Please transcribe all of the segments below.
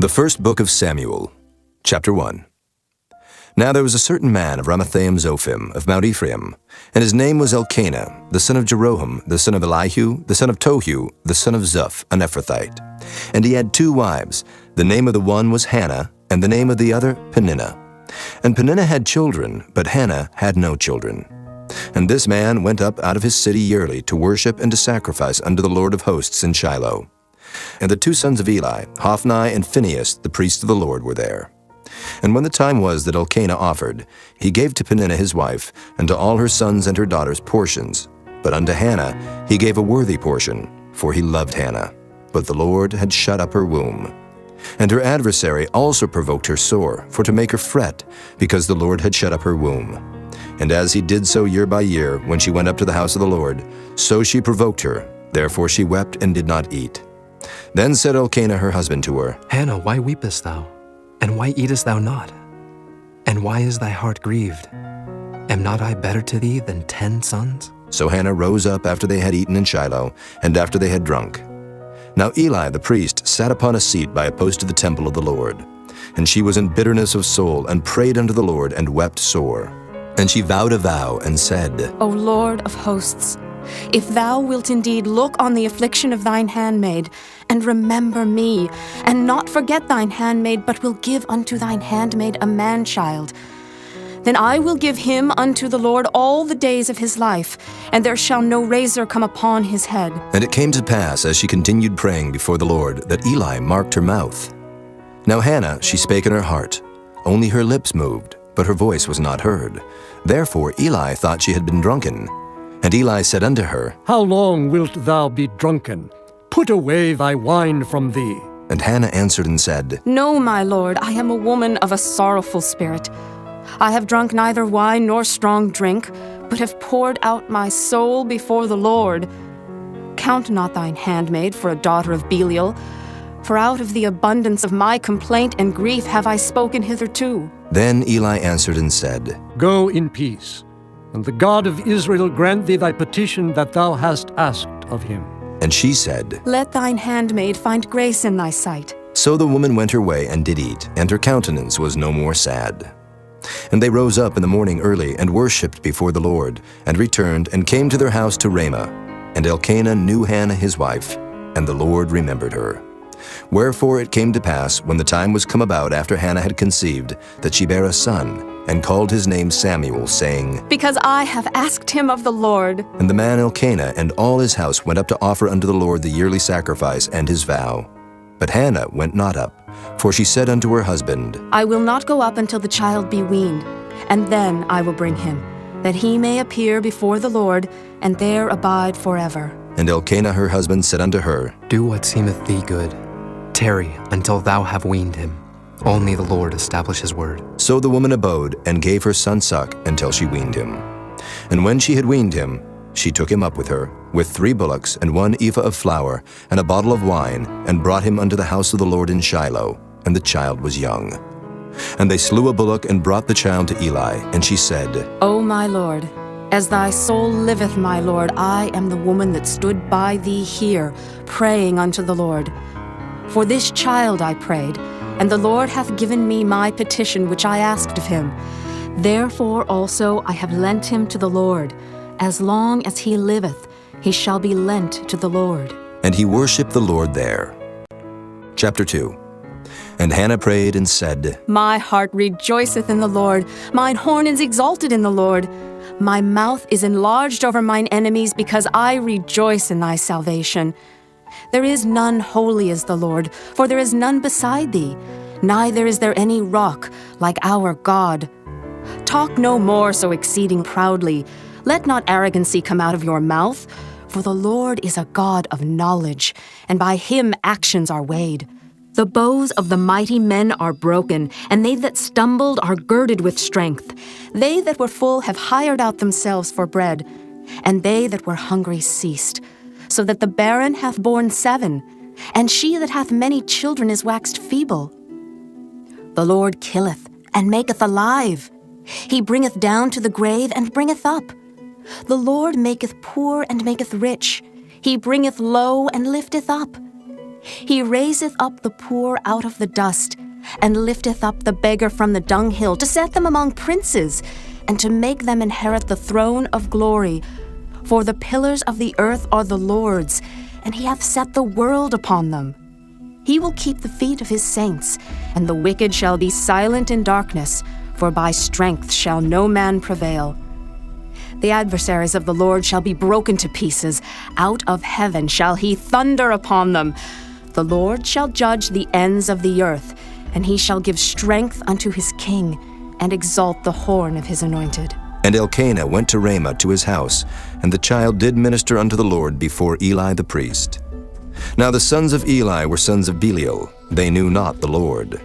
The first book of Samuel, chapter 1. Now there was a certain man of Ramathaim-Zophim of Mount Ephraim, and his name was Elkanah, the son of Jeroham, the son of Elihu, the son of Tohu, the son of Zuph, an Ephrathite. And he had 2 wives. The name of the one was Hannah, and the name of the other Peninnah. And Peninnah had children, but Hannah had no children. And this man went up out of his city yearly to worship and to sacrifice unto the Lord of hosts in Shiloh. And the 2 sons of Eli, Hophni and Phinehas, the priests of the Lord, were there. And when the time was that Elkanah offered, he gave to Peninnah his wife, and to all her sons and her daughters portions. But unto Hannah he gave a worthy portion, for he loved Hannah. But the Lord had shut up her womb. And her adversary also provoked her sore, for to make her fret, because the Lord had shut up her womb. And as he did so year by year, when she went up to the house of the Lord, so she provoked her. Therefore she wept and did not eat. Then said Elkanah her husband to her, Hannah, why weepest thou? And why eatest thou not? And why is thy heart grieved? Am not I better to thee than 10 sons? So Hannah rose up after they had eaten in Shiloh, and after they had drunk. Now Eli the priest sat upon a seat by a post of the temple of the Lord. And she was in bitterness of soul, and prayed unto the Lord, and wept sore. And she vowed a vow, and said, O Lord of hosts, if thou wilt indeed look on the affliction of thine handmaid, and remember me, and not forget thine handmaid, but will give unto thine handmaid a man-child, then I will give him unto the Lord all the days of his life, and there shall no razor come upon his head. And it came to pass, as she continued praying before the Lord, that Eli marked her mouth. Now Hannah, she spake in her heart, only her lips moved, but her voice was not heard. Therefore Eli thought she had been drunken. And Eli said unto her, How long wilt thou be drunken? Put away thy wine from thee. And Hannah answered and said, No, my lord, I am a woman of a sorrowful spirit. I have drunk neither wine nor strong drink, but have poured out my soul before the Lord. Count not thine handmaid for a daughter of Belial, for out of the abundance of my complaint and grief have I spoken hitherto. Then Eli answered and said, Go in peace, and the God of Israel grant thee thy petition that thou hast asked of him. And she said, Let thine handmaid find grace in thy sight. So the woman went her way and did eat, and her countenance was no more sad. And they rose up in the morning early, and worshipped before the Lord, and returned, and came to their house to Ramah. And Elkanah knew Hannah his wife, and the Lord remembered her. Wherefore it came to pass, when the time was come about after Hannah had conceived, that she bare a son, and called his name Samuel, saying, Because I have asked him of the Lord. And the man Elkanah and all his house went up to offer unto the Lord the yearly sacrifice and his vow. But Hannah went not up, for she said unto her husband, I will not go up until the child be weaned, and then I will bring him, that he may appear before the Lord, and there abide forever. And Elkanah her husband said unto her, Do what seemeth thee good. Tarry until thou have weaned him. Only the Lord establish his word. So the woman abode, and gave her son suck until she weaned him. And when she had weaned him, she took him up with her, with 3 bullocks, and 1 ephah of flour, and a bottle of wine, and brought him unto the house of the Lord in Shiloh, and the child was young. And they slew a bullock, and brought the child to Eli, and she said, O my Lord, as thy soul liveth, my Lord, I am the woman that stood by thee here, praying unto the Lord. For this child I prayed, and the Lord hath given me my petition which I asked of him. Therefore also I have lent him to the Lord. As long as he liveth, he shall be lent to the Lord. And he worshipped the Lord there. Chapter 2. And Hannah prayed and said, My heart rejoiceth in the Lord, mine horn is exalted in the Lord. My mouth is enlarged over mine enemies, because I rejoice in thy salvation. There is none holy as the Lord, for there is none beside thee, neither is there any rock like our God. Talk no more so exceeding proudly. Let not arrogancy come out of your mouth, for the Lord is a God of knowledge, and by him actions are weighed. The bows of the mighty men are broken, and they that stumbled are girded with strength. They that were full have hired out themselves for bread, and they that were hungry ceased. So that the barren hath borne 7, and she that hath many children is waxed feeble. The Lord killeth, and maketh alive. He bringeth down to the grave, and bringeth up. The Lord maketh poor, and maketh rich. He bringeth low, and lifteth up. He raiseth up the poor out of the dust, and lifteth up the beggar from the dunghill, to set them among princes, and to make them inherit the throne of glory. For the pillars of the earth are the Lord's, and he hath set the world upon them. He will keep the feet of his saints, and the wicked shall be silent in darkness, for by strength shall no man prevail. The adversaries of the Lord shall be broken to pieces. Out of heaven shall he thunder upon them. The Lord shall judge the ends of the earth, and he shall give strength unto his king, and exalt the horn of his anointed. And Elkanah went to Ramah to his house, and the child did minister unto the Lord before Eli the priest. Now the sons of Eli were sons of Belial. They knew not the Lord.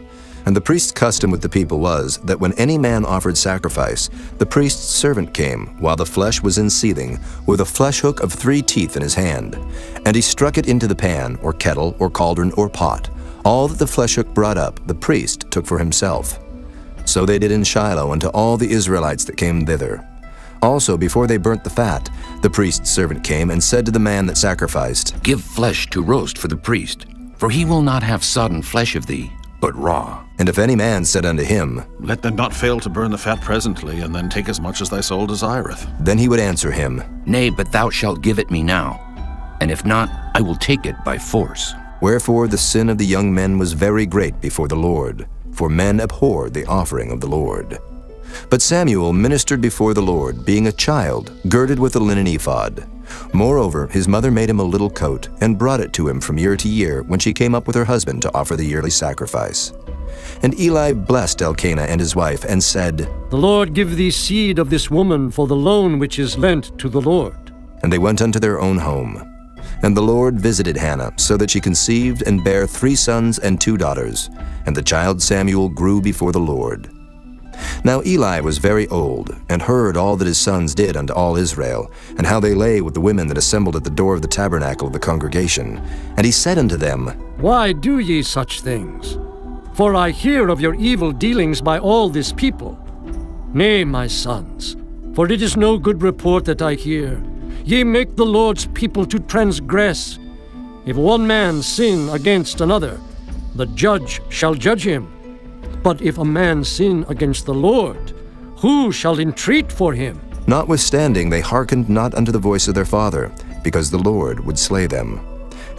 And the priest's custom with the people was that when any man offered sacrifice, the priest's servant came, while the flesh was in seething, with a flesh hook of 3 teeth in his hand. And he struck it into the pan, or kettle, or cauldron, or pot. All that the flesh hook brought up, the priest took for himself. So they did in Shiloh unto all the Israelites that came thither. Also, before they burnt the fat, the priest's servant came and said to the man that sacrificed, Give flesh to roast for the priest, for he will not have sodden flesh of thee, but raw. And if any man said unto him, Let them not fail to burn the fat presently, and then take as much as thy soul desireth. then he would answer him, Nay, but thou shalt give it me now, and if not, I will take it by force. Wherefore the sin of the young men was very great before the Lord, for men abhorred the offering of the Lord. But Samuel ministered before the Lord, being a child, girded with a linen ephod. Moreover, his mother made him a little coat, and brought it to him from year to year, when she came up with her husband to offer the yearly sacrifice. And Eli blessed Elkanah and his wife, and said, The Lord give thee seed of this woman for the loan which is lent to the Lord. And they went unto their own home. And the Lord visited Hannah, so that she conceived and bare 3 sons and 2 daughters. And the child Samuel grew before the Lord. Now Eli was very old, and heard all that his sons did unto all Israel, and how they lay with the women that assembled at the door of the tabernacle of the congregation. And he said unto them, Why do ye such things? For I hear of your evil dealings by all this people. Nay, my sons, for it is no good report that I hear. Ye make the Lord's people to transgress. If one man sin against another, the judge shall judge him. But if a man sin against the Lord, who shall entreat for him? Notwithstanding they hearkened not unto the voice of their father, because the Lord would slay them.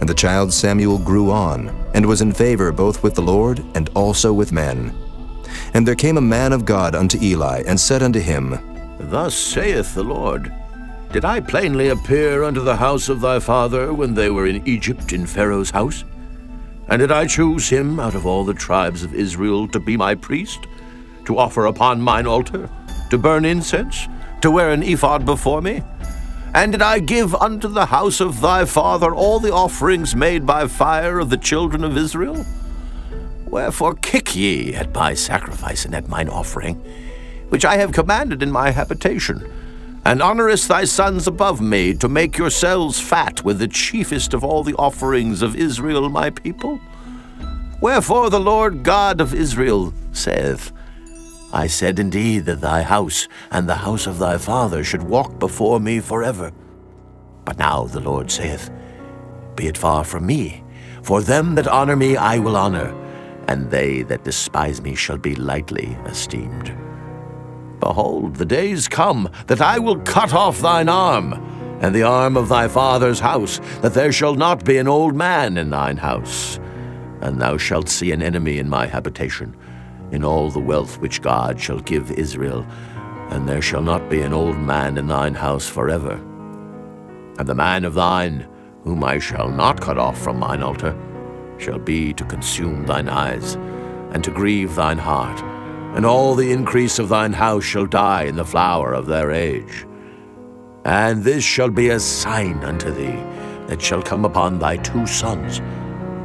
And the child Samuel grew on, and was in favor both with the Lord and also with men. And there came a man of God unto Eli, and said unto him, Thus saith the Lord, Did I plainly appear unto the house of thy father when they were in Egypt in Pharaoh's house? And did I choose him out of all the tribes of Israel to be my priest, to offer upon mine altar, to burn incense, to wear an ephod before me? And did I give unto the house of thy father all the offerings made by fire of the children of Israel? Wherefore kick ye at my sacrifice and at mine offering, which I have commanded in my habitation, and honorest thy sons above me, to make yourselves fat with the chiefest of all the offerings of Israel my people? Wherefore the Lord God of Israel saith, I said indeed that thy house and the house of thy father should walk before me forever. But now the Lord saith, Be it far from me, for them that honor me I will honor, and they that despise me shall be lightly esteemed. Behold, the days come that I will cut off thine arm, and the arm of thy father's house, that there shall not be an old man in thine house. And thou shalt see an enemy in my habitation, in all the wealth which God shall give Israel, and there shall not be an old man in thine house forever. And the man of thine, whom I shall not cut off from mine altar, shall be to consume thine eyes, and to grieve thine heart, and all the increase of thine house shall die in the flower of their age. And this shall be a sign unto thee, that shall come upon thy 2 sons,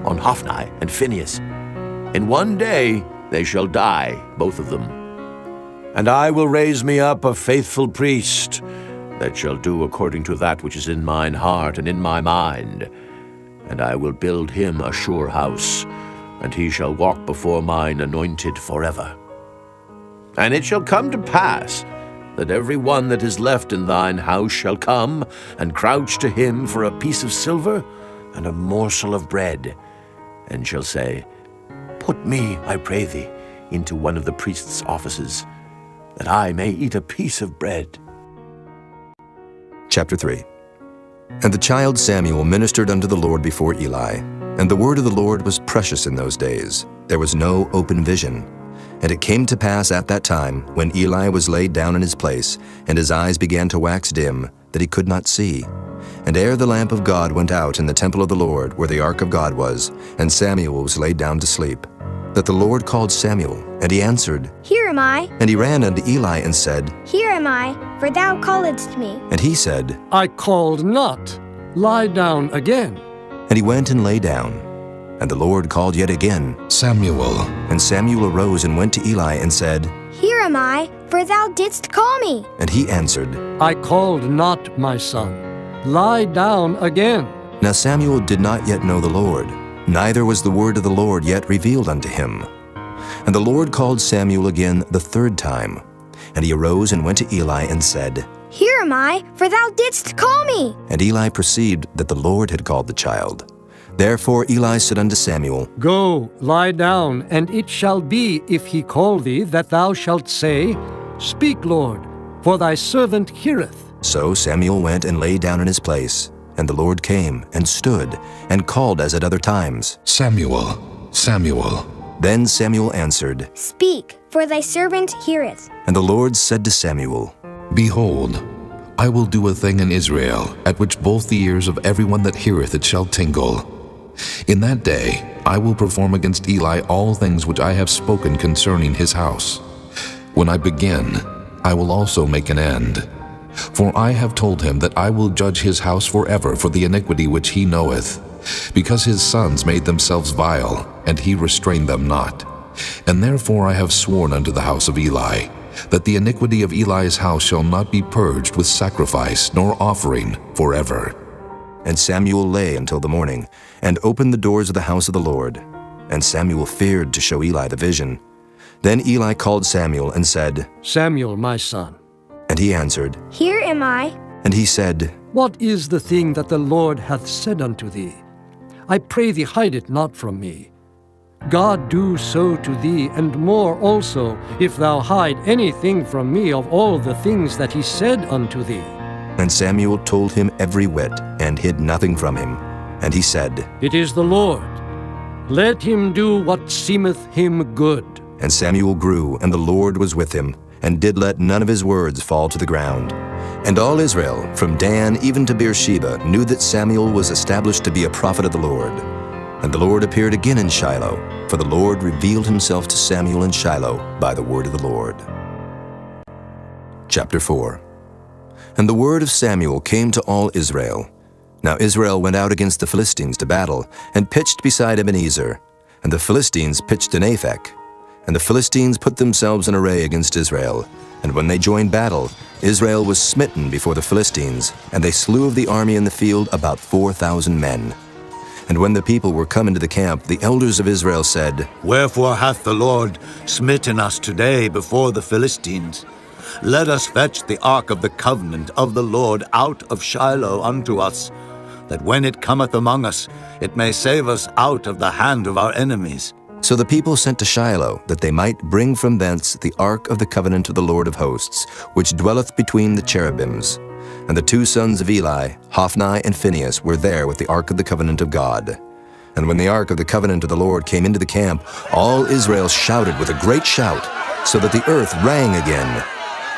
on Hophni and Phinehas. In one day they shall die, both of them. And I will raise me up a faithful priest, that shall do according to that which is in mine heart and in my mind. And I will build him a sure house, and he shall walk before mine anointed forever. And it shall come to pass, that every one that is left in thine house shall come and crouch to him for a piece of silver and a morsel of bread, and shall say, Put me, I pray thee, into one of the priest's offices, that I may eat a piece of bread. Chapter 3. And the child Samuel ministered unto the Lord before Eli. And the word of the Lord was precious in those days. There was no open vision. And it came to pass at that time, when Eli was laid down in his place, and his eyes began to wax dim, that he could not see. And ere the lamp of God went out in the temple of the Lord, where the ark of God was, and Samuel was laid down to sleep, that the Lord called Samuel, and he answered, Here am I. And he ran unto Eli and said, Here am I, for thou calledst me. And he said, I called not. Lie down again. And he went and lay down. And the Lord called yet again, Samuel. And Samuel arose and went to Eli and said, Here am I, for thou didst call me. And he answered, I called not, my son. Lie down again. Now Samuel did not yet know the Lord, neither was the word of the Lord yet revealed unto him. And the Lord called Samuel again the third time. And he arose and went to Eli and said, Here am I, for thou didst call me. And Eli perceived that the Lord had called the child. Therefore Eli said unto Samuel, Go, lie down, and it shall be, if he call thee, that thou shalt say, Speak, Lord, for thy servant heareth. So Samuel went and lay down in his place. And the Lord came and stood and called as at other times, Samuel, Samuel. Then Samuel answered, Speak, for thy servant heareth. And the Lord said to Samuel, Behold, I will do a thing in Israel, at which both the ears of everyone that heareth it shall tingle. In that day I will perform against Eli all things which I have spoken concerning his house. When I begin, I will also make an end. For I have told him that I will judge his house forever for the iniquity which he knoweth, because his sons made themselves vile, and he restrained them not. And therefore I have sworn unto the house of Eli, that the iniquity of Eli's house shall not be purged with sacrifice nor offering forever. And Samuel lay until the morning, and opened the doors of the house of the Lord. And Samuel feared to show Eli the vision. Then Eli called Samuel and said, Samuel, my son. And he answered, Here am I. And he said, What is the thing that the Lord hath said unto thee? I pray thee, hide it not from me. God do so to thee, and more also, if thou hide anything from me of all the things that he said unto thee. And Samuel told him every whit, and hid nothing from him. And he said, It is the Lord. Let him do what seemeth him good. And Samuel grew, and the Lord was with him, and did let none of his words fall to the ground. And all Israel, from Dan even to Beersheba, knew that Samuel was established to be a prophet of the Lord. And the Lord appeared again in Shiloh, for the Lord revealed himself to Samuel in Shiloh by the word of the Lord. Chapter 4. And the word of Samuel came to all Israel. Now Israel went out against the Philistines to battle, and pitched beside Ebenezer. And the Philistines pitched in Aphek. And the Philistines put themselves in array against Israel. And when they joined battle, Israel was smitten before the Philistines, and they slew of the army in the field about 4,000 men. And when the people were come into the camp, the elders of Israel said, Wherefore hath the Lord smitten us today before the Philistines? Let us fetch the ark of the covenant of the Lord out of Shiloh unto us, that when it cometh among us, it may save us out of the hand of our enemies. So the people sent to Shiloh, that they might bring from thence the ark of the covenant of the Lord of hosts, which dwelleth between the cherubims. And the two sons of Eli, Hophni and Phinehas, were there with the ark of the covenant of God. And when the ark of the covenant of the Lord came into the camp, all Israel shouted with a great shout, so that the earth rang again.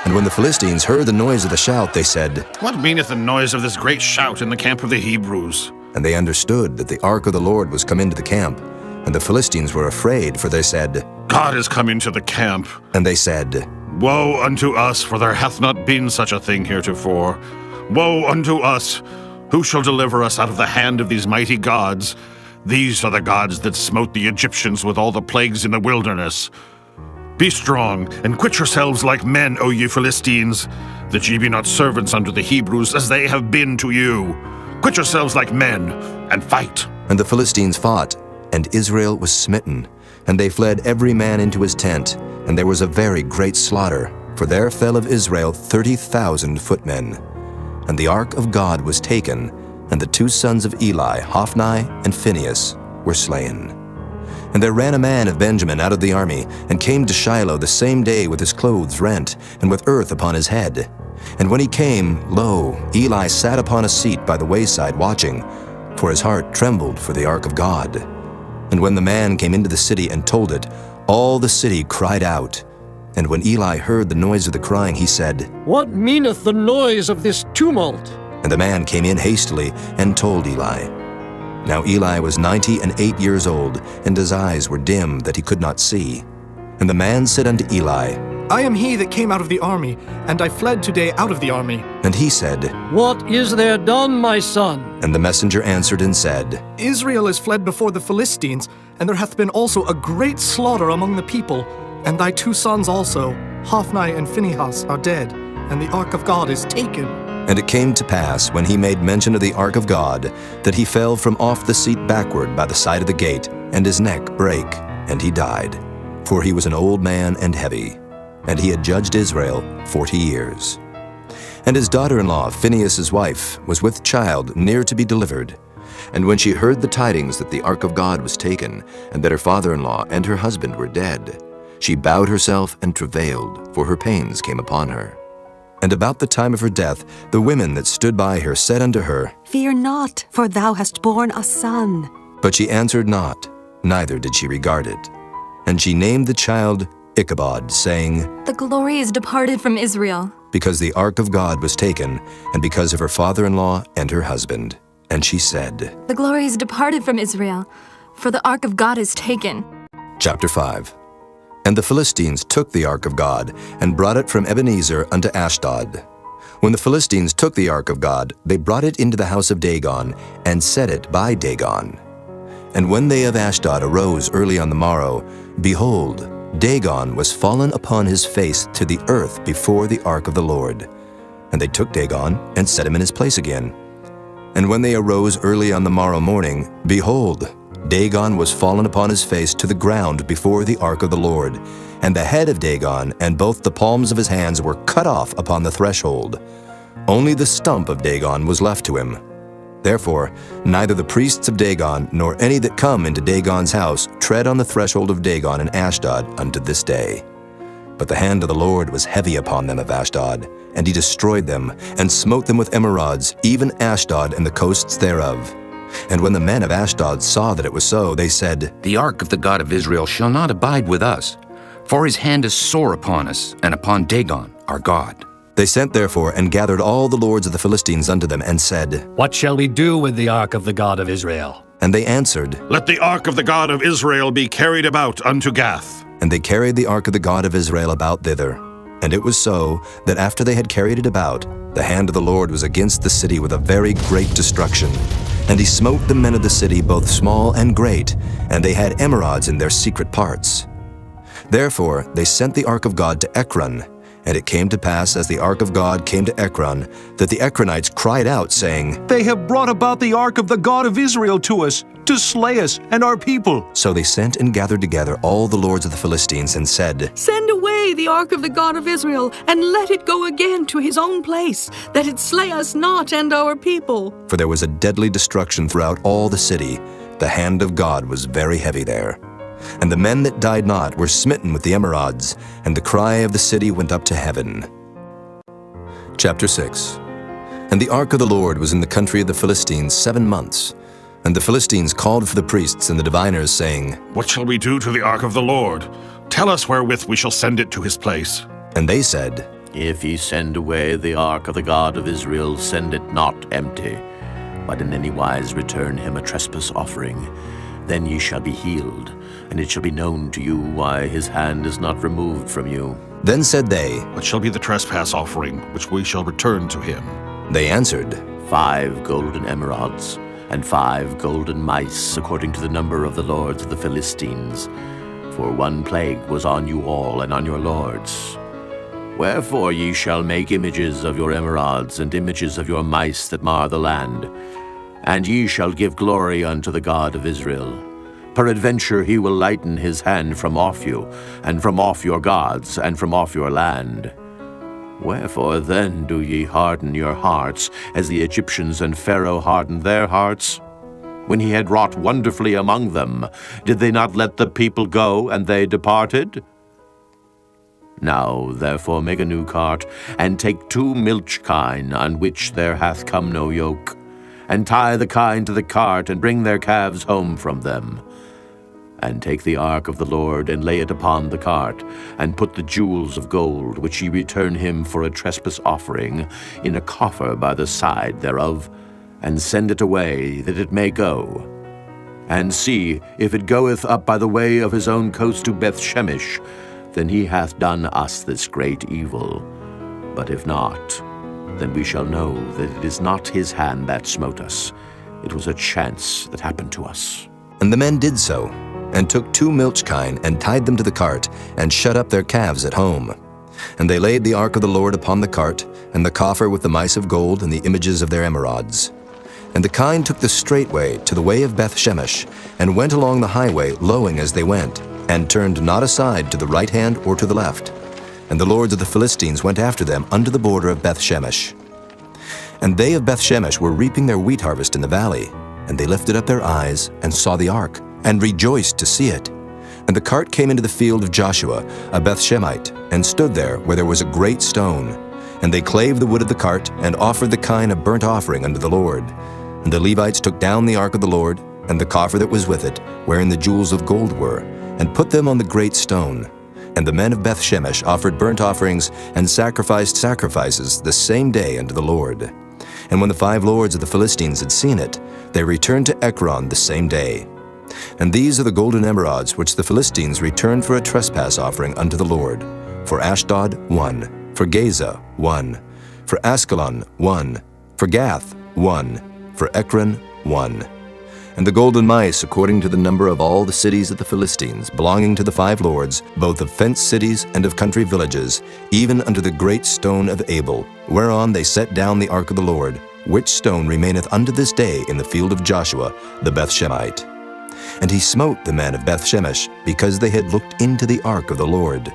And when the Philistines heard the noise of the shout, they said, What meaneth the noise of this great shout in the camp of the Hebrews? And they understood that the ark of the Lord was come into the camp. And the Philistines were afraid, for they said, God is come into the camp. And they said, Woe unto us, for there hath not been such a thing heretofore. Woe unto us! Who shall deliver us out of the hand of these mighty gods? These are the gods that smote the Egyptians with all the plagues in the wilderness. Be strong, and quit yourselves like men, O ye Philistines, that ye be not servants unto the Hebrews, as they have been to you. Quit yourselves like men, and fight. And the Philistines fought, and Israel was smitten. And they fled every man into his tent, and there was a very great slaughter, for there fell of Israel 30,000 footmen. And the ark of God was taken, and the two sons of Eli, Hophni and Phinehas, were slain. And there ran a man of Benjamin out of the army, and came to Shiloh the same day with his clothes rent, and with earth upon his head. And when he came, lo, Eli sat upon a seat by the wayside watching, for his heart trembled for the ark of God. And when the man came into the city and told it, all the city cried out. And when Eli heard the noise of the crying, he said, What meaneth the noise of this tumult? And the man came in hastily and told Eli. Now Eli was 98 years old, and his eyes were dim that he could not see. And the man said unto Eli, I am he that came out of the army, and I fled today out of the army. And he said, What is there done, my son? And the messenger answered and said, Israel is fled before the Philistines, and there hath been also a great slaughter among the people. And thy 2 sons also, Hophni and Phinehas, are dead, and the ark of God is taken. And it came to pass, when he made mention of the ark of God, that he fell from off the seat backward by the side of the gate, and his neck brake, and he died. For he was an old man and heavy, and he had judged Israel 40 years. And his daughter-in-law, Phinehas' wife, was with child near to be delivered. And when she heard the tidings that the ark of God was taken, and that her father-in-law and her husband were dead, she bowed herself and travailed, for her pains came upon her. And about the time of her death, the women that stood by her said unto her, Fear not, for thou hast borne a son. But she answered not, neither did she regard it. And she named the child Ichabod, saying, The glory is departed from Israel. Because the ark of God was taken, and because of her father-in-law and her husband. And she said, The glory is departed from Israel, for the ark of God is taken. Chapter 5. And the Philistines took the ark of God, and brought it from Ebenezer unto Ashdod. When the Philistines took the ark of God, they brought it into the house of Dagon, and set it by Dagon. And when they of Ashdod arose early on the morrow, behold, Dagon was fallen upon his face to the earth before the ark of the Lord. And they took Dagon, and set him in his place again. And when they arose early on the morrow morning, behold, Dagon was fallen upon his face to the ground before the ark of the Lord, and the head of Dagon and both the palms of his hands were cut off upon the threshold. Only the stump of Dagon was left to him. Therefore, neither the priests of Dagon nor any that come into Dagon's house tread on the threshold of Dagon in Ashdod unto this day. But the hand of the Lord was heavy upon them of Ashdod, and he destroyed them, and smote them with emerods, even Ashdod and the coasts thereof. And when the men of Ashdod saw that it was so, they said, The ark of the God of Israel shall not abide with us, for his hand is sore upon us, and upon Dagon our God. They sent therefore and gathered all the lords of the Philistines unto them, and said, What shall we do with the ark of the God of Israel? And they answered, Let the ark of the God of Israel be carried about unto Gath. And they carried the ark of the God of Israel about thither. And it was so, that after they had carried it about, the hand of the Lord was against the city with a very great destruction. And he smote the men of the city, both small and great, and they had emerods in their secret parts. Therefore they sent the ark of God to Ekron. And it came to pass, as the ark of God came to Ekron, that the Ekronites cried out, saying, They have brought about the ark of the God of Israel to us, to slay us and our people. So they sent and gathered together all the lords of the Philistines, and said, Send away the ark of the God of Israel, and let it go again to his own place, that it slay us not and our people. For there was a deadly destruction throughout all the city. The hand of God was very heavy there. And the men that died not were smitten with the emerods, and the cry of the city went up to heaven. Chapter 6. And the ark of the Lord was in the country of the Philistines 7 months. And the Philistines called for the priests and the diviners, saying, What shall we do to the ark of the Lord? Tell us wherewith we shall send it to his place. And they said, If ye send away the ark of the God of Israel, send it not empty, but in any wise return him a trespass offering. Then ye shall be healed, and it shall be known to you why his hand is not removed from you. Then said they, What shall be the trespass offering which we shall return to him? They answered, 5 golden emerods, and 5 golden mice, according to the number of the lords of the Philistines. For 1 plague was on you all and on your lords. Wherefore ye shall make images of your emerods, and images of your mice that mar the land. And ye shall give glory unto the God of Israel. Peradventure he will lighten his hand from off you, and from off your gods, and from off your land. Wherefore then do ye harden your hearts, as the Egyptians and Pharaoh hardened their hearts? when he had wrought wonderfully among them, did they not let the people go, and they departed? Now therefore make a new cart, and take 2 milch kine, on which there hath come no yoke, and tie the kine to the cart, and bring their calves home from them. And take the ark of the Lord, and lay it upon the cart, and put the jewels of gold, which ye return him for a trespass offering, in a coffer by the side thereof, and send it away, that it may go. And see, if it goeth up by the way of his own coast to Beth-Shemesh, then he hath done us this great evil. But if not, then we shall know that it is not his hand that smote us. It was a chance that happened to us. And the men did so, and took 2 milch kine, and tied them to the cart, and shut up their calves at home. And they laid the ark of the Lord upon the cart, and the coffer with the mice of gold and the images of their emerods. And the kine took the straight way to the way of Beth-Shemesh, and went along the highway, lowing as they went, and turned not aside to the right hand or to the left. And the lords of the Philistines went after them unto the border of Beth-Shemesh. And they of Beth-Shemesh were reaping their wheat harvest in the valley, and they lifted up their eyes, and saw the ark, and rejoiced to see it. And the cart came into the field of Joshua, a Beth-Shemite, and stood there where there was a great stone. And they clave the wood of the cart, and offered the kine a burnt offering unto the Lord. And the Levites took down the ark of the Lord, and the coffer that was with it, wherein the jewels of gold were, and put them on the great stone. And the men of Beth-Shemesh offered burnt offerings, and sacrificed sacrifices the same day unto the Lord. And when the 5 lords of the Philistines had seen it, they returned to Ekron the same day. And these are the golden emerods which the Philistines returned for a trespass offering unto the Lord. For Ashdod 1, for Gaza 1, for Askelon 1, for Gath 1, for Ekron 1. And the golden mice, according to the number of all the cities of the Philistines, belonging to the 5 lords, both of fenced cities and of country villages, even unto the great stone of Abel, whereon they set down the ark of the Lord, which stone remaineth unto this day in the field of Joshua the Beth-Shemite. And he smote the men of Beth-Shemesh, because they had looked into the ark of the Lord.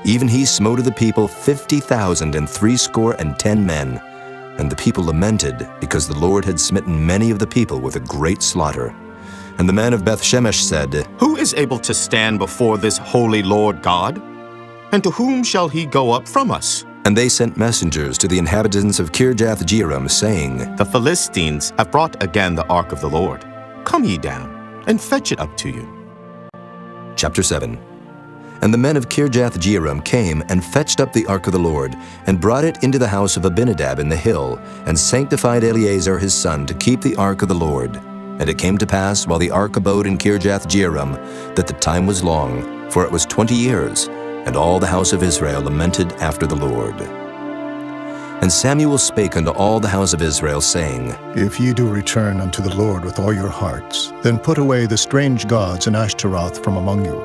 Even he smote of the people 50,060 men. And the people lamented, because the Lord had smitten many of the people with a great slaughter. And the men of Beth-Shemesh said, Who is able to stand before this holy Lord God? And to whom shall he go up from us? And they sent messengers to the inhabitants of Kirjath-Jearim, saying, The Philistines have brought again the ark of the Lord. Come ye down, and fetch it up to you. Chapter 7. And the men of Kirjath-Jearim came and fetched up the ark of the Lord, and brought it into the house of Abinadab in the hill, and sanctified Eleazar his son to keep the ark of the Lord. And it came to pass, while the ark abode in Kirjath-Jearim, that the time was long, for it was 20 years, and all the house of Israel lamented after the Lord. And Samuel spake unto all the house of Israel, saying, If ye do return unto the Lord with all your hearts, then put away the strange gods and Ashtaroth from among you,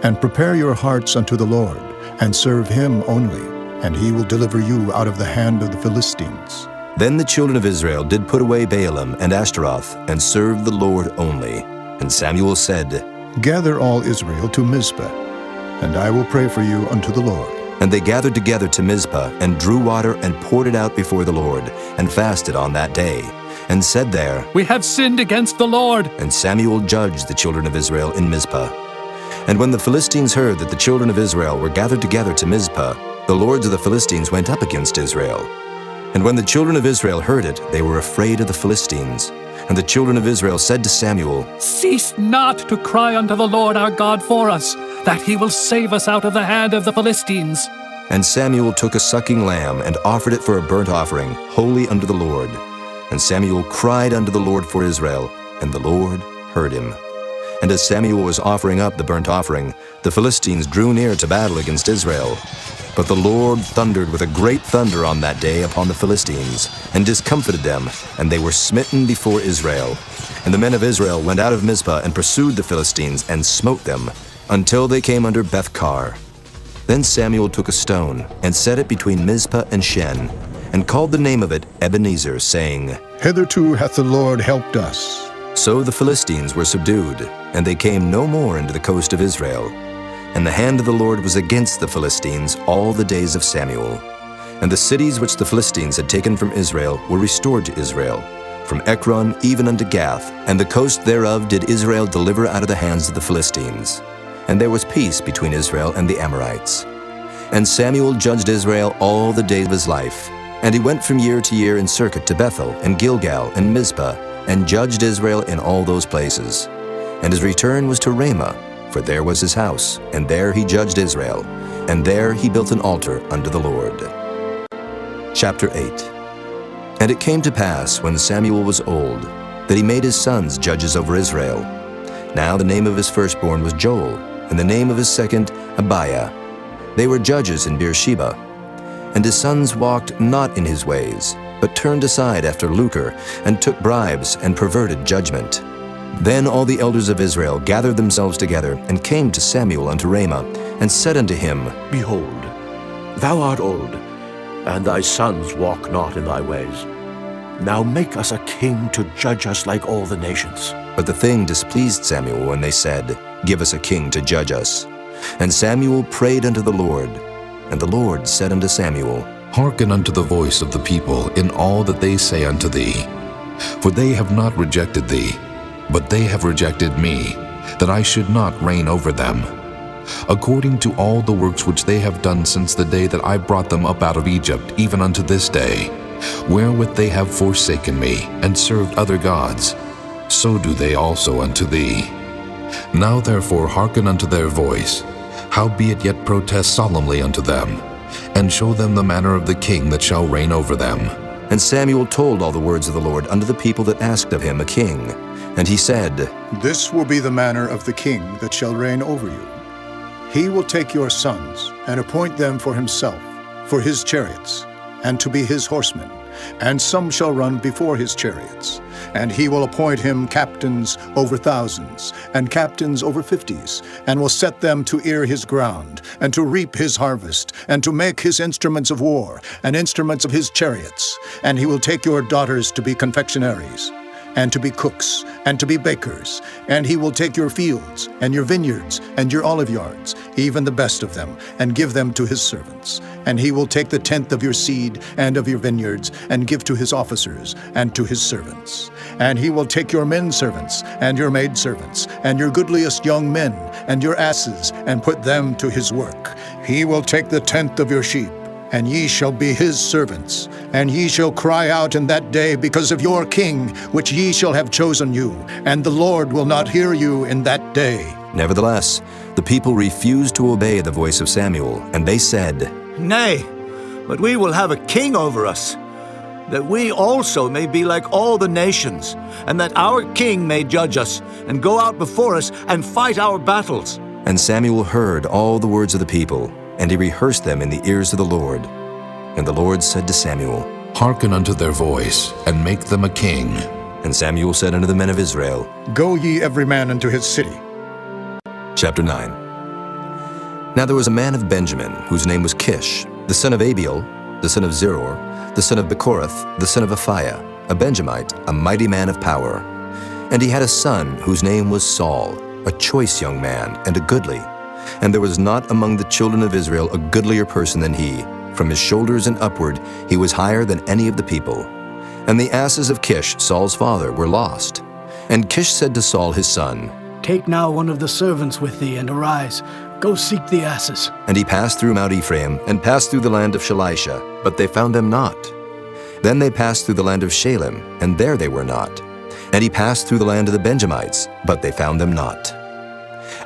and prepare your hearts unto the Lord, and serve him only, and he will deliver you out of the hand of the Philistines. Then the children of Israel did put away Baalim and Ashtaroth, and served the Lord only. And Samuel said, Gather all Israel to Mizpah, and I will pray for you unto the Lord. And they gathered together to Mizpah, and drew water, and poured it out before the Lord, and fasted on that day, and said there, We have sinned against the Lord. And Samuel judged the children of Israel in Mizpah. And when the Philistines heard that the children of Israel were gathered together to Mizpah, the lords of the Philistines went up against Israel. And when the children of Israel heard it, they were afraid of the Philistines. And the children of Israel said to Samuel, Cease not to cry unto the Lord our God for us, that he will save us out of the hand of the Philistines. And Samuel took a sucking lamb, and offered it for a burnt offering, holy unto the Lord. And Samuel cried unto the Lord for Israel, and the Lord heard him. And as Samuel was offering up the burnt offering, the Philistines drew near to battle against Israel. But the Lord thundered with a great thunder on that day upon the Philistines, and discomfited them, and they were smitten before Israel. And the men of Israel went out of Mizpah, and pursued the Philistines, and smote them, until they came under Beth-kar. Then Samuel took a stone, and set it between Mizpah and Shen, and called the name of it Ebenezer, saying, Hitherto hath the Lord helped us. So the Philistines were subdued, and they came no more into the coast of Israel. And the hand of the Lord was against the Philistines all the days of Samuel. And the cities which the Philistines had taken from Israel were restored to Israel, from Ekron even unto Gath, and the coast thereof did Israel deliver out of the hands of the Philistines. And there was peace between Israel and the Amorites. And Samuel judged Israel all the days of his life. And he went from year to year in circuit to Bethel, and Gilgal, and Mizpah, and judged Israel in all those places. And his return was to Ramah, for there was his house, and there he judged Israel, and there he built an altar unto the Lord. Chapter 8. And it came to pass, when Samuel was old, that he made his sons judges over Israel. Now the name of his firstborn was Joel, and the name of his second Abiah. They were judges in Beersheba. And his sons walked not in his ways, but turned aside after lucre, and took bribes, and perverted judgment. Then all the elders of Israel gathered themselves together, and came to Samuel unto Ramah, and said unto him, Behold, thou art old, and thy sons walk not in thy ways. Now make us a king to judge us like all the nations. But the thing displeased Samuel when they said, Give us a king to judge us. And Samuel prayed unto the Lord. And the Lord said unto Samuel, Hearken unto the voice of the people in all that they say unto thee. For they have not rejected thee, but they have rejected me, that I should not reign over them. According to all the works which they have done since the day that I brought them up out of Egypt, even unto this day, wherewith they have forsaken me, and served other gods, so do they also unto thee. Now therefore hearken unto their voice, howbeit yet protest solemnly unto them, and show them the manner of the king that shall reign over them. And Samuel told all the words of the Lord unto the people that asked of him a king. And he said, This will be the manner of the king that shall reign over you. He will take your sons, and appoint them for himself, for his chariots, and to be his horsemen, and some shall run before his chariots. And he will appoint him captains over thousands, and captains over 50s, and will set them to ear his ground, and to reap his harvest, and to make his instruments of war, and instruments of his chariots. And he will take your daughters to be confectionaries, and to be cooks, and to be bakers. And he will take your fields, and your vineyards, and your olive yards, even the best of them, and give them to his servants. And he will take the tenth of your seed and of your vineyards, and give to his officers, and to his servants. And he will take your men servants, and your maid servants, and your goodliest young men, and your asses, and put them to his work. He will take the tenth of your sheep, and ye shall be his servants. And ye shall cry out in that day because of your king, which ye shall have chosen you, and the Lord will not hear you in that day. Nevertheless, the people refused to obey the voice of Samuel, and they said, Nay, but we will have a king over us, that we also may be like all the nations, and that our king may judge us, and go out before us, and fight our battles. And Samuel heard all the words of the people, and he rehearsed them in the ears of the Lord. And the Lord said to Samuel, Hearken unto their voice, and make them a king. And Samuel said unto the men of Israel, Go ye every man unto his city. Chapter 9. Now there was a man of Benjamin, whose name was Kish, the son of Abiel, the son of Zeror, the son of Bechorath, the son of Aphiah, a Benjamite, a mighty man of power. And he had a son whose name was Saul, a choice young man, and a goodly. And there was not among the children of Israel a goodlier person than he. From his shoulders and upward he was higher than any of the people. And the asses of Kish, Saul's father, were lost. And Kish said to Saul his son, Take now one of the servants with thee, and arise. Go seek the asses. And he passed through Mount Ephraim, and passed through the land of Shalisha, but they found them not. Then they passed through the land of Shalem, and there they were not. And he passed through the land of the Benjamites, but they found them not.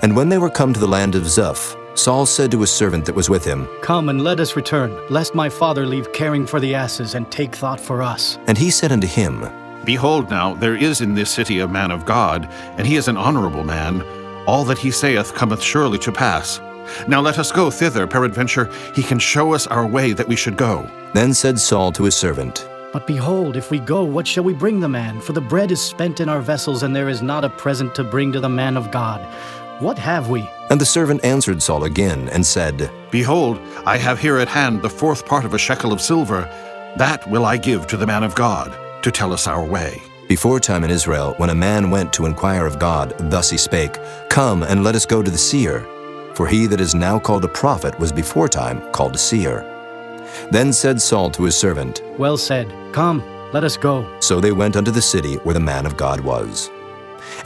And when they were come to the land of Zuph, Saul said to his servant that was with him, Come and let us return, lest my father leave caring for the asses, and take thought for us. And he said unto him, Behold now, there is in this city a man of God, and he is an honorable man. All that he saith cometh surely to pass. Now let us go thither, peradventure he can show us our way that we should go. Then said Saul to his servant, But behold, if we go, what shall we bring the man? For the bread is spent in our vessels, and there is not a present to bring to the man of God. What have we? And the servant answered Saul again, and said, Behold, I have here at hand the 4th part of a shekel of silver. That will I give to the man of God, to tell us our way. Before time in Israel, when a man went to inquire of God, thus he spake, Come, and let us go to the seer. For he that is now called a prophet was before time called a seer. Then said Saul to his servant, Well said. Come, let us go. So they went unto the city where the man of God was.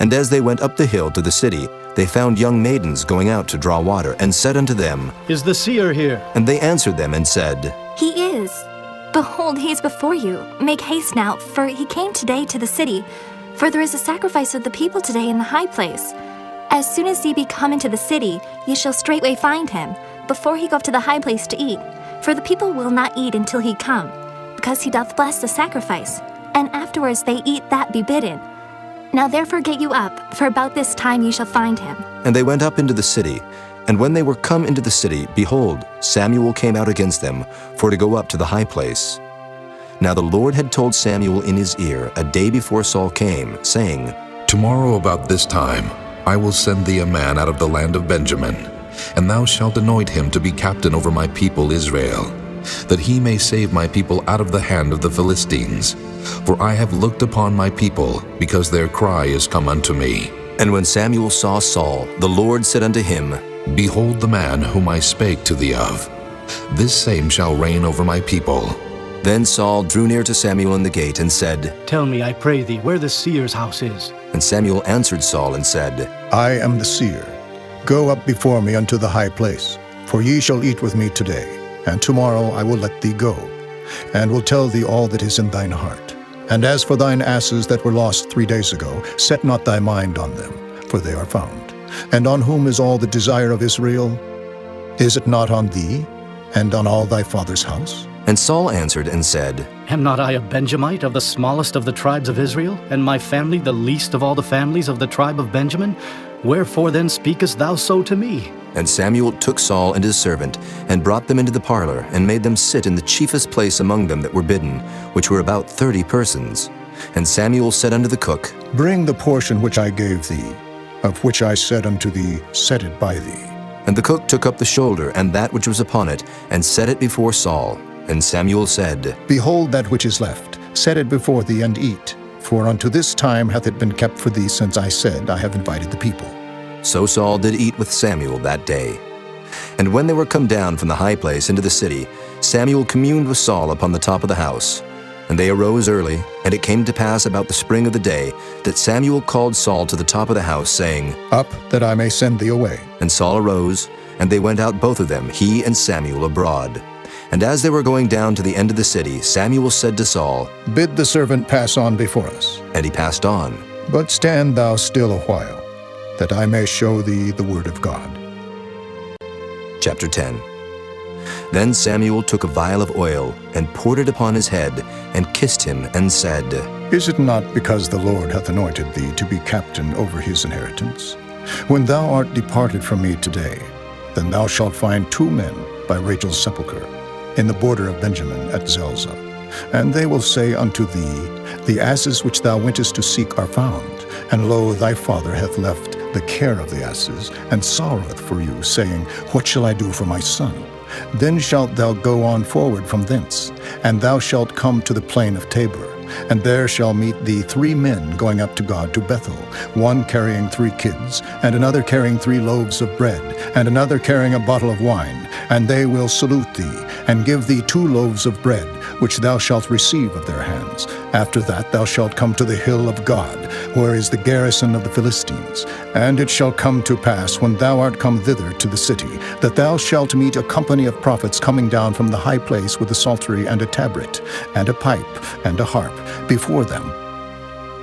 And as they went up the hill to the city, they found young maidens going out to draw water, and said unto them, Is the seer here? And they answered them and said, He is. Behold, he is before you. Make haste now, for he came today to the city. For there is a sacrifice of the people today in the high place. As soon as ye be come into the city, ye shall straightway find him, before he go up to the high place to eat. For the people will not eat until he come, because he doth bless the sacrifice, and afterwards they eat that be bidden. Now therefore get you up, for about this time ye shall find him. And they went up into the city. And when they were come into the city, behold, Samuel came out against them, for to go up to the high place. Now the Lord had told Samuel in his ear a day before Saul came, saying, Tomorrow about this time I will send thee a man out of the land of Benjamin, and thou shalt anoint him to be captain over my people Israel, that he may save my people out of the hand of the Philistines. For I have looked upon my people, because their cry is come unto me. And when Samuel saw Saul, the Lord said unto him, Behold the man whom I spake to thee of. This same shall reign over my people. Then Saul drew near to Samuel in the gate, and said, Tell me, I pray thee, where the seer's house is. And Samuel answered Saul and said, I am the seer. Go up before me unto the high place, for ye shall eat with me today, and tomorrow I will let thee go, and will tell thee all that is in thine heart. And as for thine asses that were lost 3 days ago, set not thy mind on them, for they are found. And on whom is all the desire of Israel? Is it not on thee, and on all thy father's house? And Saul answered and said, Am not I a Benjamite of the smallest of the tribes of Israel, and my family the least of all the families of the tribe of Benjamin? Wherefore then speakest thou so to me? And Samuel took Saul and his servant, and brought them into the parlor, and made them sit in the chiefest place among them that were bidden, which were about 30 persons. And Samuel said unto the cook, Bring the portion which I gave thee, of which I said unto thee, Set it by thee. And the cook took up the shoulder, and that which was upon it, and set it before Saul. And Samuel said, Behold that which is left, set it before thee, and eat. For unto this time hath it been kept for thee, since I said, I have invited the people. So Saul did eat with Samuel that day. And when they were come down from the high place into the city, Samuel communed with Saul upon the top of the house. And they arose early, and it came to pass about the spring of the day, that Samuel called Saul to the top of the house, saying, Up, that I may send thee away. And Saul arose, and they went out both of them, he and Samuel, abroad. And as they were going down to the end of the city, Samuel said to Saul, Bid the servant pass on before us. And he passed on. But stand thou still a while, that I may show thee the word of God. Chapter 10. Then Samuel took a vial of oil, and poured it upon his head, and kissed him, and said, Is it not because the Lord hath anointed thee to be captain over his inheritance? When thou art departed from me today, then thou shalt find 2 men by Rachel's sepulchre, in the border of Benjamin at Zelzah. And they will say unto thee, The asses which thou wentest to seek are found, and lo, thy father hath left the care of the asses, and sorroweth for you, saying, What shall I do for my son? Then shalt thou go on forward from thence, and thou shalt come to the plain of Tabor. And there shall meet thee 3 men going up to God to Bethel, one carrying 3 kids, and another carrying 3 loaves of bread, and another carrying a bottle of wine. And they will salute thee, and give thee 2 loaves of bread, which thou shalt receive of their hands. After that thou shalt come to the hill of God, where is the garrison of the Philistines. And it shall come to pass, when thou art come thither to the city, that thou shalt meet a company of prophets coming down from the high place with a psaltery and a tabret, and a pipe, and a harp, before them.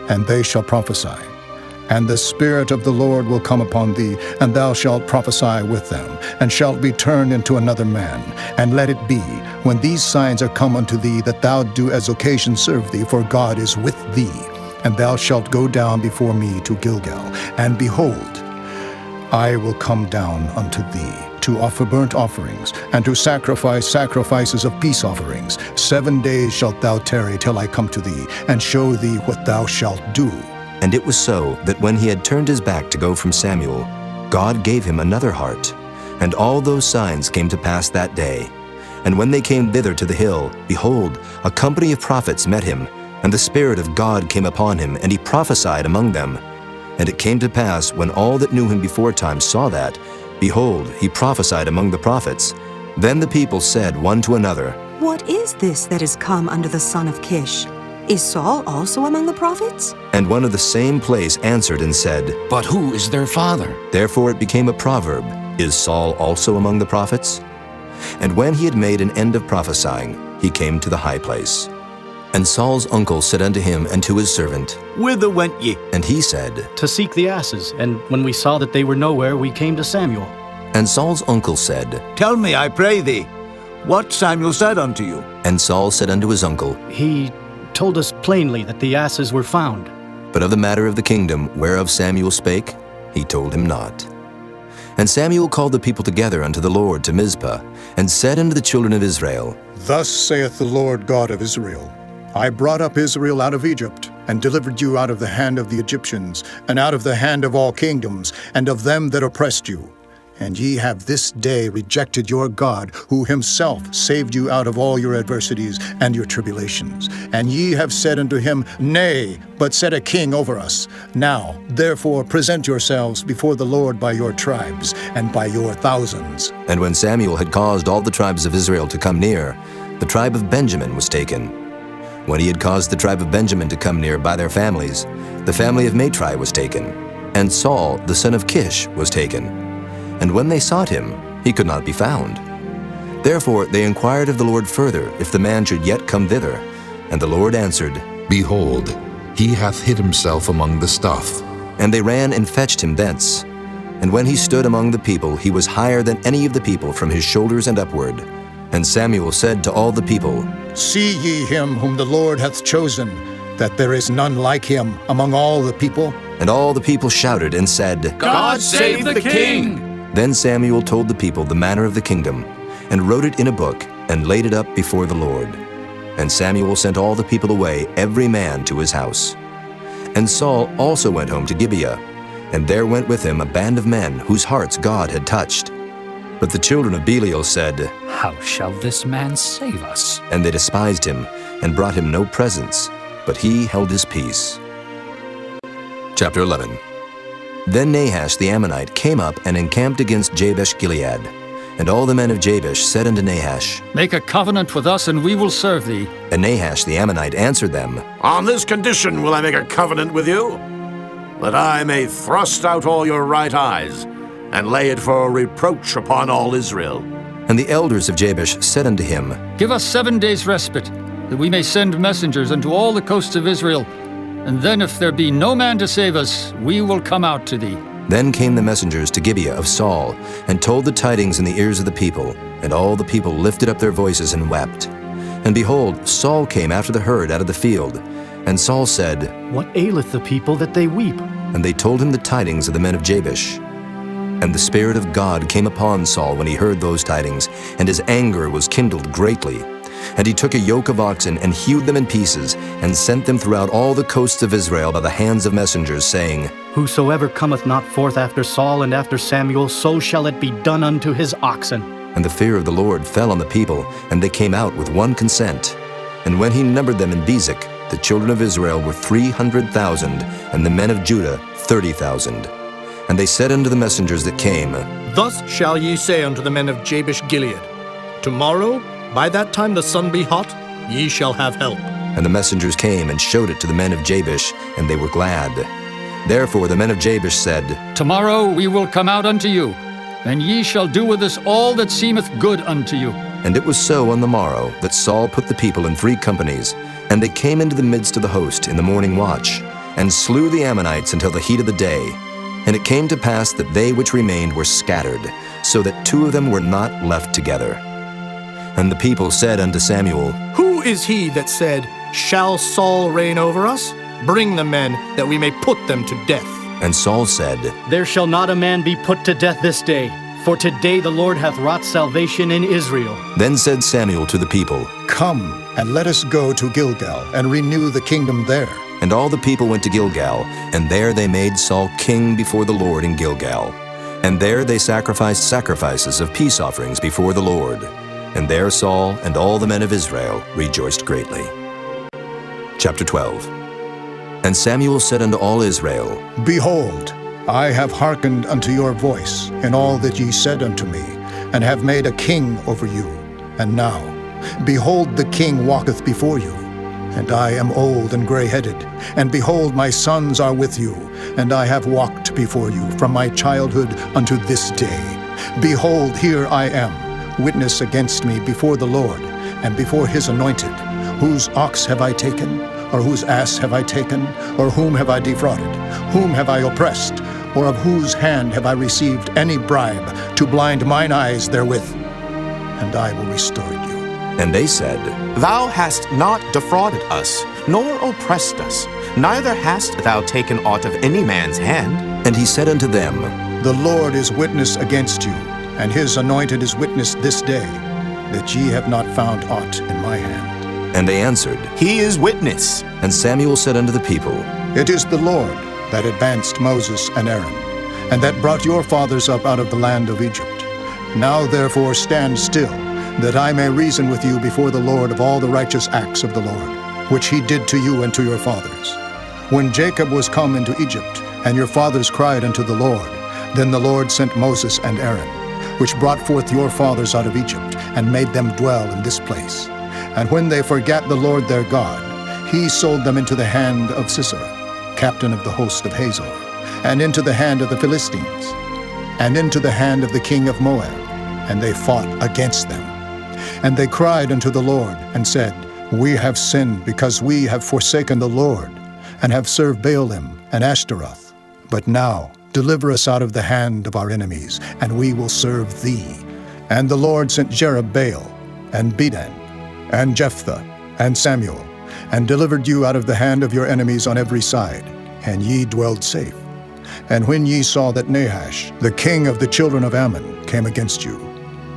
And they shall prophesy. And the Spirit of the Lord will come upon thee, and thou shalt prophesy with them, and shalt be turned into another man. And let it be, when these signs are come unto thee, that thou do as occasion serve thee, for God is with thee. And thou shalt go down before me to Gilgal. And behold, I will come down unto thee, to offer burnt offerings, and to sacrifice sacrifices of peace offerings. 7 days shalt thou tarry till I come to thee, and show thee what thou shalt do. And it was so, that when he had turned his back to go from Samuel, God gave him another heart. And all those signs came to pass that day. And when they came thither to the hill, behold, a company of prophets met him, and the Spirit of God came upon him, and he prophesied among them. And it came to pass, when all that knew him beforetime saw that, behold, he prophesied among the prophets. Then the people said one to another, What is this that is come unto the son of Kish? Is Saul also among the prophets? And one of the same place answered and said, But who is their father? Therefore it became a proverb, Is Saul also among the prophets? And when he had made an end of prophesying, he came to the high place. And Saul's uncle said unto him and to his servant, Whither went ye? And he said, To seek the asses, and when we saw that they were nowhere, we came to Samuel. And Saul's uncle said, Tell me, I pray thee, what Samuel said unto you. And Saul said unto his uncle, He told us plainly that the asses were found. But of the matter of the kingdom whereof Samuel spake, he told him not. And Samuel called the people together unto the Lord to Mizpah, and said unto the children of Israel, Thus saith the Lord God of Israel, I brought up Israel out of Egypt, and delivered you out of the hand of the Egyptians, and out of the hand of all kingdoms, and of them that oppressed you. And ye have this day rejected your God, who himself saved you out of all your adversities and your tribulations. And ye have said unto him, Nay, but set a king over us. Now, therefore, present yourselves before the Lord by your tribes, and by your thousands. And when Samuel had caused all the tribes of Israel to come near, the tribe of Benjamin was taken. When he had caused the tribe of Benjamin to come near by their families, the family of Matri was taken, and Saul the son of Kish was taken. And when they sought him, he could not be found. Therefore they inquired of the Lord further, if the man should yet come thither. And the Lord answered, Behold, he hath hid himself among the stuff. And they ran and fetched him thence. And when he stood among the people, he was higher than any of the people from his shoulders and upward. And Samuel said to all the people, See ye him whom the Lord hath chosen, that there is none like him among all the people? And all the people shouted and said, God save the king! Then Samuel told the people the manner of the kingdom, and wrote it in a book, and laid it up before the Lord. And Samuel sent all the people away, every man to his house. And Saul also went home to Gibeah, and there went with him a band of men whose hearts God had touched. But the children of Belial said, How shall this man save us? And they despised him, and brought him no presents, but he held his peace. Chapter 11. Then Nahash the Ammonite came up and encamped against Jabesh-Gilead. And all the men of Jabesh said unto Nahash, Make a covenant with us, and we will serve thee. And Nahash the Ammonite answered them, On this condition will I make a covenant with you, that I may thrust out all your right eyes, and lay it for a reproach upon all Israel. And the elders of Jabesh said unto him, Give us 7 days' respite, that we may send messengers unto all the coasts of Israel. And then if there be no man to save us, we will come out to thee. Then came the messengers to Gibeah of Saul, and told the tidings in the ears of the people. And all the people lifted up their voices and wept. And behold, Saul came after the herd out of the field. And Saul said, What aileth the people that they weep? And they told him the tidings of the men of Jabesh. And the Spirit of God came upon Saul when he heard those tidings, and his anger was kindled greatly. And he took a yoke of oxen, and hewed them in pieces, and sent them throughout all the coasts of Israel by the hands of messengers, saying, Whosoever cometh not forth after Saul and after Samuel, so shall it be done unto his oxen. And the fear of the Lord fell on the people, and they came out with one consent. And when he numbered them in Bezek, the children of Israel were 300,000, and the men of Judah 30,000. And they said unto the messengers that came, Thus shall ye say unto the men of Jabesh-Gilead, Tomorrow, by that time the sun be hot, ye shall have help. And the messengers came and showed it to the men of Jabesh, and they were glad. Therefore the men of Jabesh said, Tomorrow we will come out unto you, and ye shall do with us all that seemeth good unto you. And it was so on the morrow that Saul put the people in 3 companies, and they came into the midst of the host in the morning watch, and slew the Ammonites until the heat of the day. And it came to pass that they which remained were scattered, so that 2 of them were not left together. And the people said unto Samuel, Who is he that said, Shall Saul reign over us? Bring the men, that we may put them to death. And Saul said, There shall not a man be put to death this day, for today the Lord hath wrought salvation in Israel. Then said Samuel to the people, Come, and let us go to Gilgal, and renew the kingdom there. And all the people went to Gilgal, and there they made Saul king before the Lord in Gilgal. And there they sacrificed sacrifices of peace offerings before the Lord. And there Saul and all the men of Israel rejoiced greatly. Chapter 12. And Samuel said unto all Israel, Behold, I have hearkened unto your voice in all that ye said unto me, and have made a king over you. And now, behold, the king walketh before you. And I am old and gray-headed, and behold, my sons are with you, and I have walked before you from my childhood unto this day. Behold, here I am, witness against me before the Lord, and before his anointed. Whose ox have I taken? Or whose ass have I taken? Or whom have I defrauded? Whom have I oppressed? Or of whose hand have I received any bribe to blind mine eyes therewith? And I will restore you. And they said, Thou hast not defrauded us, nor oppressed us, neither hast thou taken aught of any man's hand. And he said unto them, The Lord is witness against you, and his anointed is witness this day, that ye have not found aught in my hand. And they answered, He is witness. And Samuel said unto the people, It is the Lord that advanced Moses and Aaron, and that brought your fathers up out of the land of Egypt. Now therefore stand still, that I may reason with you before the Lord of all the righteous acts of the Lord, which he did to you and to your fathers. When Jacob was come into Egypt, and your fathers cried unto the Lord, then the Lord sent Moses and Aaron, which brought forth your fathers out of Egypt, and made them dwell in this place. And when they forgat the Lord their God, he sold them into the hand of Sisera, captain of the host of Hazor, and into the hand of the Philistines, and into the hand of the king of Moab, and they fought against them. And they cried unto the Lord, and said, We have sinned, because we have forsaken the Lord, and have served Baalim and Ashtaroth. But now deliver us out of the hand of our enemies, and we will serve thee. And the Lord sent Jerubbaal, and Bedan, and Jephthah, and Samuel, and delivered you out of the hand of your enemies on every side, and ye dwelled safe. And when ye saw that Nahash, the king of the children of Ammon, came against you,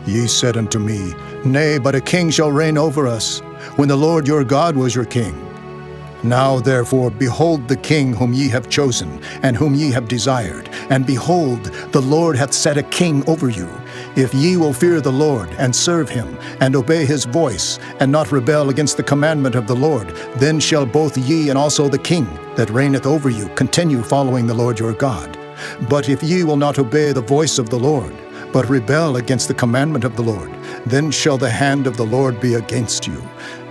ye said unto me, Nay, but a king shall reign over us, when the Lord your God was your king. Now therefore behold the king whom ye have chosen, and whom ye have desired, and behold, the Lord hath set a king over you. If ye will fear the Lord, and serve him, and obey his voice, and not rebel against the commandment of the Lord, then shall both ye and also the king that reigneth over you continue following the Lord your God. But if ye will not obey the voice of the Lord, but rebel against the commandment of the Lord, then shall the hand of the Lord be against you,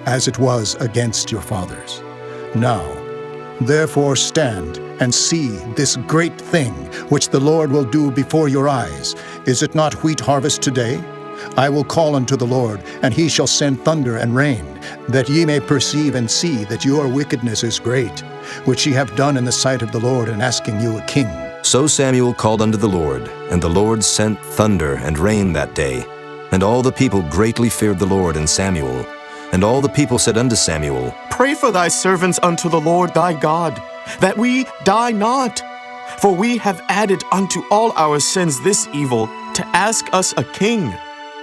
as it was against your fathers. Now, therefore stand and see this great thing which the Lord will do before your eyes. Is it not wheat harvest today? I will call unto the Lord, and he shall send thunder and rain, that ye may perceive and see that your wickedness is great, which ye have done in the sight of the Lord in asking you a king. So Samuel called unto the Lord, and the Lord sent thunder and rain that day. And all the people greatly feared the Lord and Samuel. And all the people said unto Samuel, Pray for thy servants unto the Lord thy God, that we die not. For we have added unto all our sins this evil, to ask us a king.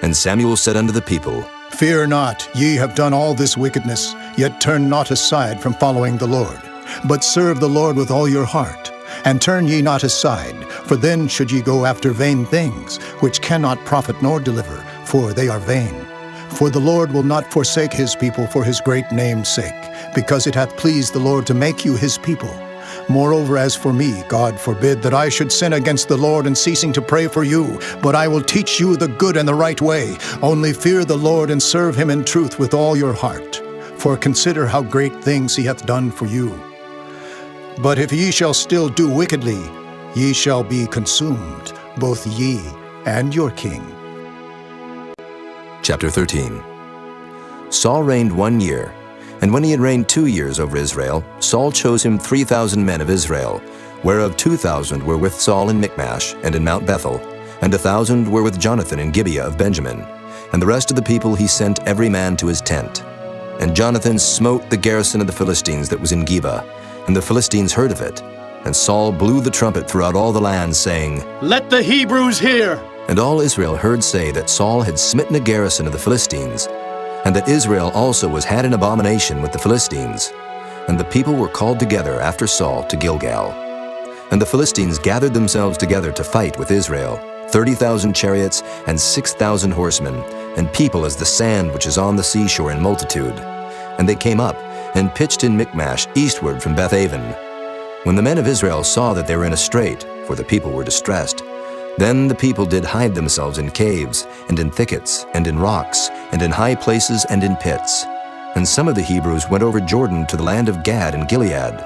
And Samuel said unto the people, Fear not, ye have done all this wickedness, yet turn not aside from following the Lord, but serve the Lord with all your heart. And turn ye not aside, for then should ye go after vain things, which cannot profit nor deliver, for they are vain. For the Lord will not forsake his people for his great name's sake, because it hath pleased the Lord to make you his people. Moreover, as for me, God forbid that I should sin against the Lord in ceasing to pray for you, but I will teach you the good and the right way. Only fear the Lord and serve him in truth with all your heart. For consider how great things he hath done for you. But if ye shall still do wickedly, ye shall be consumed, both ye and your king. Chapter 13. Saul reigned 1 year, and when he had reigned 2 years over Israel, Saul chose him 3,000 men of Israel, whereof 2,000 were with Saul in Michmash and in Mount Bethel, and 1,000 were with Jonathan in Gibeah of Benjamin. And the rest of the people he sent every man to his tent. And Jonathan smote the garrison of the Philistines that was in Geba, and the Philistines heard of it. And Saul blew the trumpet throughout all the land, saying, Let the Hebrews hear! And all Israel heard say that Saul had smitten a garrison of the Philistines, and that Israel also was had an abomination with the Philistines. And the people were called together after Saul to Gilgal. And the Philistines gathered themselves together to fight with Israel, 30,000 chariots and 6,000 horsemen, and people as the sand which is on the seashore in multitude. And they came up and pitched in Michmash eastward from Beth-aven. When the men of Israel saw that they were in a strait, for the people were distressed, then the people did hide themselves in caves, and in thickets, and in rocks, and in high places, and in pits. And some of the Hebrews went over Jordan to the land of Gad and Gilead.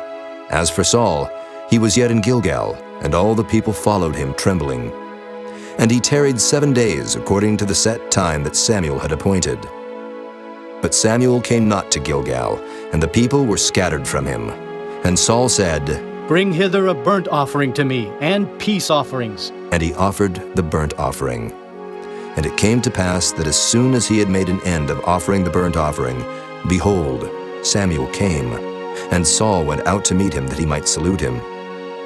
As for Saul, he was yet in Gilgal, and all the people followed him trembling. And he tarried 7 days according to the set time that Samuel had appointed. But Samuel came not to Gilgal, and the people were scattered from him. And Saul said, Bring hither a burnt offering to me, and peace offerings. And he offered the burnt offering. And it came to pass that as soon as he had made an end of offering the burnt offering, behold, Samuel came, and Saul went out to meet him that he might salute him.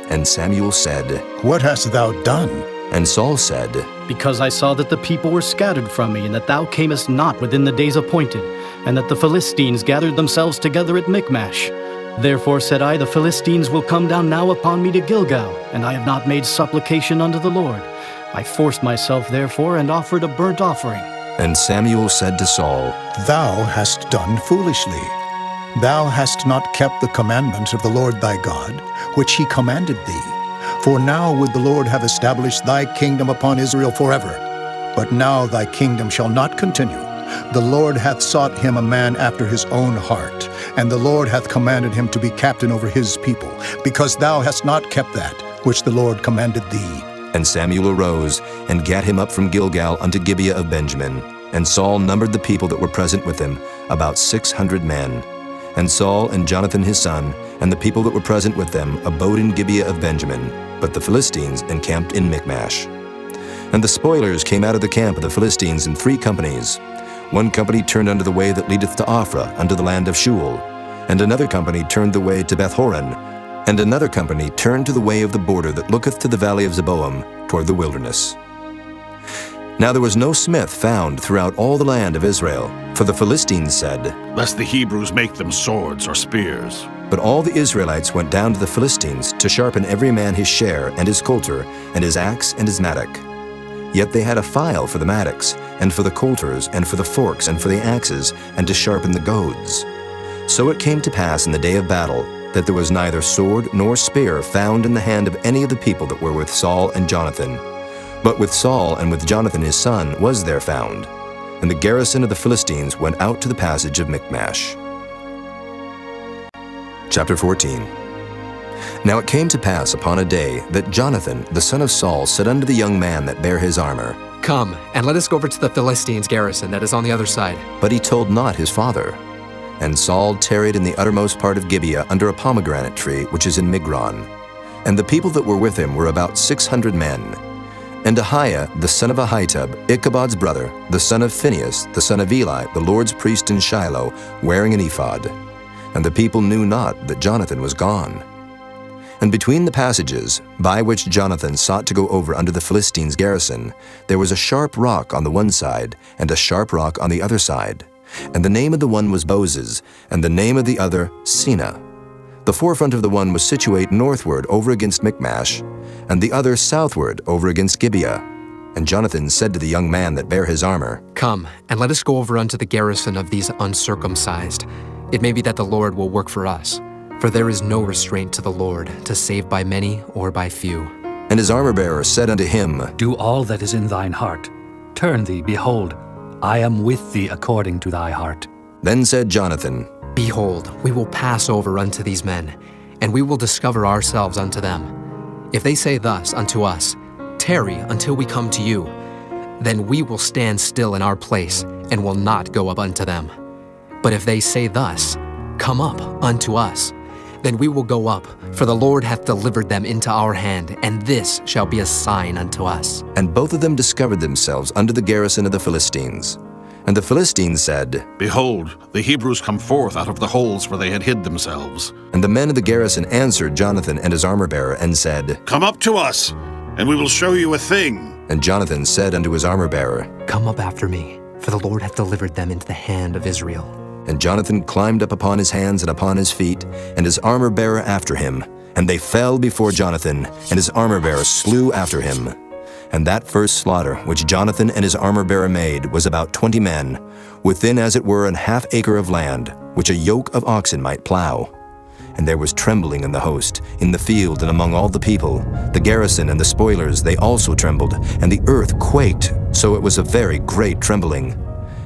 And Samuel said, What hast thou done? And Saul said, Because I saw that the people were scattered from me, and that thou camest not within the days appointed, and that the Philistines gathered themselves together at Michmash. Therefore said I, The Philistines will come down now upon me to Gilgal, and I have not made supplication unto the Lord. I forced myself therefore, and offered a burnt offering. And Samuel said to Saul, Thou hast done foolishly. Thou hast not kept the commandments of the Lord thy God, which he commanded thee. For now would the Lord have established thy kingdom upon Israel forever. But now thy kingdom shall not continue. The Lord hath sought him a man after his own heart, and the Lord hath commanded him to be captain over his people, because thou hast not kept that which the Lord commanded thee. And Samuel arose, and gat him up from Gilgal unto Gibeah of Benjamin. And Saul numbered the people that were present with him, about 600 men. And Saul and Jonathan his son, and the people that were present with them, abode in Gibeah of Benjamin, but the Philistines encamped in Michmash. And the spoilers came out of the camp of the Philistines in 3 companies. One company turned unto the way that leadeth to Ophrah, unto the land of Shual. And another company turned the way to Bethhoron. And another company turned to the way of the border that looketh to the valley of Zeboim, toward the wilderness. Now there was no smith found throughout all the land of Israel, for the Philistines said, Lest the Hebrews make them swords or spears. But all the Israelites went down to the Philistines to sharpen every man his share, and his coulter, and his axe, and his mattock. Yet they had a file for the mattocks, and for the coulters, and for the forks, and for the axes, and to sharpen the goads. So it came to pass in the day of battle, that there was neither sword nor spear found in the hand of any of the people that were with Saul and Jonathan. But with Saul and with Jonathan his son was there found. And the garrison of the Philistines went out to the passage of Michmash. Chapter 14. Now it came to pass upon a day that Jonathan the son of Saul said unto the young man that bare his armor, Come, and let us go over to the Philistines' garrison that is on the other side. But he told not his father. And Saul tarried in the uttermost part of Gibeah under a pomegranate tree which is in Migron. And the people that were with him were about 600 men. And Ahiah the son of Ahitub, Ichabod's brother, the son of Phinehas, the son of Eli, the Lord's priest in Shiloh, wearing an ephod. And the people knew not that Jonathan was gone. And between the passages, by which Jonathan sought to go over unto the Philistines' garrison, there was a sharp rock on the one side, and a sharp rock on the other side. And the name of the one was Bozez, and the name of the other Seneh. The forefront of the one was situate northward over against Michmash, and the other southward over against Gibeah. And Jonathan said to the young man that bare his armor, Come, and let us go over unto the garrison of these uncircumcised. It may be that the Lord will work for us, for there is no restraint to the Lord, to save by many or by few. And his armor-bearer said unto him, Do all that is in thine heart. Turn thee, behold, I am with thee according to thy heart. Then said Jonathan, Behold, we will pass over unto these men, and we will discover ourselves unto them. If they say thus unto us, Tarry until we come to you, then we will stand still in our place, and will not go up unto them. But if they say thus, Come up unto us, then we will go up, for the Lord hath delivered them into our hand, and this shall be a sign unto us. And both of them discovered themselves unto the garrison of the Philistines. And the Philistines said, Behold, the Hebrews come forth out of the holes where they had hid themselves. And the men of the garrison answered Jonathan and his armor-bearer, and said, Come up to us, and we will show you a thing. And Jonathan said unto his armor-bearer, Come up after me, for the Lord hath delivered them into the hand of Israel. And Jonathan climbed up upon his hands and upon his feet, and his armor-bearer after him. And they fell before Jonathan, and his armor-bearer slew after him. And that first slaughter which Jonathan and his armor-bearer made was about 20 men, within as it were an half acre of land, which a yoke of oxen might plow. And there was trembling in the host, in the field and among all the people. The garrison and the spoilers, they also trembled, and the earth quaked, so it was a very great trembling.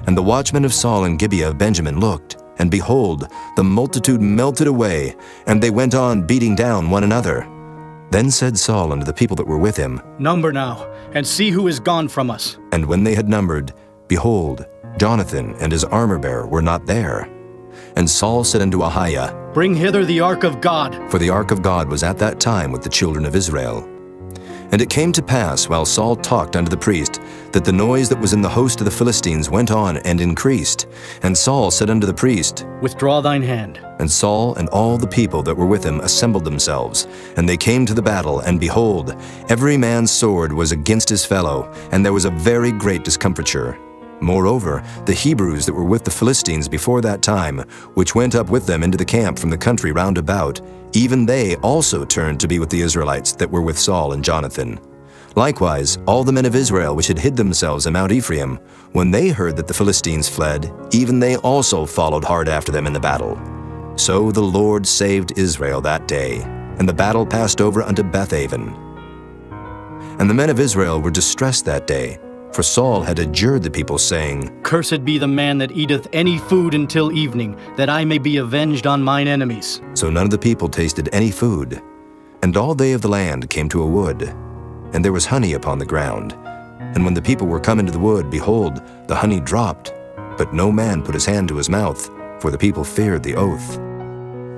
And the watchmen of Saul and Gibeah of Benjamin looked, And behold, the multitude melted away, and they went on beating down one another. Then said Saul unto the people that were with him, Number now, and see who is gone from us. And when they had numbered, behold, Jonathan and his armor-bearer were not there. And Saul said unto Ahiah, Bring hither the ark of God. For the ark of God was at that time with the children of Israel. And it came to pass, while Saul talked unto the priest, that the noise that was in the host of the Philistines went on and increased. And Saul said unto the priest, Withdraw thine hand. And Saul and all the people that were with him assembled themselves. And they came to the battle, and behold, every man's sword was against his fellow, and there was a very great discomfiture. Moreover, the Hebrews that were with the Philistines before that time, which went up with them into the camp from the country round about, even they also turned to be with the Israelites that were with Saul and Jonathan. Likewise, all the men of Israel which had hid themselves in Mount Ephraim, when they heard that the Philistines fled, even they also followed hard after them in the battle. So the Lord saved Israel that day, and the battle passed over unto Bethaven. And the men of Israel were distressed that day, for Saul had adjured the people, saying, Cursed be the man that eateth any food until evening, that I may be avenged on mine enemies. So none of the people tasted any food. And all they of the land came to a wood, and there was honey upon the ground. And when the people were come into the wood, behold, the honey dropped, but no man put his hand to his mouth, for the people feared the oath.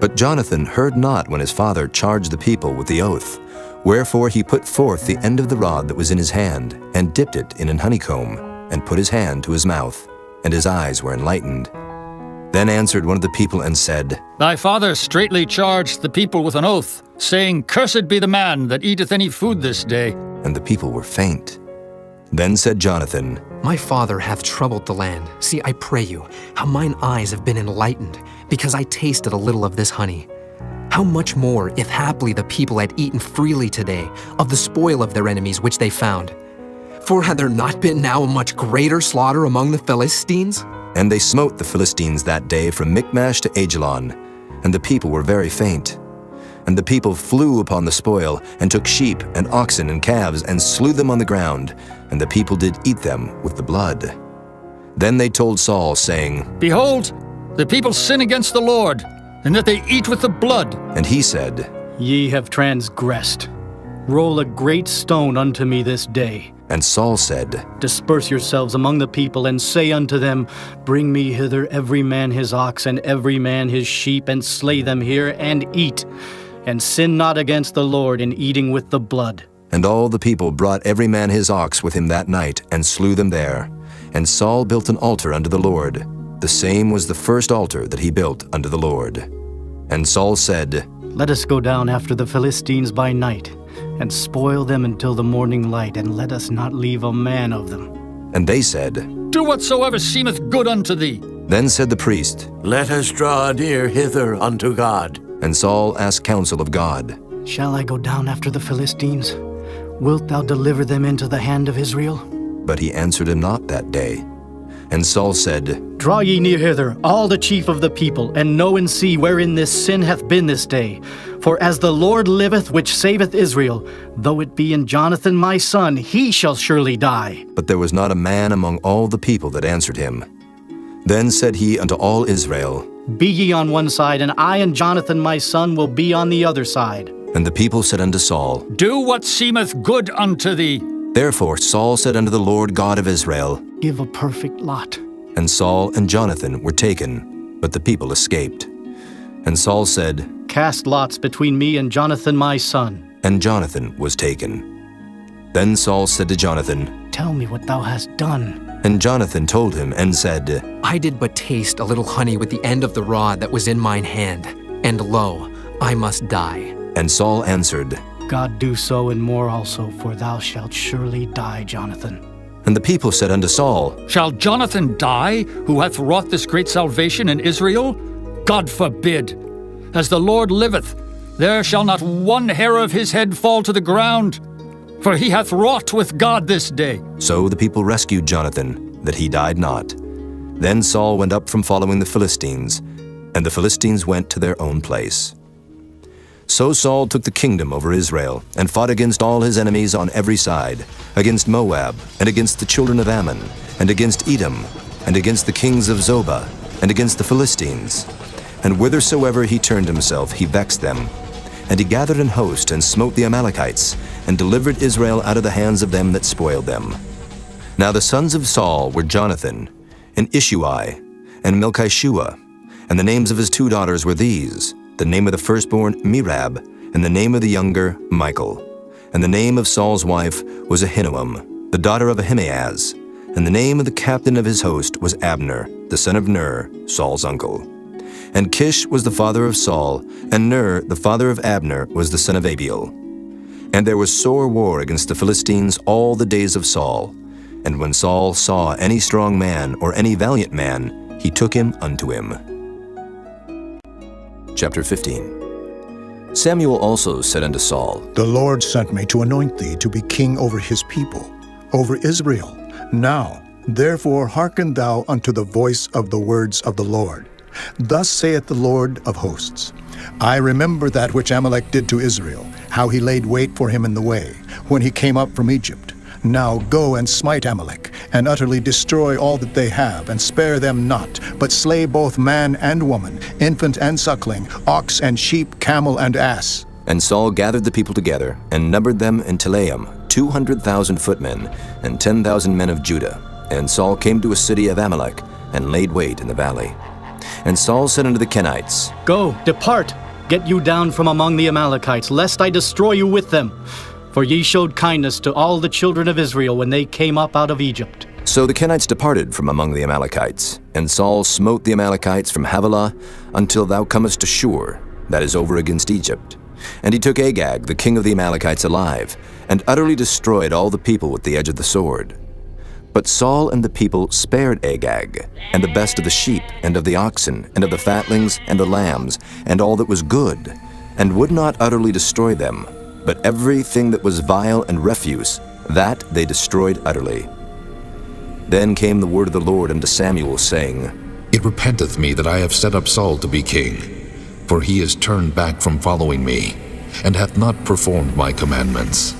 But Jonathan heard not when his father charged the people with the oath. Wherefore he put forth the end of the rod that was in his hand, and dipped it in an honeycomb, and put his hand to his mouth, and his eyes were enlightened. Then answered one of the people and said, Thy father straitly charged the people with an oath, saying, Cursed be the man that eateth any food this day. And the people were faint. Then said Jonathan, My father hath troubled the land. See, I pray you, how mine eyes have been enlightened, because I tasted a little of this honey. How much more, if haply the people had eaten freely today of the spoil of their enemies which they found? For had there not been now a much greater slaughter among the Philistines? And they smote the Philistines that day from Michmash to Ajalon, and the people were very faint. And the people flew upon the spoil, and took sheep and oxen and calves, and slew them on the ground, and the people did eat them with the blood. Then they told Saul, saying, Behold, the people sin against the Lord, and that they eat with the blood. And he said, Ye have transgressed. Roll a great stone unto me this day. And Saul said, Disperse yourselves among the people, and say unto them, Bring me hither every man his ox, and every man his sheep, and slay them here, and eat. And sin not against the Lord in eating with the blood. And all the people brought every man his ox with him that night, and slew them there. And Saul built an altar unto the Lord. The same was the first altar that he built unto the Lord. And Saul said, Let us go down after the Philistines by night, and spoil them until the morning light, and let us not leave a man of them. And they said, Do whatsoever seemeth good unto thee. Then said the priest, Let us draw near hither unto God. And Saul asked counsel of God, Shall I go down after the Philistines? Wilt thou deliver them into the hand of Israel? But he answered him not that day. And Saul said, Draw ye near hither, all the chief of the people, and know and see wherein this sin hath been this day. For as the Lord liveth, which saveth Israel, though it be in Jonathan my son, he shall surely die. But there was not a man among all the people that answered him. Then said he unto all Israel, Be ye on one side, and I and Jonathan my son will be on the other side. And the people said unto Saul, Do what seemeth good unto thee. Therefore Saul said unto the Lord God of Israel, Give a perfect lot. And Saul and Jonathan were taken, but the people escaped. And Saul said, Cast lots between me and Jonathan my son. And Jonathan was taken. Then Saul said to Jonathan, Tell me what thou hast done. And Jonathan told him and said, I did but taste a little honey with the end of the rod that was in mine hand, and lo, I must die. And Saul answered, God do so and more also, for thou shalt surely die, Jonathan. And the people said unto Saul, Shall Jonathan die, who hath wrought this great salvation in Israel? God forbid. As the Lord liveth, there shall not one hair of his head fall to the ground, for he hath wrought with God this day. So the people rescued Jonathan, that he died not. Then Saul went up from following the Philistines, and the Philistines went to their own place. So Saul took the kingdom over Israel, and fought against all his enemies on every side, against Moab, and against the children of Ammon, and against Edom, and against the kings of Zobah, and against the Philistines. And whithersoever he turned himself, he vexed them. And he gathered an host, and smote the Amalekites, and delivered Israel out of the hands of them that spoiled them. Now the sons of Saul were Jonathan, and Ishuai, and Melchishua. And the names of his 2 daughters were these: the name of the firstborn Merab, and the name of the younger Michal. And the name of Saul's wife was Ahinoam, the daughter of Ahimaaz. And the name of the captain of his host was Abner, the son of Ner, Saul's uncle. And Kish was the father of Saul, and Ner, the father of Abner, was the son of Abiel. And there was sore war against the Philistines all the days of Saul. And when Saul saw any strong man or any valiant man, he took him unto him. Chapter 15. Samuel also said unto Saul, The Lord sent me to anoint thee to be king over his people, over Israel. Now, therefore, hearken thou unto the voice of the words of the Lord. Thus saith the Lord of hosts, I remember that which Amalek did to Israel, how he laid wait for him in the way, when he came up from Egypt. Now go and smite Amalek, and utterly destroy all that they have, and spare them not, but slay both man and woman, infant and suckling, ox and sheep, camel and ass. And Saul gathered the people together, and numbered them in Telaim, 200,000 footmen, and 10,000 men of Judah. And Saul came to a city of Amalek, and laid wait in the valley. And Saul said unto the Kenites, Go, depart, get you down from among the Amalekites, lest I destroy you with them. For ye showed kindness to all the children of Israel when they came up out of Egypt. So the Kenites departed from among the Amalekites, and Saul smote the Amalekites from Havilah until thou comest to Shur, that is over against Egypt. And he took Agag, the king of the Amalekites, alive, and utterly destroyed all the people with the edge of the sword. But Saul and the people spared Agag, and the best of the sheep, and of the oxen, and of the fatlings, and the lambs, and all that was good, and would not utterly destroy them. But everything that was vile and refuse, that they destroyed utterly. Then came the word of the Lord unto Samuel, saying, It repenteth me that I have set up Saul to be king, for he is turned back from following me, and hath not performed my commandments.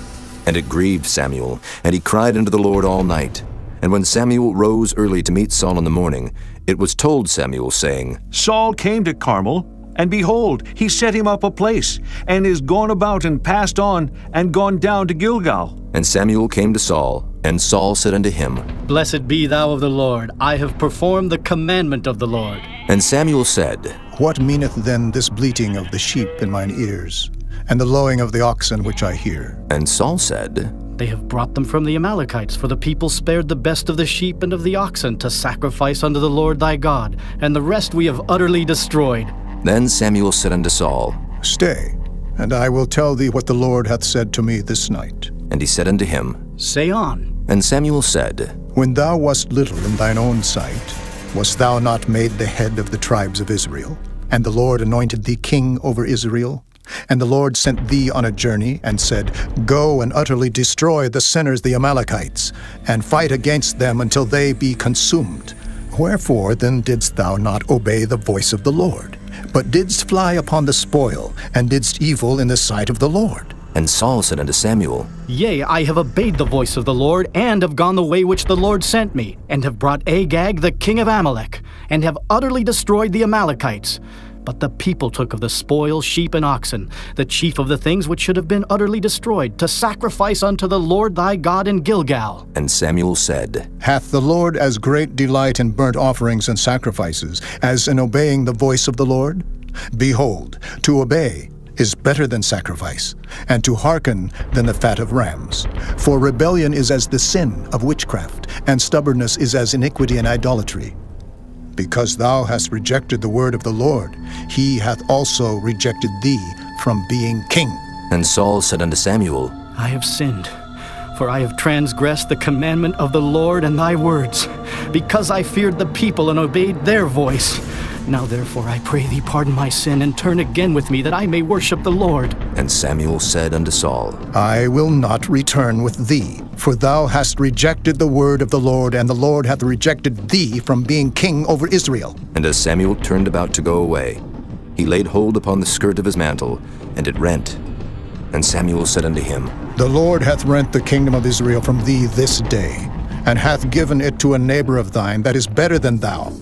And it grieved Samuel, and he cried unto the Lord all night. And when Samuel rose early to meet Saul in the morning, it was told Samuel, saying, Saul came to Carmel, and behold, he set him up a place, and is gone about and passed on, and gone down to Gilgal. And Samuel came to Saul, and Saul said unto him, Blessed be thou of the Lord, I have performed the commandment of the Lord. And Samuel said, What meaneth then this bleating of the sheep in mine ears, and the lowing of the oxen which I hear? And Saul said, They have brought them from the Amalekites, for the people spared the best of the sheep and of the oxen to sacrifice unto the Lord thy God, and the rest we have utterly destroyed. Then Samuel said unto Saul, Stay, and I will tell thee what the Lord hath said to me this night. And he said unto him, Say on. And Samuel said, When thou wast little in thine own sight, wast thou not made the head of the tribes of Israel? And the Lord anointed thee king over Israel? And the Lord sent thee on a journey, and said, Go and utterly destroy the sinners the Amalekites, and fight against them until they be consumed. Wherefore then didst thou not obey the voice of the Lord, but didst fly upon the spoil, and didst evil in the sight of the Lord? And Saul said unto Samuel, Yea, I have obeyed the voice of the Lord, and have gone the way which the Lord sent me, and have brought Agag the king of Amalek, and have utterly destroyed the Amalekites. But the people took of the spoil sheep and oxen, the chief of the things which should have been utterly destroyed, to sacrifice unto the Lord thy God in Gilgal. And Samuel said, Hath the Lord as great delight in burnt offerings and sacrifices as in obeying the voice of the Lord? Behold, to obey is better than sacrifice, and to hearken than the fat of rams. For rebellion is as the sin of witchcraft, and stubbornness is as iniquity and idolatry. Because thou hast rejected the word of the Lord, he hath also rejected thee from being king. And Saul said unto Samuel, I have sinned, for I have transgressed the commandment of the Lord and thy words, because I feared the people and obeyed their voice. Now therefore I pray thee pardon my sin, and turn again with me, that I may worship the Lord. And Samuel said unto Saul, I will not return with thee, for thou hast rejected the word of the Lord, and the Lord hath rejected thee from being king over Israel. And as Samuel turned about to go away, he laid hold upon the skirt of his mantle, and it rent. And Samuel said unto him, The Lord hath rent the kingdom of Israel from thee this day, and hath given it to a neighbor of thine that is better than thou.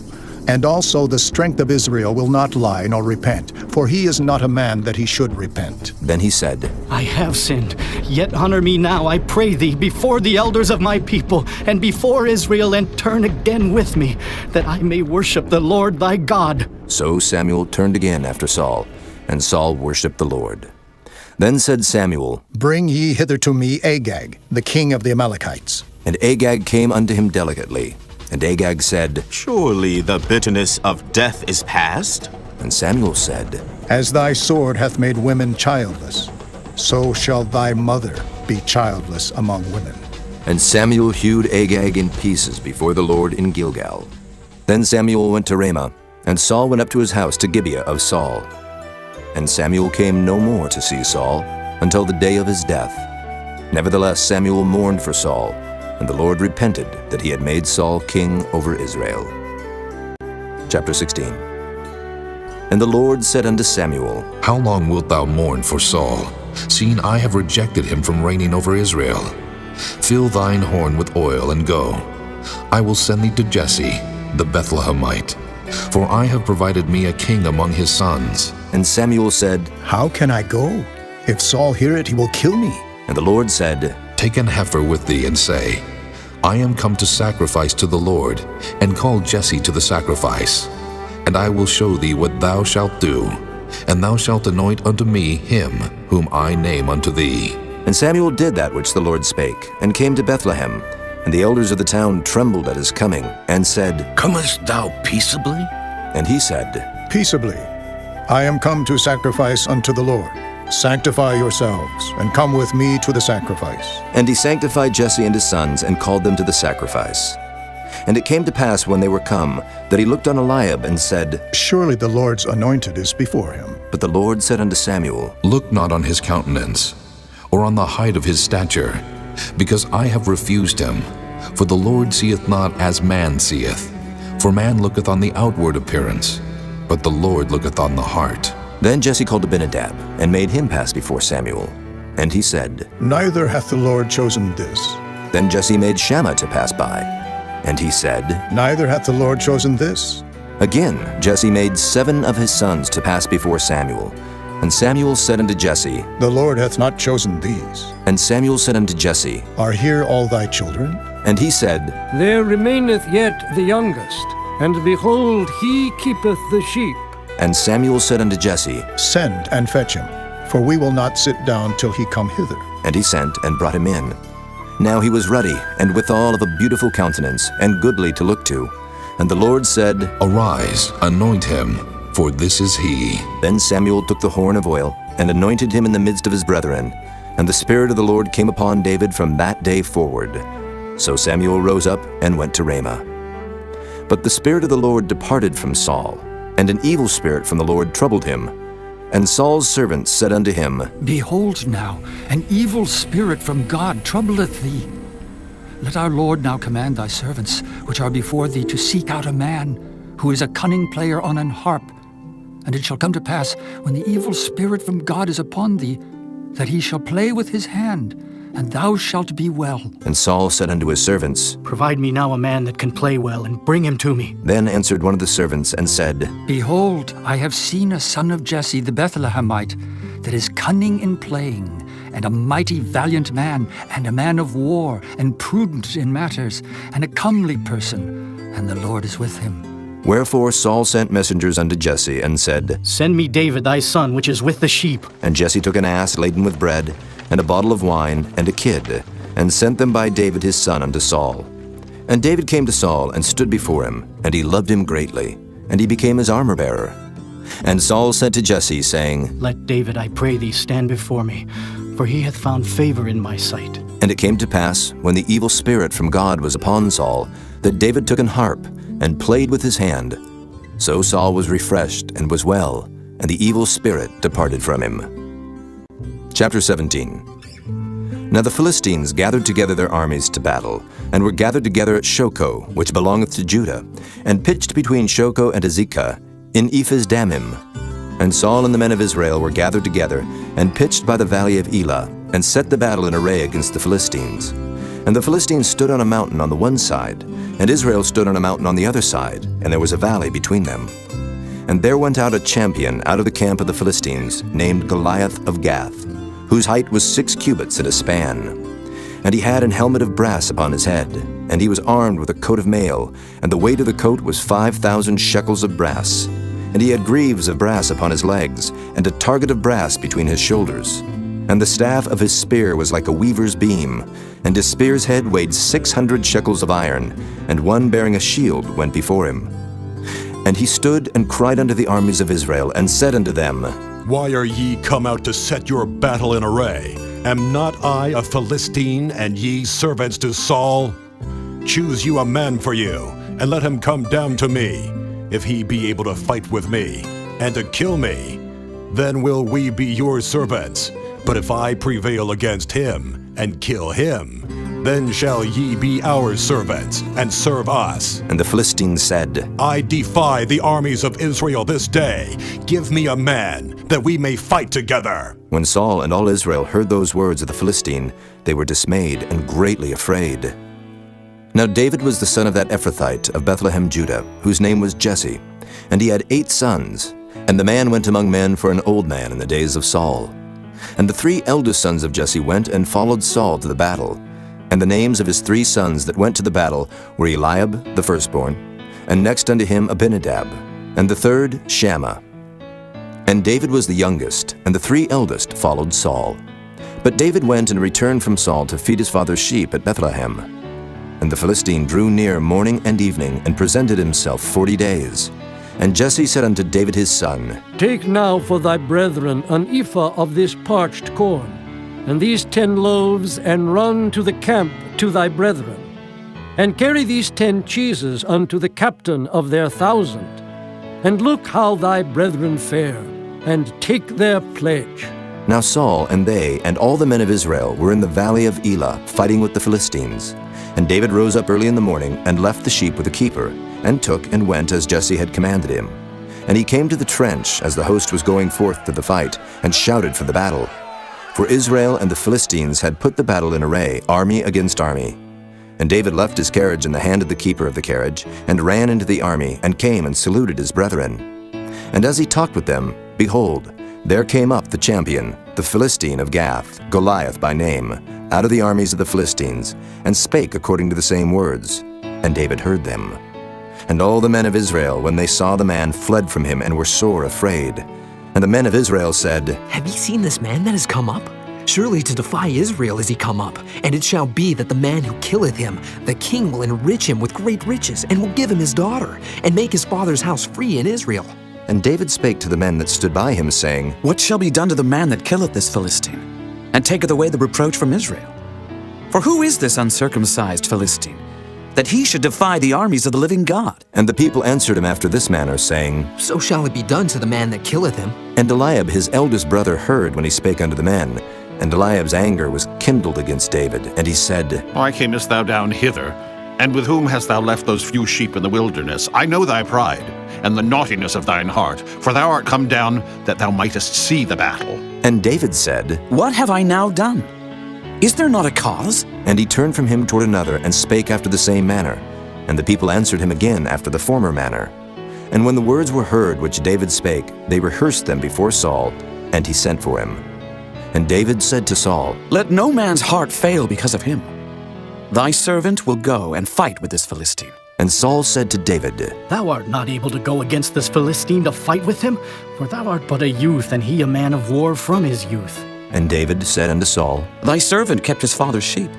And also the strength of Israel will not lie nor repent, for he is not a man that he should repent. Then he said, I have sinned, yet honor me now, I pray thee, before the elders of my people, and before Israel, and turn again with me, that I may worship the Lord thy God. So Samuel turned again after Saul, and Saul worshipped the Lord. Then said Samuel, Bring ye hither to me Agag, the king of the Amalekites. And Agag came unto him delicately. And Agag said, Surely the bitterness of death is past? And Samuel said, As thy sword hath made women childless, so shall thy mother be childless among women. And Samuel hewed Agag in pieces before the Lord in Gilgal. Then Samuel went to Ramah, and Saul went up to his house to Gibeah of Saul. And Samuel came no more to see Saul until the day of his death. Nevertheless Samuel mourned for Saul, and the Lord repented that he had made Saul king over Israel. Chapter 16. And the Lord said unto Samuel, How long wilt thou mourn for Saul, seeing I have rejected him from reigning over Israel? Fill thine horn with oil, and go. I will send thee to Jesse, the Bethlehemite, for I have provided me a king among his sons. And Samuel said, How can I go? If Saul hear it, he will kill me. And the Lord said, Take an heifer with thee, and say, I am come to sacrifice to the Lord, and call Jesse to the sacrifice. And I will show thee what thou shalt do, and thou shalt anoint unto me him whom I name unto thee. And Samuel did that which the Lord spake, and came to Bethlehem. And the elders of the town trembled at his coming, and said, Comest thou peaceably? And he said, Peaceably. I am come to sacrifice unto the Lord. Sanctify yourselves, and come with me to the sacrifice. And he sanctified Jesse and his sons, and called them to the sacrifice. And it came to pass when they were come, that he looked on Eliab, and said, Surely the Lord's anointed is before him. But the Lord said unto Samuel, Look not on his countenance, or on the height of his stature, because I have refused him. For the Lord seeth not as man seeth. For man looketh on the outward appearance, but the Lord looketh on the heart. Then Jesse called Abinadab, and made him pass before Samuel. And he said, Neither hath the Lord chosen this. Then Jesse made Shammah to pass by. And he said, Neither hath the Lord chosen this. Again Jesse made 7 of his sons to pass before Samuel. And Samuel said unto Jesse, The Lord hath not chosen these. And Samuel said unto Jesse, Are here all thy children? And he said, There remaineth yet the youngest, and behold, he keepeth the sheep. And Samuel said unto Jesse, Send and fetch him, for we will not sit down till he come hither. And he sent and brought him in. Now he was ruddy, and withal of a beautiful countenance, and goodly to look to. And the Lord said, Arise, anoint him, for this is he. Then Samuel took the horn of oil, and anointed him in the midst of his brethren. And the Spirit of the Lord came upon David from that day forward. So Samuel rose up and went to Ramah. But the Spirit of the Lord departed from Saul, and an evil spirit from the Lord troubled him. And Saul's servants said unto him, Behold now, an evil spirit from God troubleth thee. Let our Lord now command thy servants, which are before thee, to seek out a man, who is a cunning player on an harp. And it shall come to pass, when the evil spirit from God is upon thee, that he shall play with his hand, and thou shalt be well. And Saul said unto his servants, Provide me now a man that can play well, and bring him to me. Then answered one of the servants, and said, Behold, I have seen a son of Jesse the Bethlehemite, that is cunning in playing, and a mighty valiant man, and a man of war, and prudent in matters, and a comely person, and the Lord is with him. Wherefore Saul sent messengers unto Jesse, and said, Send me David thy son, which is with the sheep. And Jesse took an ass laden with bread, and a bottle of wine, and a kid, and sent them by David his son unto Saul. And David came to Saul, and stood before him, and he loved him greatly, and he became his armor-bearer. And Saul said to Jesse, saying, Let David, I pray thee, stand before me, for he hath found favor in my sight. And it came to pass, when the evil spirit from God was upon Saul, that David took an harp, and played with his hand. So Saul was refreshed, and was well, and the evil spirit departed from him. Chapter 17. Now the Philistines gathered together their armies to battle, and were gathered together at Shochoh, which belongeth to Judah, and pitched between Shochoh and Azekah, in Ephes-dammim. And Saul and the men of Israel were gathered together, and pitched by the valley of Elah, and set the battle in array against the Philistines. And the Philistines stood on a mountain on the one side, and Israel stood on a mountain on the other side, and there was a valley between them. And there went out a champion out of the camp of the Philistines, named Goliath of Gath, whose height was 6 cubits and a span. And he had an helmet of brass upon his head, and he was armed with a coat of mail, and the weight of the coat was 5,000 shekels of brass. And he had greaves of brass upon his legs, and a target of brass between his shoulders. And the staff of his spear was like a weaver's beam, and his spear's head weighed 600 shekels of iron, and one bearing a shield went before him. And he stood and cried unto the armies of Israel, and said unto them, Why are ye come out to set your battle in array? Am not I a Philistine, and ye servants to Saul? Choose you a man for you, and let him come down to me, if he be able to fight with me, and to kill me. Then will we be your servants. But if I prevail against him, and kill him, then shall ye be our servants, and serve us. And the Philistines said, I defy the armies of Israel this day. Give me a man, that we may fight together. When Saul and all Israel heard those words of the Philistine, they were dismayed and greatly afraid. Now David was the son of that Ephrathite of Bethlehem, Judah, whose name was Jesse, and he had 8 sons. And the man went among men for an old man in the days of Saul. And the 3 eldest sons of Jesse went and followed Saul to the battle. And the names of his 3 sons that went to the battle were Eliab, the firstborn, and next unto him Abinadab, and the third Shammah. And David was the youngest, and the 3 eldest followed Saul. But David went and returned from Saul to feed his father's sheep at Bethlehem. And the Philistine drew near morning and evening, and presented himself 40 days. And Jesse said unto David his son, Take now for thy brethren an ephah of this parched corn, and these 10 loaves, and run to the camp to thy brethren. And carry these 10 cheeses unto the captain of their 1,000. And look how thy brethren fare, and take their pledge. Now Saul and they and all the men of Israel were in the valley of Elah, fighting with the Philistines. And David rose up early in the morning, and left the sheep with the keeper, and took and went as Jesse had commanded him. And he came to the trench as the host was going forth to the fight, and shouted for the battle. For Israel and the Philistines had put the battle in array, army against army. And David left his carriage in the hand of the keeper of the carriage, and ran into the army, and came and saluted his brethren. And as he talked with them, behold, there came up the champion, the Philistine of Gath, Goliath by name, out of the armies of the Philistines, and spake according to the same words. And David heard them. And all the men of Israel, when they saw the man, fled from him, and were sore afraid. And the men of Israel said, Have ye seen this man that is come up? Surely to defy Israel is he come up. And it shall be that the man who killeth him, the king will enrich him with great riches, and will give him his daughter, and make his father's house free in Israel. And David spake to the men that stood by him, saying, What shall be done to the man that killeth this Philistine, and taketh away the reproach from Israel? For who is this uncircumcised Philistine, that he should defy the armies of the living God? And the people answered him after this manner, saying, So shall it be done to the man that killeth him. And Eliab his eldest brother heard when he spake unto the men. And Eliab's anger was kindled against David, and he said, Why camest thou down hither? And with whom hast thou left those few sheep in the wilderness? I know thy pride, and the naughtiness of thine heart, for thou art come down that thou mightest see the battle. And David said, What have I now done? Is there not a cause? And he turned from him toward another, and spake after the same manner. And the people answered him again after the former manner. And when the words were heard which David spake, they rehearsed them before Saul, and he sent for him. And David said to Saul, Let no man's heart fail because of him. Thy servant will go and fight with this Philistine. And Saul said to David, Thou art not able to go against this Philistine to fight with him, for thou art but a youth, and he a man of war from his youth. And David said unto Saul, Thy servant kept his father's sheep.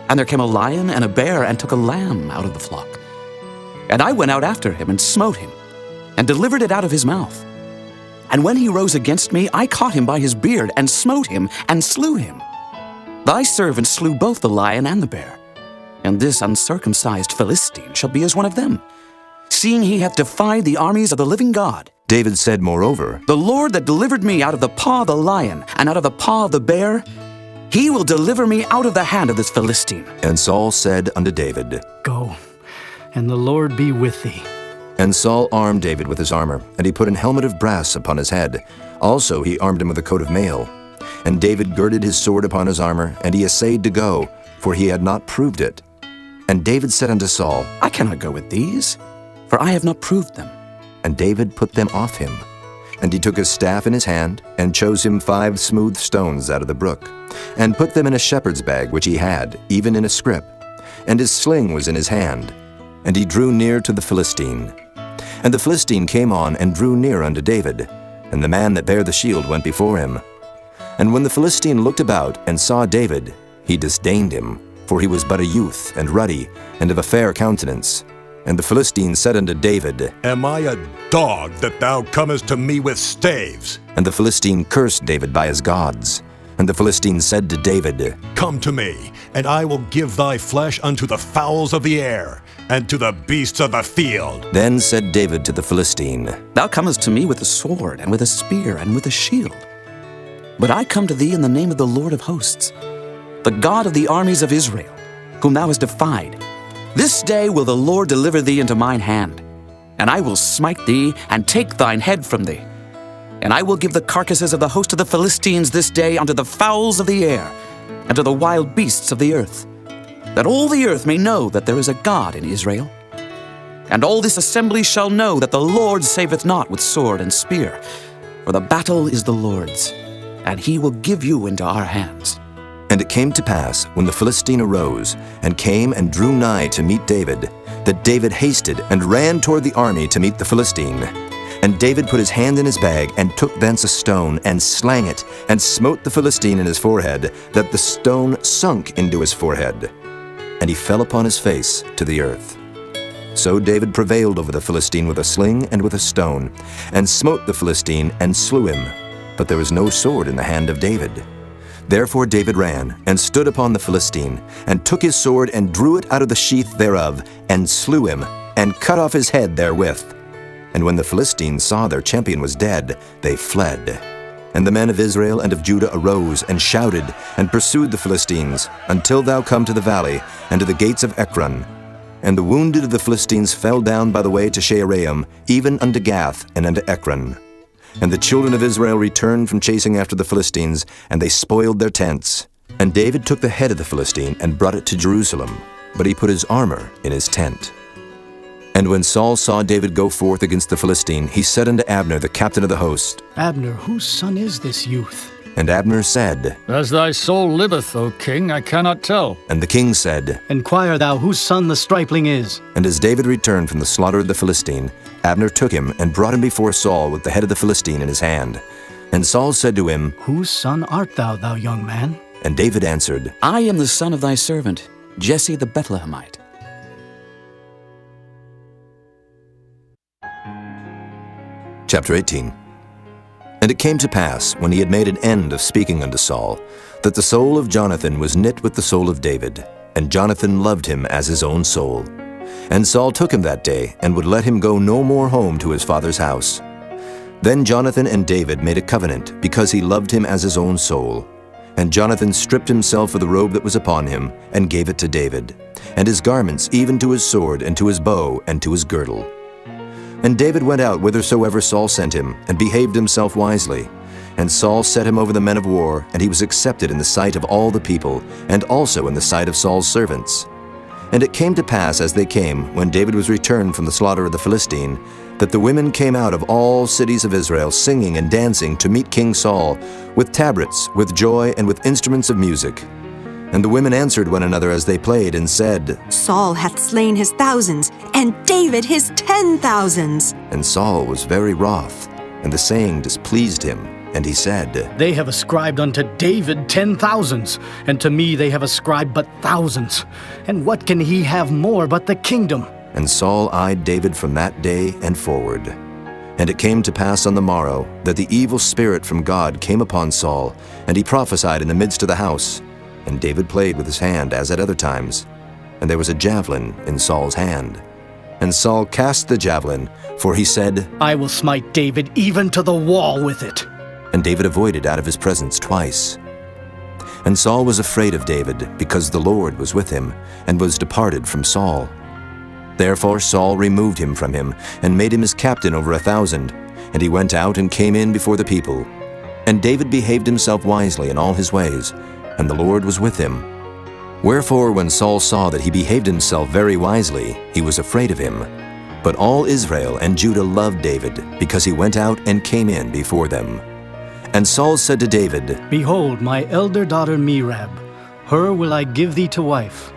And there came a lion and a bear, and took a lamb out of the flock. And I went out after him, and smote him, and delivered it out of his mouth. And when he rose against me, I caught him by his beard, and smote him, and slew him. Thy servant slew both the lion and the bear. And this uncircumcised Philistine shall be as one of them, seeing he hath defied the armies of the living God. David said moreover, The Lord that delivered me out of the paw of the lion, and out of the paw of the bear, he will deliver me out of the hand of this Philistine. And Saul said unto David, Go, and the Lord be with thee. And Saul armed David with his armor, and he put an helmet of brass upon his head. Also he armed him with a coat of mail. And David girded his sword upon his armor, and he essayed to go, for he had not proved it. And David said unto Saul, I cannot go with these, for I have not proved them. And David put them off him. And he took his staff in his hand, and chose him 5 smooth stones out of the brook, and put them in a shepherd's bag which he had, even in a scrip. And his sling was in his hand. And he drew near to the Philistine. And the Philistine came on and drew near unto David, and the man that bare the shield went before him. And when the Philistine looked about and saw David, he disdained him, for he was but a youth, and ruddy, and of a fair countenance. And the Philistine said unto David, Am I a dog that thou comest to me with staves? And the Philistine cursed David by his gods. And the Philistine said to David, Come to me, and I will give thy flesh unto the fowls of the air, and to the beasts of the field. Then said David to the Philistine, Thou comest to me with a sword, and with a spear, and with a shield. But I come to thee in the name of the Lord of hosts, the God of the armies of Israel, whom thou hast defied. This day will the Lord deliver thee into mine hand, and I will smite thee, and take thine head from thee. And I will give the carcasses of the host of the Philistines this day unto the fowls of the air, and to the wild beasts of the earth, that all the earth may know that there is a God in Israel. And all this assembly shall know that the Lord saveth not with sword and spear, for the battle is the Lord's, and he will give you into our hands. And it came to pass, when the Philistine arose, and came and drew nigh to meet David, that David hasted and ran toward the army to meet the Philistine. And David put his hand in his bag, and took thence a stone, and slang it, and smote the Philistine in his forehead, that the stone sunk into his forehead. And he fell upon his face to the earth. So David prevailed over the Philistine with a sling and with a stone, and smote the Philistine, and slew him. But there was no sword in the hand of David. Therefore David ran, and stood upon the Philistine, and took his sword, and drew it out of the sheath thereof, and slew him, and cut off his head therewith. And when the Philistines saw their champion was dead, they fled. And the men of Israel and of Judah arose, and shouted, and pursued the Philistines, until thou come to the valley, and to the gates of Ekron. And the wounded of the Philistines fell down by the way to Shaaraim, even unto Gath, and unto Ekron. And the children of Israel returned from chasing after the Philistines, and they spoiled their tents. And David took the head of the Philistine, and brought it to Jerusalem, but he put his armor in his tent. And when Saul saw David go forth against the Philistine, he said unto Abner, the captain of the host, Abner, whose son is this youth? And Abner said, As thy soul liveth, O king, I cannot tell. And the king said, Inquire thou whose son the stripling is. And as David returned from the slaughter of the Philistine, Abner took him, and brought him before Saul with the head of the Philistine in his hand. And Saul said to him, Whose son art thou, thou young man? And David answered, I am the son of thy servant, Jesse the Bethlehemite. Chapter 18. And it came to pass, when he had made an end of speaking unto Saul, that the soul of Jonathan was knit with the soul of David, and Jonathan loved him as his own soul. And Saul took him that day, and would let him go no more home to his father's house. Then Jonathan and David made a covenant, because he loved him as his own soul. And Jonathan stripped himself of the robe that was upon him, and gave it to David, and his garments, even to his sword, and to his bow, and to his girdle. And David went out whithersoever Saul sent him, and behaved himself wisely. And Saul set him over the men of war, and he was accepted in the sight of all the people, and also in the sight of Saul's servants. And it came to pass as they came, when David was returned from the slaughter of the Philistine, that the women came out of all cities of Israel, singing and dancing to meet King Saul, with tabrets, with joy, and with instruments of music. And the women answered one another as they played, and said, Saul hath slain his thousands, and David his 10,000s. And Saul was very wroth, and the saying displeased him. And he said, They have ascribed unto David 10,000s, and to me they have ascribed but thousands. And what can he have more but the kingdom? And Saul eyed David from that day and forward. And it came to pass on the morrow, that the evil spirit from God came upon Saul, and he prophesied in the midst of the house. And David played with his hand as at other times. And there was a javelin in Saul's hand. And Saul cast the javelin, for he said, I will smite David even to the wall with it. And David avoided out of his presence twice. And Saul was afraid of David, because the Lord was with him, and was departed from Saul. Therefore Saul removed him from him, and made him his captain over 1,000. And he went out and came in before the people. And David behaved himself wisely in all his ways, and the Lord was with him. Wherefore, when Saul saw that he behaved himself very wisely, he was afraid of him. But all Israel and Judah loved David, because he went out and came in before them. And Saul said to David, Behold, my elder daughter Merab, her will I give thee to wife.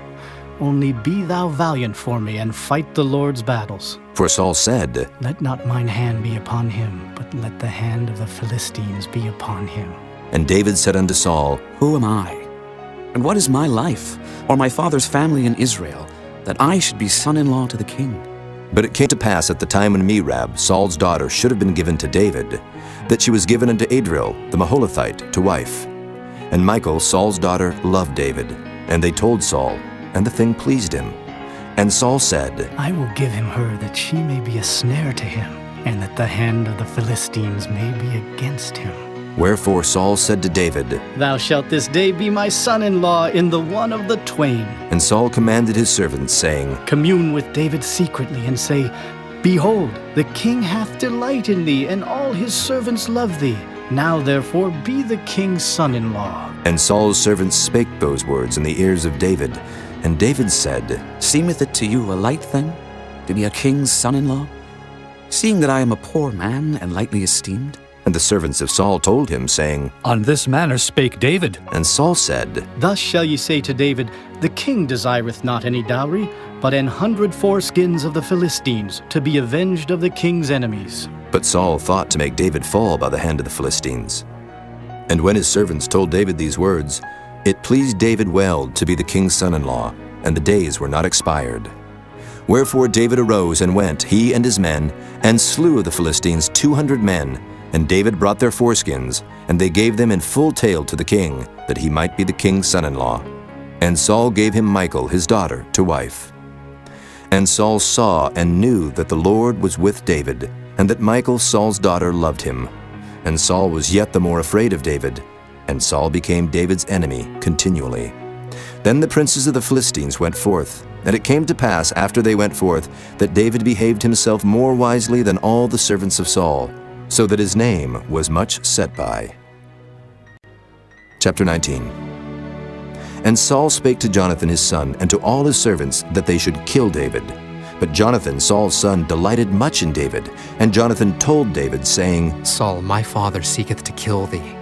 Only be thou valiant for me, and fight the Lord's battles. For Saul said, Let not mine hand be upon him, but let the hand of the Philistines be upon him. And David said unto Saul, Who am I? And what is my life, or my father's family in Israel, that I should be son-in-law to the king? But it came to pass at the time when Merab, Saul's daughter, should have been given to David, that she was given unto Adriel, the Maholathite, to wife. And Michal, Saul's daughter, loved David. And they told Saul, and the thing pleased him. And Saul said, I will give him her, that she may be a snare to him, and that the hand of the Philistines may be against him. Wherefore Saul said to David, Thou shalt this day be my son-in-law in the one of the twain. And Saul commanded his servants, saying, Commune with David secretly, and say, Behold, the king hath delight in thee, and all his servants love thee. Now therefore be the king's son-in-law. And Saul's servants spake those words in the ears of David. And David said, Seemeth it to you a light thing, to be a king's son-in-law, seeing that I am a poor man and lightly esteemed? And the servants of Saul told him, saying, On this manner spake David. And Saul said, Thus shall ye say to David, The king desireth not any dowry, but 100 foreskins of the Philistines, to be avenged of the king's enemies. But Saul thought to make David fall by the hand of the Philistines. And when his servants told David these words, it pleased David well to be the king's son-in-law, and the days were not expired. Wherefore David arose and went, he and his men, and slew of the Philistines 200 men. And David brought their foreskins, and they gave them in full tale to the king, that he might be the king's son-in-law. And Saul gave him Michal his daughter to wife. And Saul saw and knew that the Lord was with David, and that Michal Saul's daughter loved him. And Saul was yet the more afraid of David, and Saul became David's enemy continually. Then the princes of the Philistines went forth, and it came to pass after they went forth, that David behaved himself more wisely than all the servants of Saul, so that his name was much set by. Chapter 19. And Saul spake to Jonathan his son, and to all his servants, that they should kill David. But Jonathan, Saul's son, delighted much in David. And Jonathan told David, saying, Saul, my father seeketh to kill thee.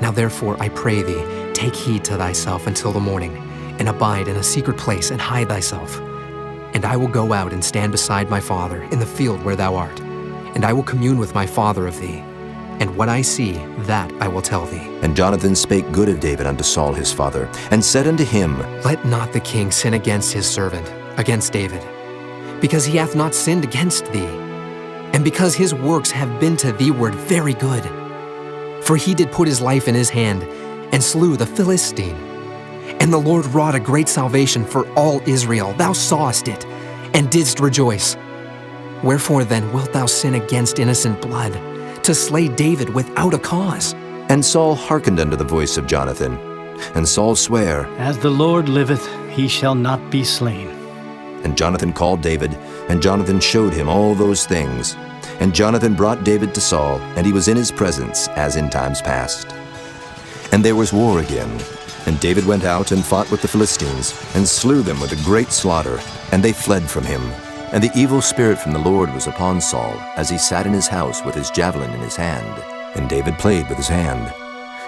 Now therefore, I pray thee, take heed to thyself until the morning, and abide in a secret place, and hide thyself. And I will go out and stand beside my father in the field where thou art. And I will commune with my father of thee. And what I see, that I will tell thee. And Jonathan spake good of David unto Saul his father, and said unto him, Let not the king sin against his servant, against David, because he hath not sinned against thee, and because his works have been to thee ward very good. For he did put his life in his hand, and slew the Philistine. And the Lord wrought a great salvation for all Israel. Thou sawest it, and didst rejoice. Wherefore then wilt thou sin against innocent blood, to slay David without a cause? And Saul hearkened unto the voice of Jonathan. And Saul sware, As the Lord liveth, he shall not be slain. And Jonathan called David, and Jonathan showed him all those things. And Jonathan brought David to Saul, and he was in his presence, as in times past. And there was war again. And David went out and fought with the Philistines, and slew them with a great slaughter, and they fled from him. And the evil spirit from the Lord was upon Saul, as he sat in his house with his javelin in his hand. And David played with his hand.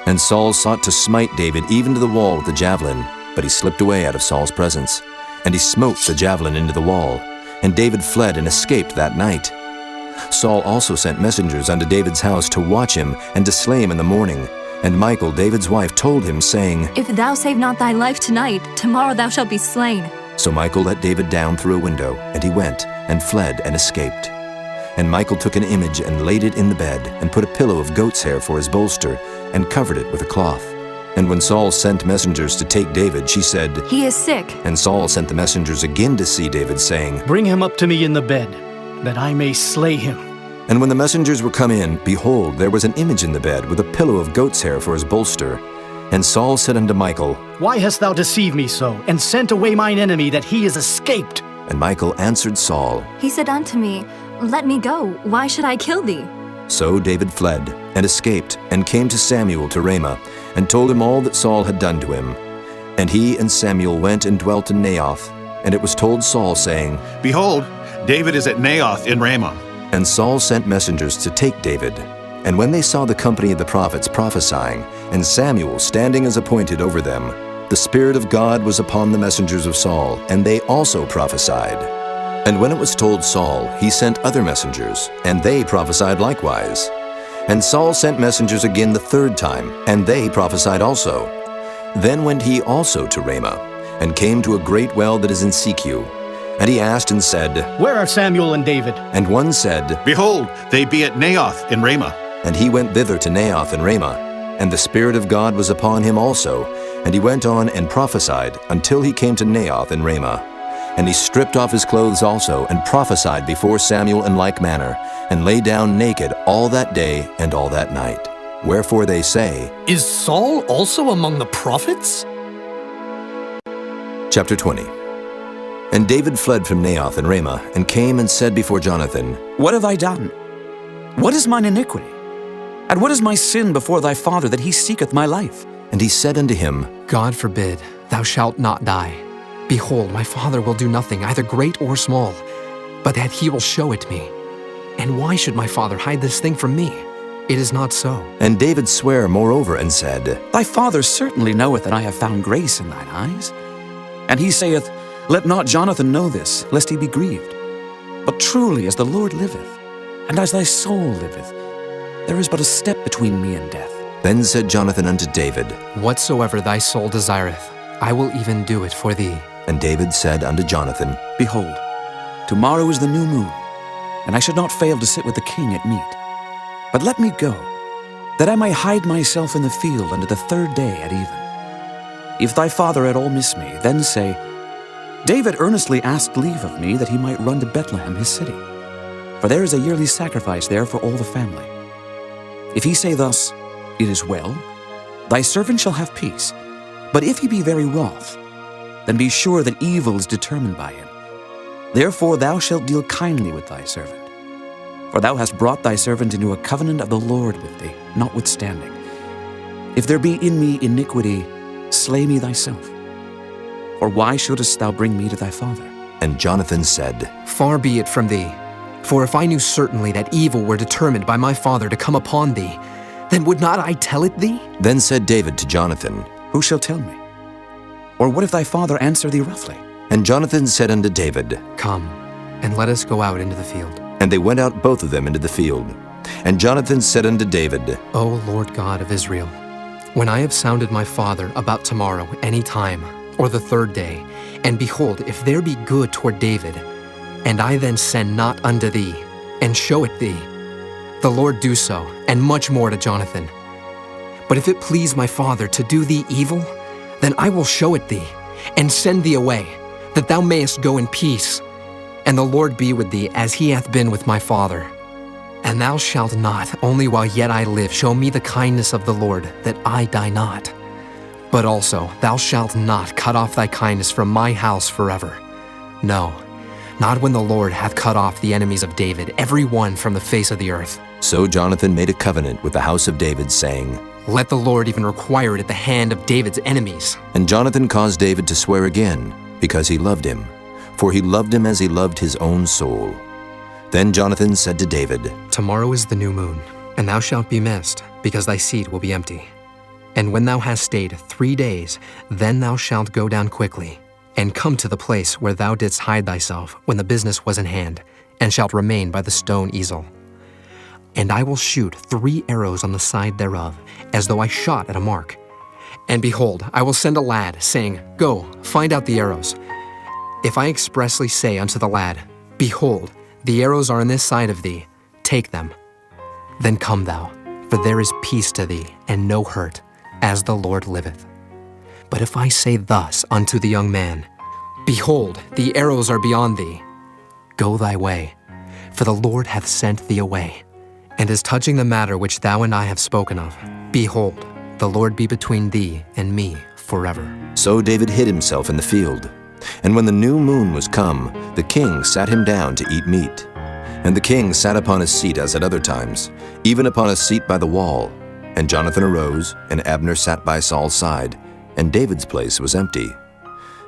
And Saul sought to smite David even to the wall with the javelin, but he slipped away out of Saul's presence. And he smote the javelin into the wall. And David fled and escaped that night. Saul also sent messengers unto David's house to watch him, and to slay him in the morning. And Michal, David's wife, told him, saying, If thou save not thy life tonight, tomorrow thou shalt be slain. So Michal let David down through a window, and he went, and fled, and escaped. And Michal took an image, and laid it in the bed, and put a pillow of goat's hair for his bolster, and covered it with a cloth. And when Saul sent messengers to take David, she said, He is sick. And Saul sent the messengers again to see David, saying, Bring him up to me in the bed, that I may slay him. And when the messengers were come in, behold, there was an image in the bed, with a pillow of goat's hair for his bolster. And Saul said unto Michal, Why hast thou deceived me so, and sent away mine enemy, that he is escaped? And Michal answered Saul, He said unto me, Let me go, why should I kill thee? So David fled, and escaped, and came to Samuel to Ramah, and told him all that Saul had done to him. And he and Samuel went and dwelt in Naioth. And it was told Saul, saying, Behold, David is at Naioth in Ramah. And Saul sent messengers to take David. And when they saw the company of the prophets prophesying, and Samuel standing as appointed over them, the Spirit of God was upon the messengers of Saul, and they also prophesied. And when it was told Saul, he sent other messengers, and they prophesied likewise. And Saul sent messengers again the third time, and they prophesied also. Then went he also to Ramah, and came to a great well that is in Secu. And he asked and said, Where are Samuel and David? And one said, Behold, they be at Naioth in Ramah. And he went thither to Naioth in Ramah. And the Spirit of God was upon him also. And he went on and prophesied until he came to Naioth in Ramah. And he stripped off his clothes also, and prophesied before Samuel in like manner, and lay down naked all that day and all that night. Wherefore they say, Is Saul also among the prophets? Chapter 20. And David fled from Naioth in Ramah, and came and said before Jonathan, What have I done? What is mine iniquity? And what is my sin before thy father, that he seeketh my life? And he said unto him, God forbid, thou shalt not die. Behold, my father will do nothing, either great or small, but that he will show it me. And why should my father hide this thing from me? It is not so. And David sware moreover and said, Thy father certainly knoweth that I have found grace in thine eyes. And he saith, Let not Jonathan know this, lest he be grieved. But truly as the Lord liveth, and as thy soul liveth, there is but a step between me and death. Then said Jonathan unto David, Whatsoever thy soul desireth, I will even do it for thee. And David said unto Jonathan, Behold, tomorrow is the new moon, and I should not fail to sit with the king at meat. But let me go, that I may hide myself in the field unto the third day at even. If thy father at all miss me, then say, David earnestly asked leave of me that he might run to Bethlehem his city, for there is a yearly sacrifice there for all the family. If he say thus, It is well, thy servant shall have peace. But if he be very wroth, then be sure that evil is determined by him. Therefore thou shalt deal kindly with thy servant. For thou hast brought thy servant into a covenant of the Lord with thee, notwithstanding. If there be in me iniquity, slay me thyself. For why shouldest thou bring me to thy father? And Jonathan said, Far be it from thee. For if I knew certainly that evil were determined by my father to come upon thee, then would not I tell it thee? Then said David to Jonathan, Who shall tell me? Or what if thy father answer thee roughly? And Jonathan said unto David, Come, and let us go out into the field. And they went out both of them into the field. And Jonathan said unto David, O Lord God of Israel, when I have sounded my father about tomorrow any time, or the third day, and behold, if there be good toward David, and I then send not unto thee, and show it thee, the Lord do so, and much more to Jonathan. But if it please my father to do thee evil, then I will show it thee, and send thee away, that thou mayest go in peace. And the Lord be with thee as he hath been with my father. And thou shalt not, only while yet I live, show me the kindness of the Lord, that I die not. But also thou shalt not cut off thy kindness from my house forever. No, not when the Lord hath cut off the enemies of David, every one from the face of the earth. So Jonathan made a covenant with the house of David, saying, Let the Lord even require it at the hand of David's enemies. And Jonathan caused David to swear again, because he loved him. For he loved him as he loved his own soul. Then Jonathan said to David, Tomorrow is the new moon, and thou shalt be missed, because thy seat will be empty. And when thou hast stayed 3 days, then thou shalt go down quickly, and come to the place where thou didst hide thyself when the business was in hand, and shalt remain by the stone easel. And I will shoot 3 arrows on the side thereof, as though I shot at a mark. And behold, I will send a lad, saying, Go, find out the arrows. If I expressly say unto the lad, Behold, the arrows are on this side of thee, take them. Then come thou, for there is peace to thee, and no hurt, as the Lord liveth. But if I say thus unto the young man, Behold, the arrows are beyond thee, go thy way, for the Lord hath sent thee away. And as touching the matter which thou and I have spoken of, behold, the Lord be between thee and me forever. So David hid himself in the field. And when the new moon was come, the king sat him down to eat meat. And the king sat upon his seat as at other times, even upon a seat by the wall. And Jonathan arose, and Abner sat by Saul's side. and David's place was empty.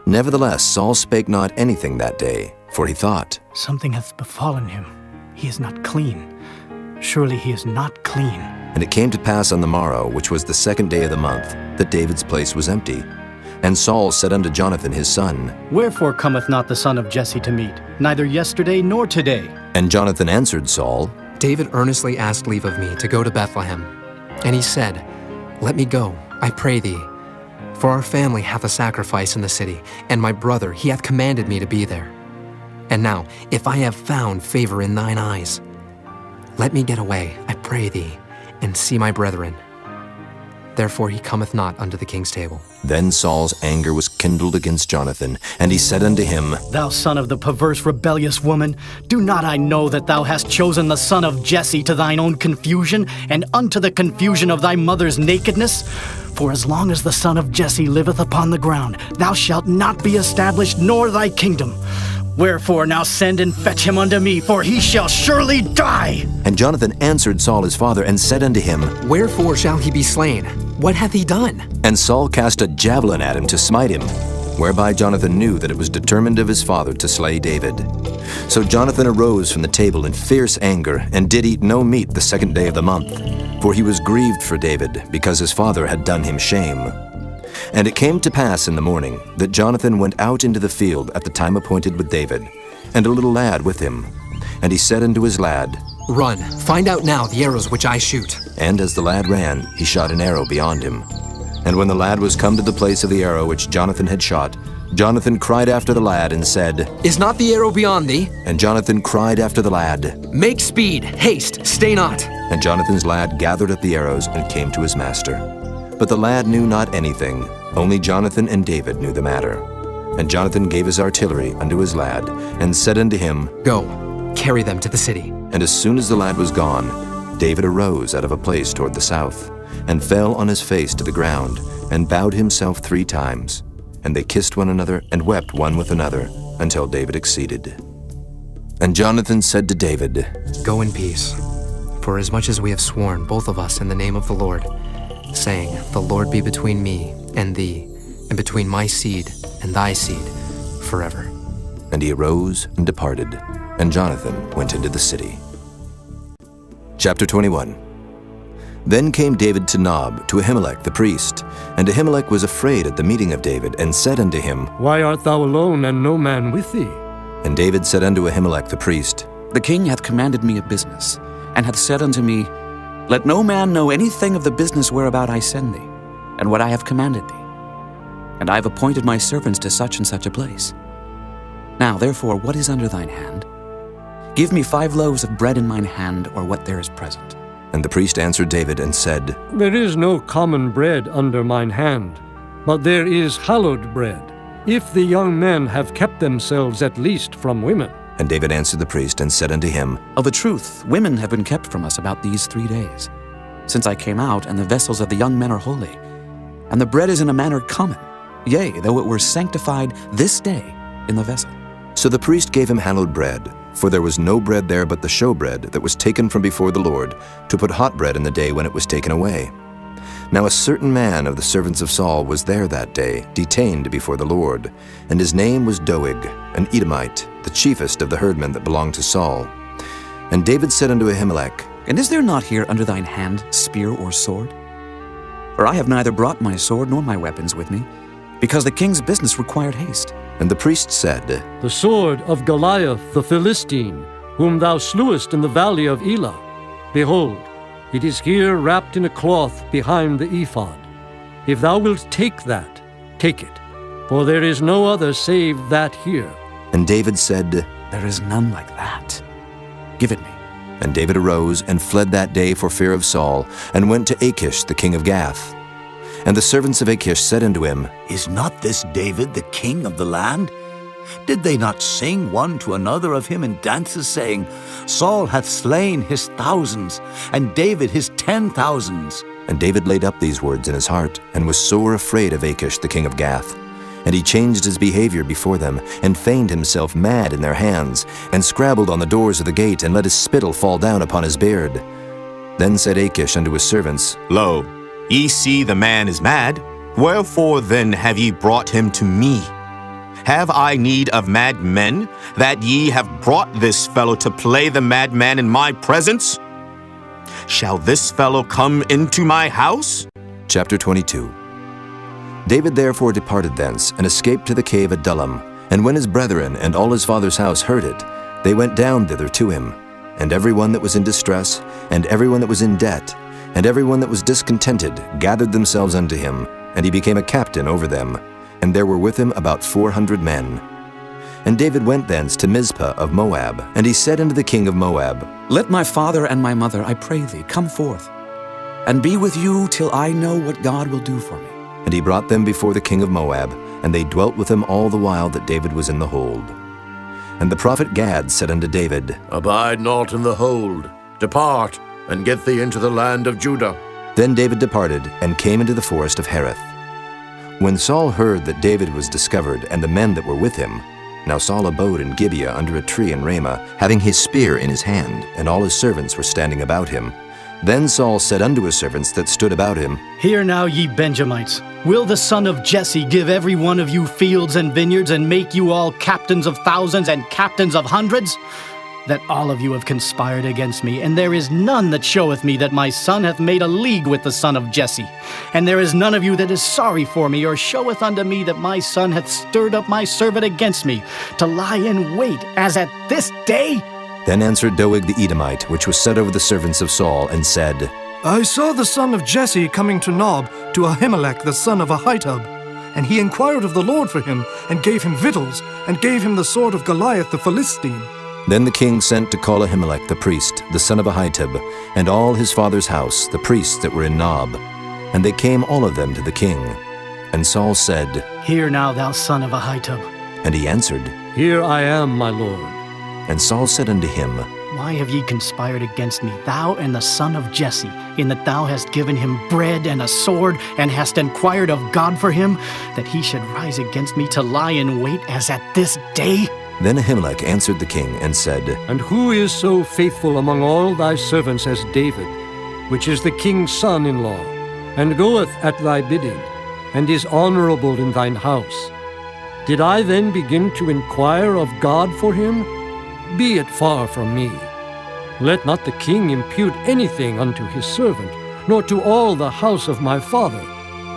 Nevertheless, Saul spake not anything that day, for he thought, Something hath befallen him. He is not clean. Surely he is not clean. And it came to pass on the morrow, which was the 2nd day of the month, that David's place was empty. And Saul said unto Jonathan his son, Wherefore cometh not the son of Jesse to meet, neither yesterday nor today? And Jonathan answered Saul, David earnestly asked leave of me to go to Bethlehem. And he said, Let me go, I pray thee. For our family hath a sacrifice in the city, and my brother, he hath commanded me to be there. And now, if I have found favor in thine eyes, let me get away, I pray thee, and see my brethren. Therefore he cometh not unto the king's table. Then Saul's anger was kindled against Jonathan, and he said unto him, Thou son of the perverse rebellious woman, do not I know that thou hast chosen the son of Jesse to thine own confusion, and unto the confusion of thy mother's nakedness? For as long as the son of Jesse liveth upon the ground, thou shalt not be established, nor thy kingdom. Wherefore now send and fetch him unto me, for he shall surely die. And Jonathan answered Saul his father, and said unto him, Wherefore shall he be slain? What hath he done? And Saul cast a javelin at him to smite him, whereby Jonathan knew that it was determined of his father to slay David. So Jonathan arose from the table in fierce anger, and did eat no meat the 2nd day of the month, for he was grieved for David, because his father had done him shame. And it came to pass in the morning that Jonathan went out into the field at the time appointed with David, and a little lad with him. And he said unto his lad, Run, find out now the arrows which I shoot. And as the lad ran, he shot an arrow beyond him. And when the lad was come to the place of the arrow which Jonathan had shot, Jonathan cried after the lad and said, Is not the arrow beyond thee? And Jonathan cried after the lad, Make speed, haste, stay not. And Jonathan's lad gathered up the arrows and came to his master. But the lad knew not anything, only Jonathan and David knew the matter. And Jonathan gave his artillery unto his lad, and said unto him, Go, carry them to the city. And as soon as the lad was gone, David arose out of a place toward the south, and fell on his face to the ground, and bowed himself 3 times. And they kissed one another, and wept one with another, until David exceeded. And Jonathan said to David, Go in peace, for as much as we have sworn, both of us, in the name of the Lord, saying, The Lord be between me and thee, and between my seed and thy seed, forever. And he arose and departed, and Jonathan went into the city. Chapter 21. Then came David to Nob, to Ahimelech the priest. And Ahimelech was afraid at the meeting of David, and said unto him, Why art thou alone, and no man with thee? And David said unto Ahimelech the priest, The king hath commanded me a business, and hath said unto me, Let no man know anything of the business whereabout I send thee, and what I have commanded thee. And I have appointed my servants to such and such a place. Now therefore, what is under thine hand? Give me 5 loaves of bread in mine hand, or what there is present. And the priest answered David and said, There is no common bread under mine hand, but there is hallowed bread, if the young men have kept themselves at least from women. And David answered the priest and said unto him, Of a truth, women have been kept from us about these 3 days, since I came out, and the vessels of the young men are holy. And the bread is in a manner common, yea, though it were sanctified this day in the vessel. So the priest gave him hallowed bread, for there was no bread there but the showbread that was taken from before the Lord, to put hot bread in the day when it was taken away. Now a certain man of the servants of Saul was there that day, detained before the Lord, and his name was Doeg, an Edomite, the chiefest of the herdmen that belonged to Saul. And David said unto Ahimelech, And is there not here under thine hand spear or sword? For I have neither brought my sword nor my weapons with me, because the king's business required haste. And the priest said, The sword of Goliath the Philistine, whom thou slewest in the valley of Elah. Behold, it is here wrapped in a cloth behind the ephod. If thou wilt take that, take it, for there is no other save that here. And David said, There is none like that. Give it me. And David arose and fled that day for fear of Saul, and went to Achish the king of Gath. And the servants of Achish said unto him, Is not this David the king of the land? Did they not sing one to another of him in dances, saying, Saul hath slain his thousands, and David his 10,000s? And David laid up these words in his heart, and was sore afraid of Achish the king of Gath. And he changed his behavior before them, and feigned himself mad in their hands, and scrabbled on the doors of the gate, and let his spittle fall down upon his beard. Then said Achish unto his servants, Lo, ye see the man is mad. Wherefore then have ye brought him to me? Have I need of madmen, that ye have brought this fellow to play the madman in my presence? Shall this fellow come into my house? Chapter 22. David therefore departed thence, and escaped to the cave Adullam. And when his brethren and all his father's house heard it, they went down thither to him. And every one that was in distress, and every one that was in debt, and every one that was discontented, gathered themselves unto him, and he became a captain over them. And there were with him about 400 men. And David went thence to Mizpah of Moab, and he said unto the king of Moab, Let my father and my mother, I pray thee, come forth, and be with you till I know what God will do for me. And he brought them before the king of Moab, and they dwelt with him all the while that David was in the hold. And the prophet Gad said unto David, Abide not in the hold. Depart, and get thee into the land of Judah. Then David departed, and came into the forest of Hereth. When Saul heard that David was discovered, and the men that were with him, now Saul abode in Gibeah under a tree in Ramah, having his spear in his hand, and all his servants were standing about him. Then Saul said unto his servants that stood about him, Hear now, ye Benjamites, will the son of Jesse give every one of you fields and vineyards, and make you all captains of thousands and captains of hundreds? That all of you have conspired against me, and there is none that showeth me that my son hath made a league with the son of Jesse. And there is none of you that is sorry for me, or showeth unto me that my son hath stirred up my servant against me, to lie in wait, as at this day? Then answered Doeg the Edomite, which was set over the servants of Saul, and said, I saw the son of Jesse coming to Nob, to Ahimelech the son of Ahitub. And he inquired of the Lord for him, and gave him victuals, and gave him the sword of Goliath the Philistine. Then the king sent to call Ahimelech the priest, the son of Ahitub, and all his father's house, the priests that were in Nob. And they came all of them to the king. And Saul said, Hear now, thou son of Ahitub. And he answered, Here I am, my lord. And Saul said unto him, Why have ye conspired against me, thou and the son of Jesse, in that thou hast given him bread and a sword, and hast inquired of God for him, that he should rise against me to lie in wait as at this day? Then Ahimelech answered the king, and said, And who is so faithful among all thy servants as David, which is the king's son-in-law, and goeth at thy bidding, and is honorable in thine house? Did I then begin to inquire of God for him? Be it far from me. Let not the king impute anything unto his servant, nor to all the house of my father.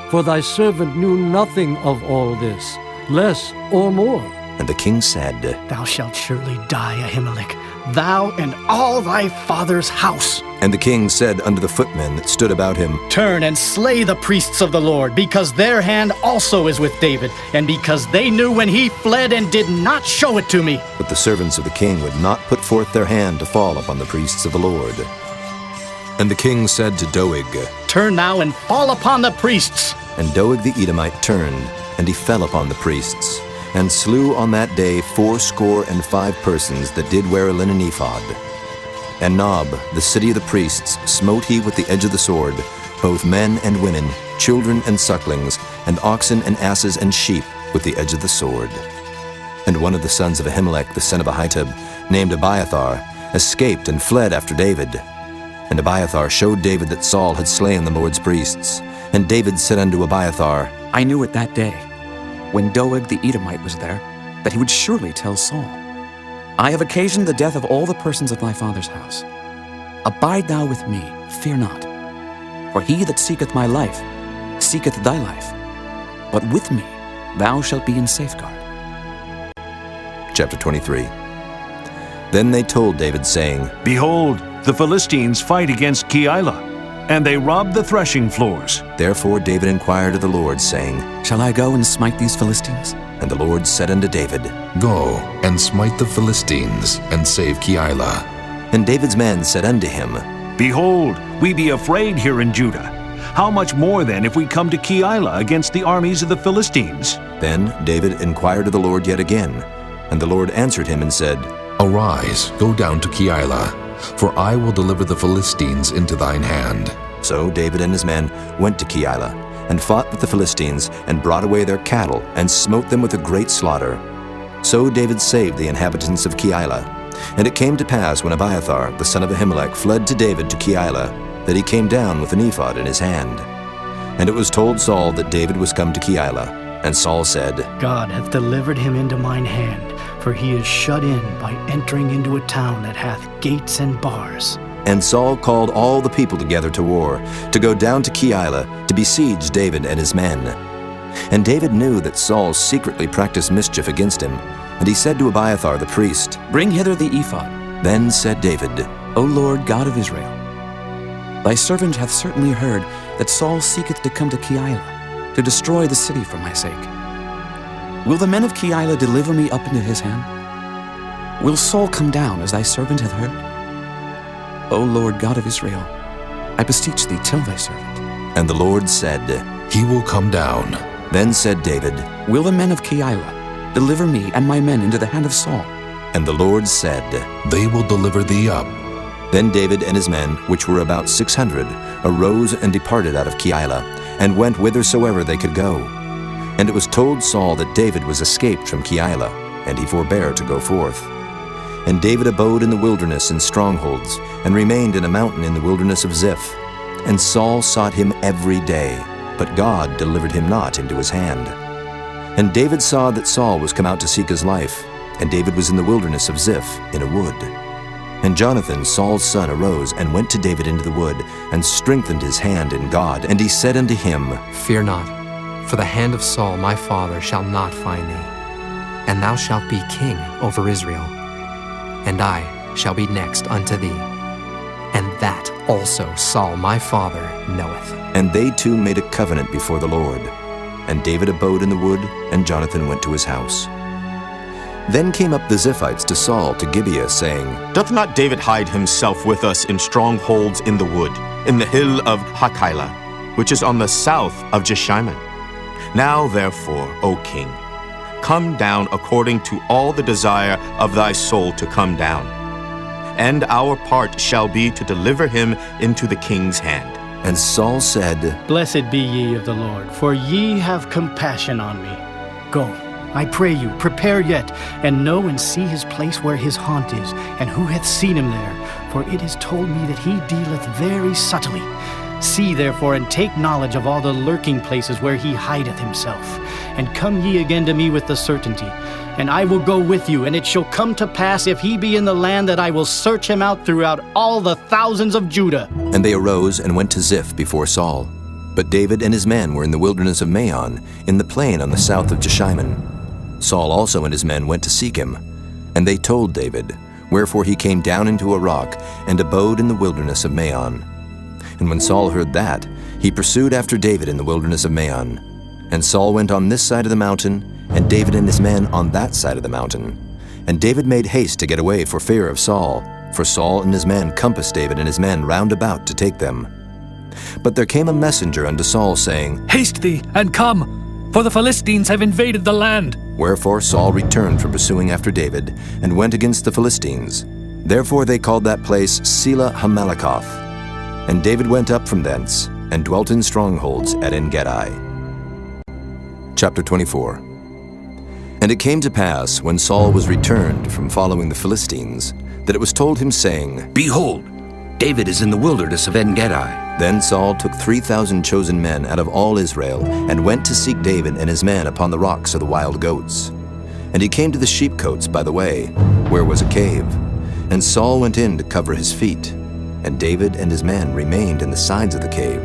For thy servant knew nothing of all this, less or more. And the king said, Thou shalt surely die, Ahimelech, thou and all thy father's house. And the king said unto the footmen that stood about him, Turn and slay the priests of the Lord, because their hand also is with David, and because they knew when he fled and did not show it to me. But the servants of the king would not put forth their hand to fall upon the priests of the Lord. And the king said to Doeg, Turn now and fall upon the priests. And Doeg the Edomite turned, and he fell upon the priests, and slew on that day 75 persons that did wear a linen ephod. And Nob, the city of the priests, smote he with the edge of the sword, both men and women, children and sucklings, and oxen and asses and sheep, with the edge of the sword. And one of the sons of Ahimelech the son of Ahitub, named Abiathar, escaped and fled after David. And Abiathar showed David that Saul had slain the Lord's priests. And David said unto Abiathar, I knew it that day, when Doeg the Edomite was there, that he would surely tell Saul, I have occasioned the death of all the persons of thy father's house. Abide thou with me, fear not. For he that seeketh my life, seeketh thy life. But with me thou shalt be in safeguard. Chapter 23. Then they told David, saying, Behold, the Philistines fight against Keilah, and they rob the threshing floors. Therefore David inquired of the Lord, saying, Shall I go and smite these Philistines? And the Lord said unto David, Go and smite the Philistines, and save Keilah. And David's men said unto him, Behold, we be afraid here in Judah. How much more then if we come to Keilah against the armies of the Philistines? Then David inquired of the Lord yet again. And the Lord answered him and said, Arise, go down to Keilah, for I will deliver the Philistines into thine hand. So David and his men went to Keilah, and fought with the Philistines, and brought away their cattle, and smote them with a great slaughter. So David saved the inhabitants of Keilah. And it came to pass, when Abiathar the son of Ahimelech fled to David to Keilah, that he came down with an ephod in his hand. And it was told Saul that David was come to Keilah. And Saul said, God hath delivered him into mine hand, for he is shut in by entering into a town that hath gates and bars. And Saul called all the people together to war, to go down to Keilah, to besiege David and his men. And David knew that Saul secretly practiced mischief against him, and he said to Abiathar the priest, Bring hither the ephod. Then said David, O Lord God of Israel, thy servant hath certainly heard that Saul seeketh to come to Keilah, to destroy the city for my sake. Will the men of Keilah deliver me up into his hand? Will Saul come down as thy servant hath heard? O Lord God of Israel, I beseech thee, tell thy servant. And the Lord said, He will come down. Then said David, Will the men of Keilah deliver me and my men into the hand of Saul? And the Lord said, They will deliver thee up. Then David and his men, which were about 600, arose and departed out of Keilah, and went whithersoever they could go. And it was told Saul that David was escaped from Keilah, and he forbare to go forth. And David abode in the wilderness in strongholds, and remained in a mountain in the wilderness of Ziph. And Saul sought him every day, but God delivered him not into his hand. And David saw that Saul was come out to seek his life, and David was in the wilderness of Ziph in a wood. And Jonathan, Saul's son, arose and went to David into the wood, and strengthened his hand in God. And he said unto him, Fear not, for the hand of Saul my father shall not find thee, and thou shalt be king over Israel, and I shall be next unto thee. And that also Saul my father knoweth. And they two made a covenant before the Lord. And David abode in the wood, and Jonathan went to his house. Then came up the Ziphites to Saul to Gibeah, saying, Doth not David hide himself with us in strongholds in the wood, in the hill of Hachilah, which is on the south of Jeshimon? Now therefore, O king, come down according to all the desire of thy soul to come down. And our part shall be to deliver him into the king's hand. And Saul said, Blessed be ye of the Lord, for ye have compassion on me. Go, I pray you, prepare yet, and know and see his place where his haunt is, and who hath seen him there. For it is told me that he dealeth very subtly. See therefore, and take knowledge of all the lurking places where he hideth himself. And come ye again to me with the certainty. And I will go with you, and it shall come to pass, if he be in the land, that I will search him out throughout all the thousands of Judah. And they arose and went to Ziph before Saul. But David and his men were in the wilderness of Maon, in the plain on the south of Jeshimon. Saul also and his men went to seek him. And they told David, wherefore he came down into a rock, and abode in the wilderness of Maon. And when Saul heard that, he pursued after David in the wilderness of Maon. And Saul went on this side of the mountain, and David and his men on that side of the mountain. And David made haste to get away for fear of Saul, for Saul and his men compassed David and his men round about to take them. But there came a messenger unto Saul, saying, Haste thee, and come, for the Philistines have invaded the land. Wherefore Saul returned from pursuing after David, and went against the Philistines. Therefore they called that place Selah Hamalakoth. And David went up from thence, and dwelt in strongholds at En-gedi. Chapter 24. And it came to pass, when Saul was returned from following the Philistines, that it was told him, saying, Behold, David is in the wilderness of En-gedi. Then Saul took 3,000 chosen men out of all Israel, and went to seek David and his men upon the rocks of the wild goats. And he came to the sheepcotes by the way, where was a cave. And Saul went in to cover his feet. And David and his men remained in the sides of the cave.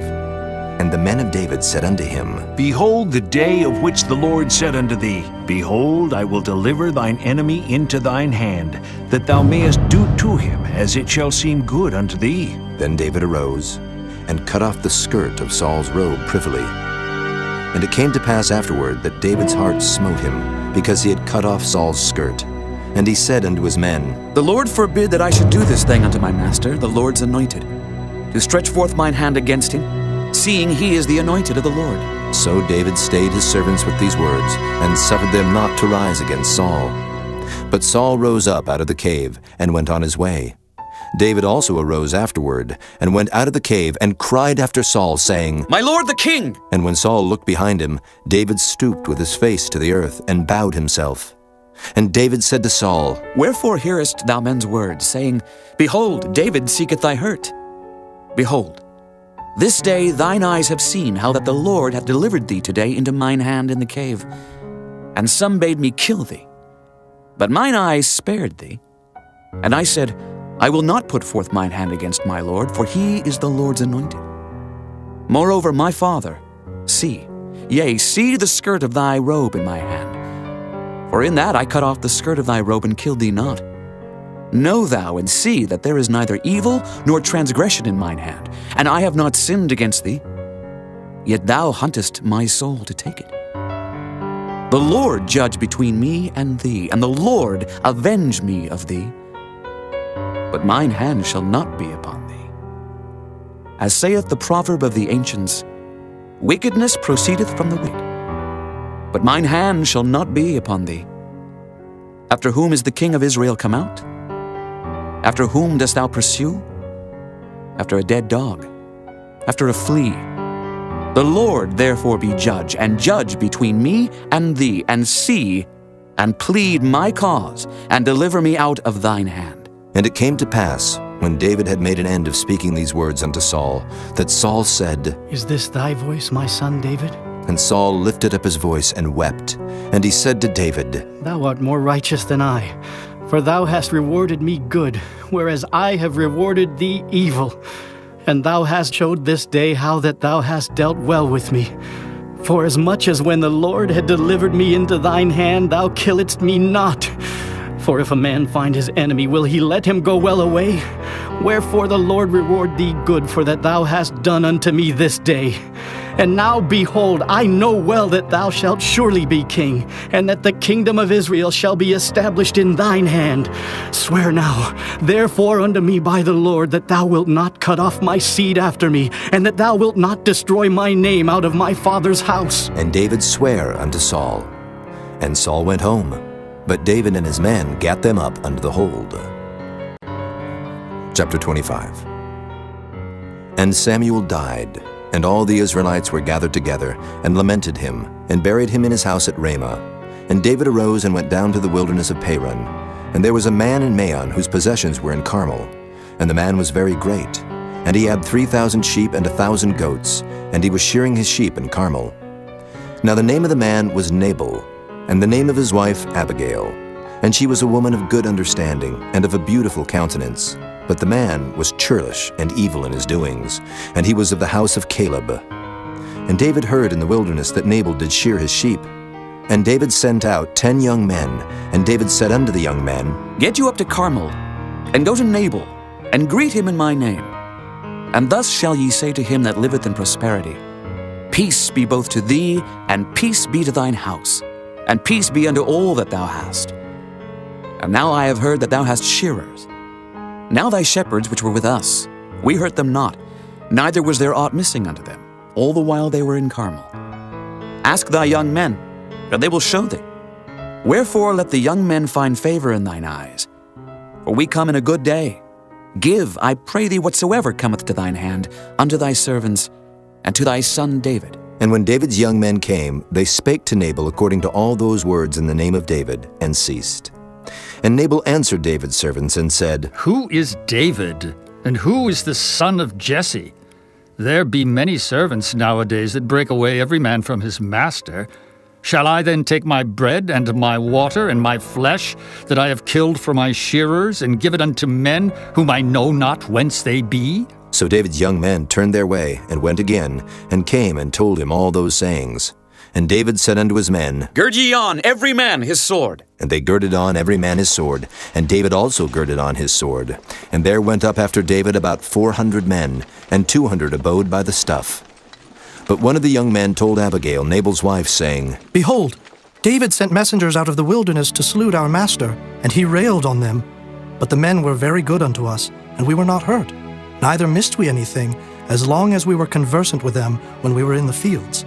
And the men of David said unto him, Behold the day of which the Lord said unto thee, Behold, I will deliver thine enemy into thine hand, that thou mayest do to him as it shall seem good unto thee. Then David arose, and cut off the skirt of Saul's robe privily. And it came to pass afterward that David's heart smote him, because he had cut off Saul's skirt. And he said unto his men, The Lord forbid that I should do this thing unto my master, the Lord's anointed, to stretch forth mine hand against him, seeing he is the anointed of the Lord. So David stayed his servants with these words, and suffered them not to rise against Saul. But Saul rose up out of the cave, and went on his way. David also arose afterward, and went out of the cave, and cried after Saul, saying, My lord the king! And when Saul looked behind him, David stooped with his face to the earth, and bowed himself. And David said to Saul, Wherefore hearest thou men's words, saying, Behold, David seeketh thy hurt? Behold, This day thine eyes have seen how that the Lord hath delivered thee today into mine hand in the cave. And some bade me kill thee. But mine eyes spared thee. And I said, I will not put forth mine hand against my Lord, for he is the Lord's anointed. Moreover, my father, see, yea, see the skirt of thy robe in my hand. For in that I cut off the skirt of thy robe and killed thee not. Know thou and see that there is neither evil nor transgression in mine hand, and I have not sinned against thee. Yet thou huntest my soul to take it. The Lord judge between me and thee, and the Lord avenge me of thee. But mine hand shall not be upon thee. As saith the proverb of the ancients, wickedness proceedeth from the wit. But mine hand shall not be upon thee. After whom is the king of Israel come out? After whom dost thou pursue? After a dead dog, after a flea. The Lord therefore be judge, and judge between me and thee, and see, and plead my cause, and deliver me out of thine hand. And it came to pass, when David had made an end of speaking these words unto Saul, that Saul said, Is this thy voice, my son David? And Saul lifted up his voice and wept. And he said to David, Thou art more righteous than I, for thou hast rewarded me good, whereas I have rewarded thee evil. And thou hast showed this day how that thou hast dealt well with me. For as much as when the Lord had delivered me into thine hand, thou killedst me not. For if a man find his enemy, will he let him go well away? Wherefore the Lord reward thee good for that thou hast done unto me this day. And now, behold, I know well that thou shalt surely be king, and that the kingdom of Israel shall be established in thine hand. Swear now, therefore, unto me by the Lord, that thou wilt not cut off my seed after me, and that thou wilt not destroy my name out of my father's house. And David sware unto Saul. And Saul went home, but David and his men gat them up unto the hold. Chapter 25. And Samuel died, and all the Israelites were gathered together, and lamented him, and buried him in his house at Ramah. And David arose and went down to the wilderness of Paran. And there was a man in Maon whose possessions were in Carmel. And the man was very great. And he had 3,000 sheep and 1,000 goats, and he was shearing his sheep in Carmel. Now the name of the man was Nabal, and the name of his wife Abigail. And she was a woman of good understanding, and of a beautiful countenance. But the man was churlish and evil in his doings, and he was of the house of Caleb. And David heard in the wilderness that Nabal did shear his sheep. And David sent out 10 young men, and David said unto the young men, Get you up to Carmel, and go to Nabal, and greet him in my name. And thus shall ye say to him that liveth in prosperity, Peace be both to thee, and peace be to thine house, and peace be unto all that thou hast. And now I have heard that thou hast shearers. Now thy shepherds which were with us, we hurt them not, neither was there aught missing unto them, all the while they were in Carmel. Ask thy young men, and they will show thee. Wherefore let the young men find favor in thine eyes. For we come in a good day. Give, I pray thee, whatsoever cometh to thine hand, unto thy servants, and to thy son David. And when David's young men came, they spake to Nabal according to all those words in the name of David, and ceased. And Nabal answered David's servants and said, Who is David, and who is the son of Jesse? There be many servants nowadays that break away every man from his master. Shall I then take my bread and my water and my flesh that I have killed for my shearers, and give it unto men whom I know not whence they be? So David's young men turned their way, and went again, and came and told him all those sayings. And David said unto his men, Gird ye on, every man his sword. And they girded on every man his sword, and David also girded on his sword. And there went up after David about 400 men, and 200 abode by the stuff. But one of the young men told Abigail, Nabal's wife, saying, Behold, David sent messengers out of the wilderness to salute our master, and he railed on them. But the men were very good unto us, and we were not hurt. Neither missed we anything, as long as we were conversant with them when we were in the fields.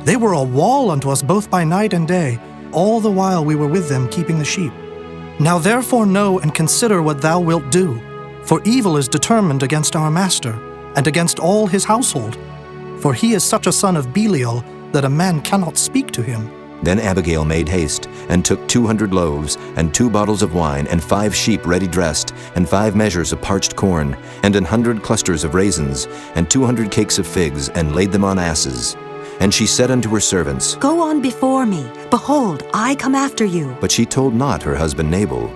They were a wall unto us both by night and day, all the while we were with them keeping the sheep. Now therefore know and consider what thou wilt do, for evil is determined against our master, and against all his household. For he is such a son of Belial, that a man cannot speak to him. Then Abigail made haste, and took 200 loaves, and 2 bottles of wine, and 5 sheep ready dressed, and 5 measures of parched corn, and 100 clusters of raisins, and 200 cakes of figs, and laid them on asses. And she said unto her servants, Go on before me. Behold, I come after you. But she told not her husband Nabal.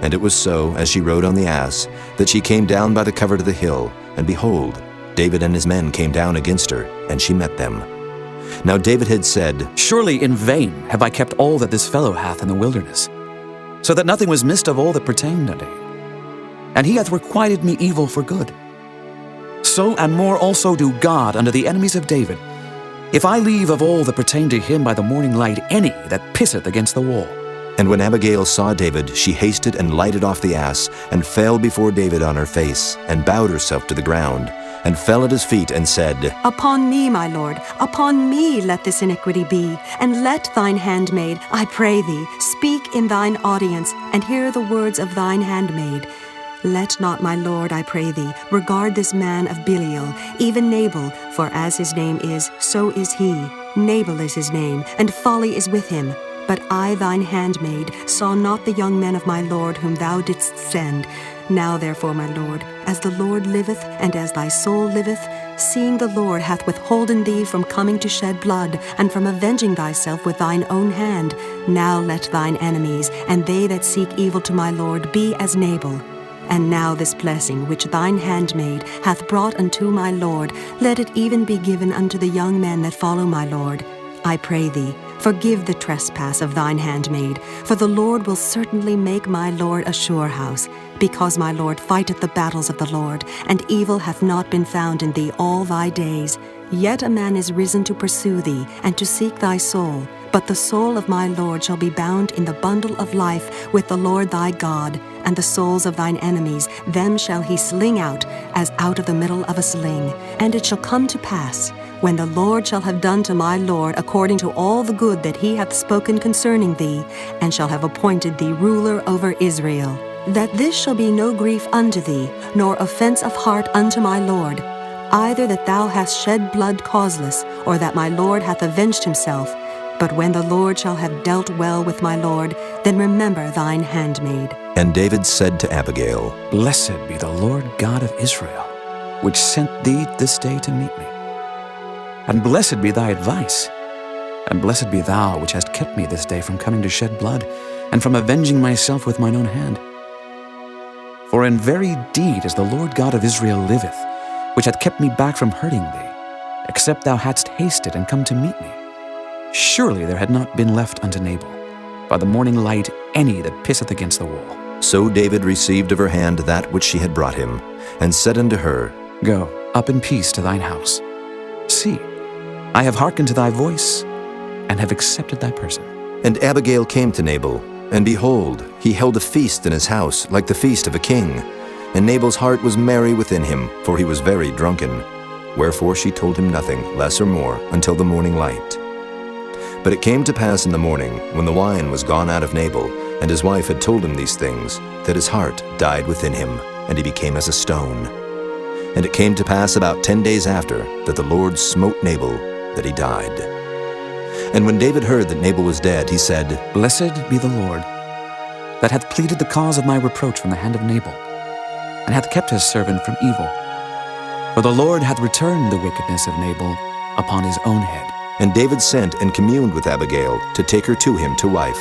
And it was so, as she rode on the ass, that she came down by the covert of the hill, and behold, David and his men came down against her, and she met them. Now David had said, Surely in vain have I kept all that this fellow hath in the wilderness, so that nothing was missed of all that pertained unto him. And he hath requited me evil for good. So and more also do God unto the enemies of David, if I leave of all that pertain to him by the morning light any that pisseth against the wall. And when Abigail saw David, she hasted and lighted off the ass, and fell before David on her face, and bowed herself to the ground, and fell at his feet, and said, Upon me, my lord, upon me let this iniquity be, and let thine handmaid, I pray thee, speak in thine audience, and hear the words of thine handmaid. Let not, my lord, I pray thee, regard this man of Belial, even Nabal, for as his name is, so is he. Nabal is his name, and folly is with him. But I, thine handmaid, saw not the young men of my lord whom thou didst send. Now therefore, my lord, as the Lord liveth, and as thy soul liveth, seeing the Lord hath withholden thee from coming to shed blood, and from avenging thyself with thine own hand, now let thine enemies, and they that seek evil to my lord, be as Nabal. And now this blessing which thine handmaid hath brought unto my lord, let it even be given unto the young men that follow my lord. I pray thee, forgive the trespass of thine handmaid, for the Lord will certainly make my lord a sure house, because my lord fighteth the battles of the Lord, and evil hath not been found in thee all thy days. Yet a man is risen to pursue thee, and to seek thy soul. But the soul of my lord shall be bound in the bundle of life with the Lord thy God, and the souls of thine enemies, them shall he sling out, as out of the middle of a sling. And it shall come to pass, when the Lord shall have done to my lord according to all the good that he hath spoken concerning thee, and shall have appointed thee ruler over Israel, that this shall be no grief unto thee, nor offense of heart unto my lord, either that thou hast shed blood causeless, or that my lord hath avenged himself. But when the Lord shall have dealt well with my lord, then remember thine handmaid. And David said to Abigail, Blessed be the Lord God of Israel, which sent thee this day to meet me. And blessed be thy advice, and blessed be thou which hast kept me this day from coming to shed blood, and from avenging myself with mine own hand. For in very deed as the Lord God of Israel liveth, which hath kept me back from hurting thee, except thou hadst hasted and come to meet me, surely there had not been left unto Nabal, by the morning light, any that pisseth against the wall. So David received of her hand that which she had brought him, and said unto her, Go up in peace to thine house. See, I have hearkened to thy voice, and have accepted thy person. And Abigail came to Nabal, and behold, he held a feast in his house, like the feast of a king. And Nabal's heart was merry within him, for he was very drunken. Wherefore she told him nothing, less or more, until the morning light. But it came to pass in the morning, when the wine was gone out of Nabal, and his wife had told him these things, that his heart died within him, and he became as a stone. And it came to pass about 10 days after, that the Lord smote Nabal, that he died. And when David heard that Nabal was dead, he said, Blessed be the Lord, that hath pleaded the cause of my reproach from the hand of Nabal, and hath kept his servant from evil. For the Lord hath returned the wickedness of Nabal upon his own head. And David sent and communed with Abigail to take her to him to wife.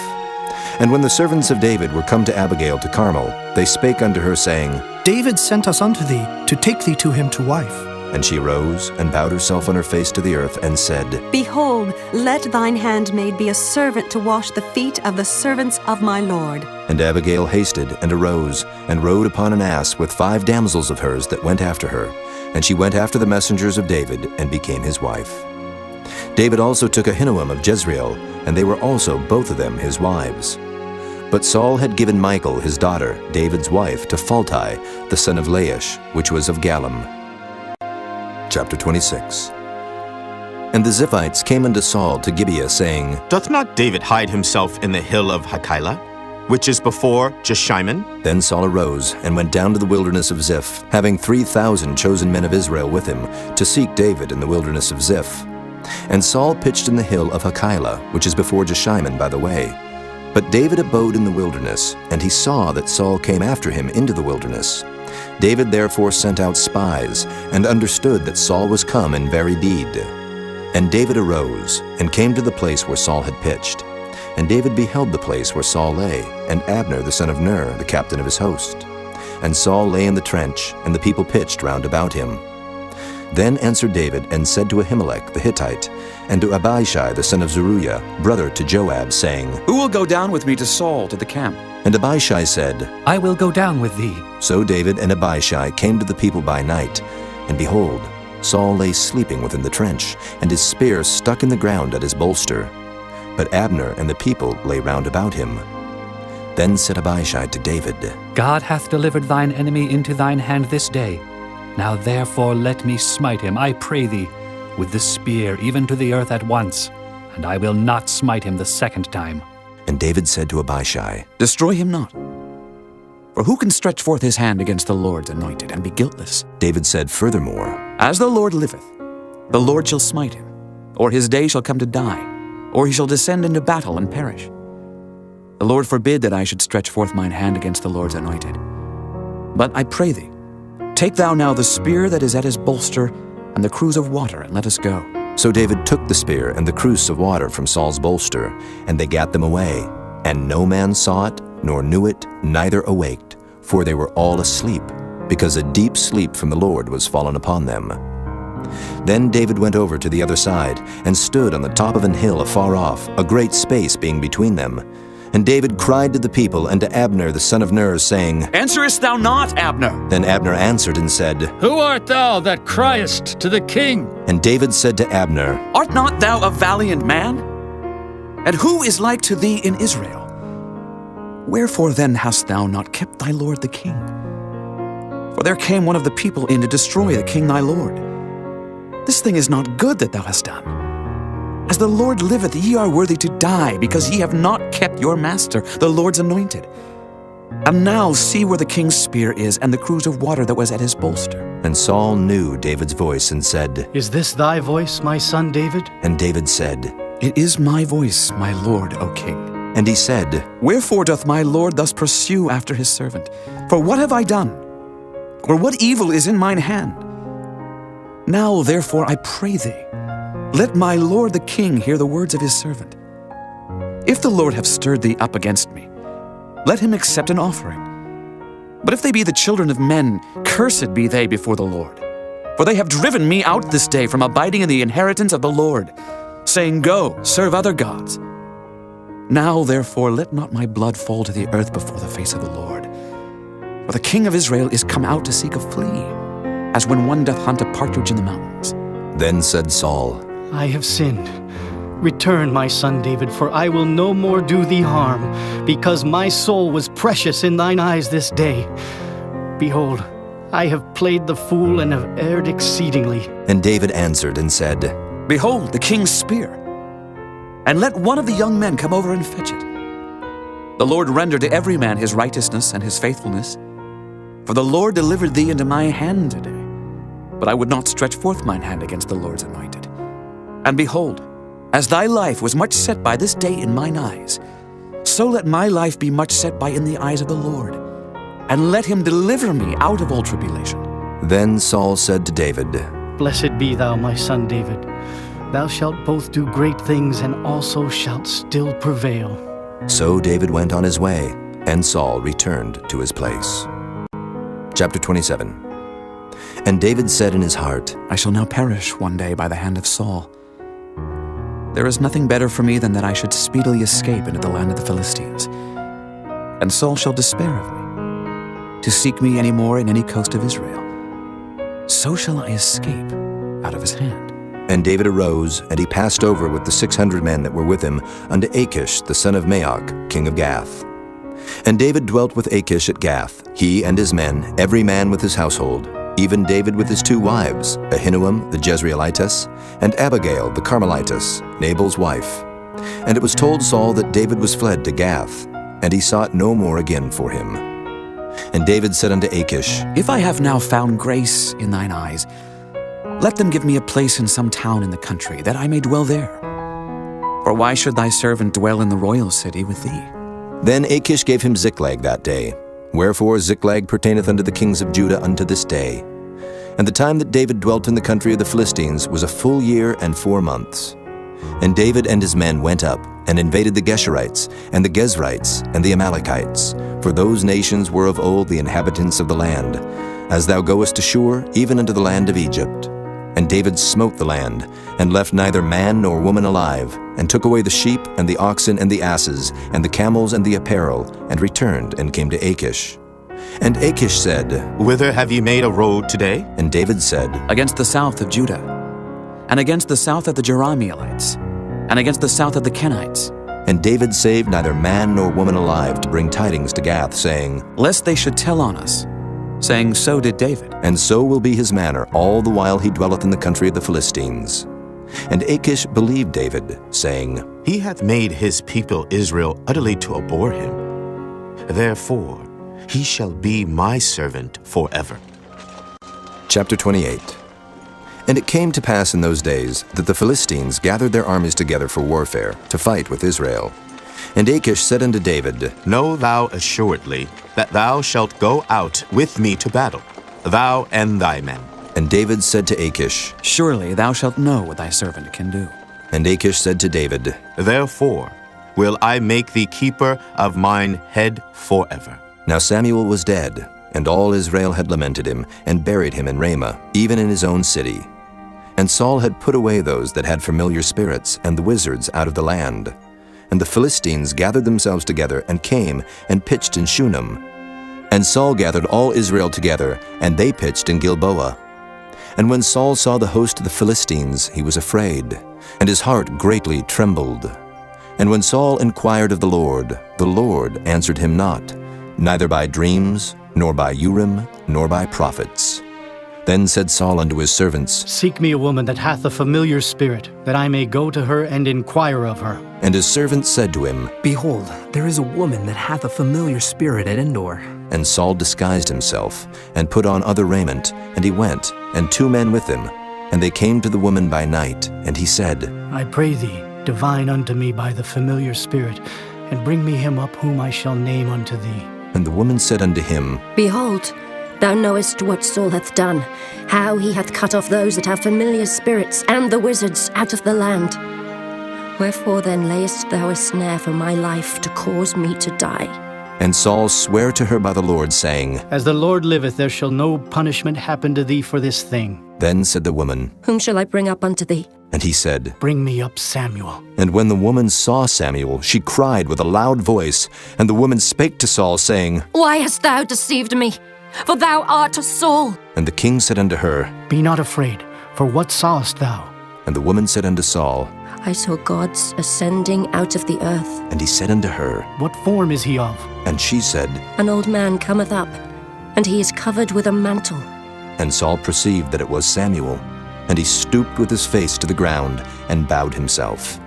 And when the servants of David were come to Abigail to Carmel, they spake unto her, saying, David sent us unto thee, to take thee to him to wife. And she rose, and bowed herself on her face to the earth, and said, Behold, let thine handmaid be a servant to wash the feet of the servants of my lord. And Abigail hasted, and arose, and rode upon an ass with 5 damsels of hers that went after her. And she went after the messengers of David, and became his wife. David also took Ahinoam of Jezreel, and they were also both of them his wives. But Saul had given Michal his daughter, David's wife, to Phalti, the son of Laish, which was of Gallim. Chapter 26. And the Ziphites came unto Saul to Gibeah, saying, Doth not David hide himself in the hill of Hachilah, which is before Jeshimon? Then Saul arose, and went down to the wilderness of Ziph, having 3,000 chosen men of Israel with him, to seek David in the wilderness of Ziph. And Saul pitched in the hill of Hachilah, which is before Jeshimon by the way. But David abode in the wilderness, and he saw that Saul came after him into the wilderness. David therefore sent out spies, and understood that Saul was come in very deed. And David arose, and came to the place where Saul had pitched. And David beheld the place where Saul lay, and Abner the son of Ner, the captain of his host. And Saul lay in the trench, and the people pitched round about him. Then answered David, and said to Ahimelech the Hittite, and to Abishai the son of Zeruiah, brother to Joab, saying, Who will go down with me to Saul to the camp? And Abishai said, I will go down with thee. So David and Abishai came to the people by night, and behold, Saul lay sleeping within the trench, and his spear stuck in the ground at his bolster. But Abner and the people lay round about him. Then said Abishai to David, God hath delivered thine enemy into thine hand this day. Now therefore let me smite him, I pray thee, with the spear even to the earth at once, and I will not smite him the second time. And David said to Abishai, Destroy him not. For who can stretch forth his hand against the Lord's anointed and be guiltless? David said furthermore, As the Lord liveth, the Lord shall smite him, or his day shall come to die, or he shall descend into battle and perish. The Lord forbid that I should stretch forth mine hand against the Lord's anointed. But I pray thee, take thou now the spear that is at his bolster and the cruse of water, and let us go. So David took the spear and the cruse of water from Saul's bolster, and they gat them away. And no man saw it, nor knew it, neither awaked, for they were all asleep, because a deep sleep from the Lord was fallen upon them. Then David went over to the other side, and stood on the top of an hill afar off, a great space being between them. And David cried to the people and to Abner the son of Ner, saying, Answerest thou not, Abner? Then Abner answered and said, Who art thou that criest to the king? And David said to Abner, Art not thou a valiant man? And who is like to thee in Israel? Wherefore then hast thou not kept thy lord the king? For there came one of the people in to destroy the king thy lord. This thing is not good that thou hast done. As the Lord liveth, ye are worthy to die, because ye have not kept your master, the Lord's anointed. And now see where the king's spear is, and the cruse of water that was at his bolster. And Saul knew David's voice, and said, Is this thy voice, my son David? And David said, It is my voice, my lord, O king. And he said, Wherefore doth my lord thus pursue after his servant? For what have I done? Or what evil is in mine hand? Now therefore I pray thee, let my lord the king hear the words of his servant. If the Lord have stirred thee up against me, let him accept an offering. But if they be the children of men, cursed be they before the Lord. For they have driven me out this day from abiding in the inheritance of the Lord, saying, Go, serve other gods. Now therefore let not my blood fall to the earth before the face of the Lord. For the king of Israel is come out to seek a flea, as when one doth hunt a partridge in the mountains. Then said Saul, I have sinned. Return, my son David, for I will no more do thee harm, because my soul was precious in thine eyes this day. Behold, I have played the fool and have erred exceedingly. And David answered and said, Behold, the king's spear, and let one of the young men come over and fetch it. The Lord render to every man his righteousness and his faithfulness. For the Lord delivered thee into my hand today, but I would not stretch forth mine hand against the Lord's anointed. And behold, as thy life was much set by this day in mine eyes, so let my life be much set by in the eyes of the Lord, and let him deliver me out of all tribulation. Then Saul said to David, Blessed be thou, my son David. Thou shalt both do great things, and also shalt still prevail. So David went on his way, and Saul returned to his place. Chapter 27. And David said in his heart, I shall now perish one day by the hand of Saul. There is nothing better for me than that I should speedily escape into the land of the Philistines. And Saul shall despair of me, to seek me any more in any coast of Israel. So shall I escape out of his hand. And David arose, and he passed over with the 600 men that were with him unto Achish the son of Maoch, king of Gath. And David dwelt with Achish at Gath, he and his men, every man with his household, even David with his 2 wives, Ahinoam the Jezreelitess, and Abigail the Carmelitess, Nabal's wife. And it was told Saul that David was fled to Gath, and he sought no more again for him. And David said unto Achish, If I have now found grace in thine eyes, let them give me a place in some town in the country, that I may dwell there. For why should thy servant dwell in the royal city with thee? Then Achish gave him Ziklag that day. Wherefore Ziklag pertaineth unto the kings of Judah unto this day. And the time that David dwelt in the country of the Philistines was a full year and 4 months. And David and his men went up, and invaded the Geshurites, and the Gezrites, and the Amalekites, for those nations were of old the inhabitants of the land, as thou goest to Shur, even unto the land of Egypt. And David smote the land, and left neither man nor woman alive, and took away the sheep, and the oxen, and the asses, and the camels, and the apparel, and returned, and came to Achish. And Achish said, Whither have ye made a road today? And David said, Against the south of Judah, and against the south of the Jerahmeelites, and against the south of the Kenites. And David saved neither man nor woman alive to bring tidings to Gath, saying, Lest they should tell on us, saying, So did David. And so will be his manner all the while he dwelleth in the country of the Philistines. And Achish believed David, saying, He hath made his people Israel utterly to abhor him. Therefore he shall be my servant forever. Chapter 28. And it came to pass in those days that the Philistines gathered their armies together for warfare, to fight with Israel. And Achish said unto David, Know thou assuredly that thou shalt go out with me to battle, thou and thy men. And David said to Achish, Surely thou shalt know what thy servant can do. And Achish said to David, Therefore will I make thee keeper of mine head forever. Now Samuel was dead, and all Israel had lamented him, and buried him in Ramah, even in his own city. And Saul had put away those that had familiar spirits, and the wizards out of the land. And the Philistines gathered themselves together, and came, and pitched in Shunem. And Saul gathered all Israel together, and they pitched in Gilboa. And when Saul saw the host of the Philistines, he was afraid, and his heart greatly trembled. And when Saul inquired of the Lord answered him not, neither by dreams, nor by Urim, nor by prophets. Then said Saul unto his servants, Seek me a woman that hath a familiar spirit, that I may go to her and inquire of her. And his servants said to him, Behold, there is a woman that hath a familiar spirit at Endor. And Saul disguised himself, and put on other raiment, and he went, and 2 men with him. And they came to the woman by night, and he said, I pray thee, divine unto me by the familiar spirit, and bring me him up whom I shall name unto thee. And the woman said unto him, Behold, thou knowest what Saul hath done, how he hath cut off those that have familiar spirits, and the wizards out of the land. Wherefore then layest thou a snare for my life, to cause me to die? And Saul sware to her by the Lord, saying, As the Lord liveth, there shall no punishment happen to thee for this thing. Then said the woman, Whom shall I bring up unto thee? And he said, Bring me up Samuel. And when the woman saw Samuel, she cried with a loud voice. And the woman spake to Saul, saying, Why hast thou deceived me? For thou art a Saul. And the king said unto her, Be not afraid, for what sawest thou? And the woman said unto Saul, I saw gods ascending out of the earth. And he said unto her, What form is he of? And she said, An old man cometh up, and he is covered with a mantle. And Saul perceived that it was Samuel. And he stooped with his face to the ground, and bowed himself.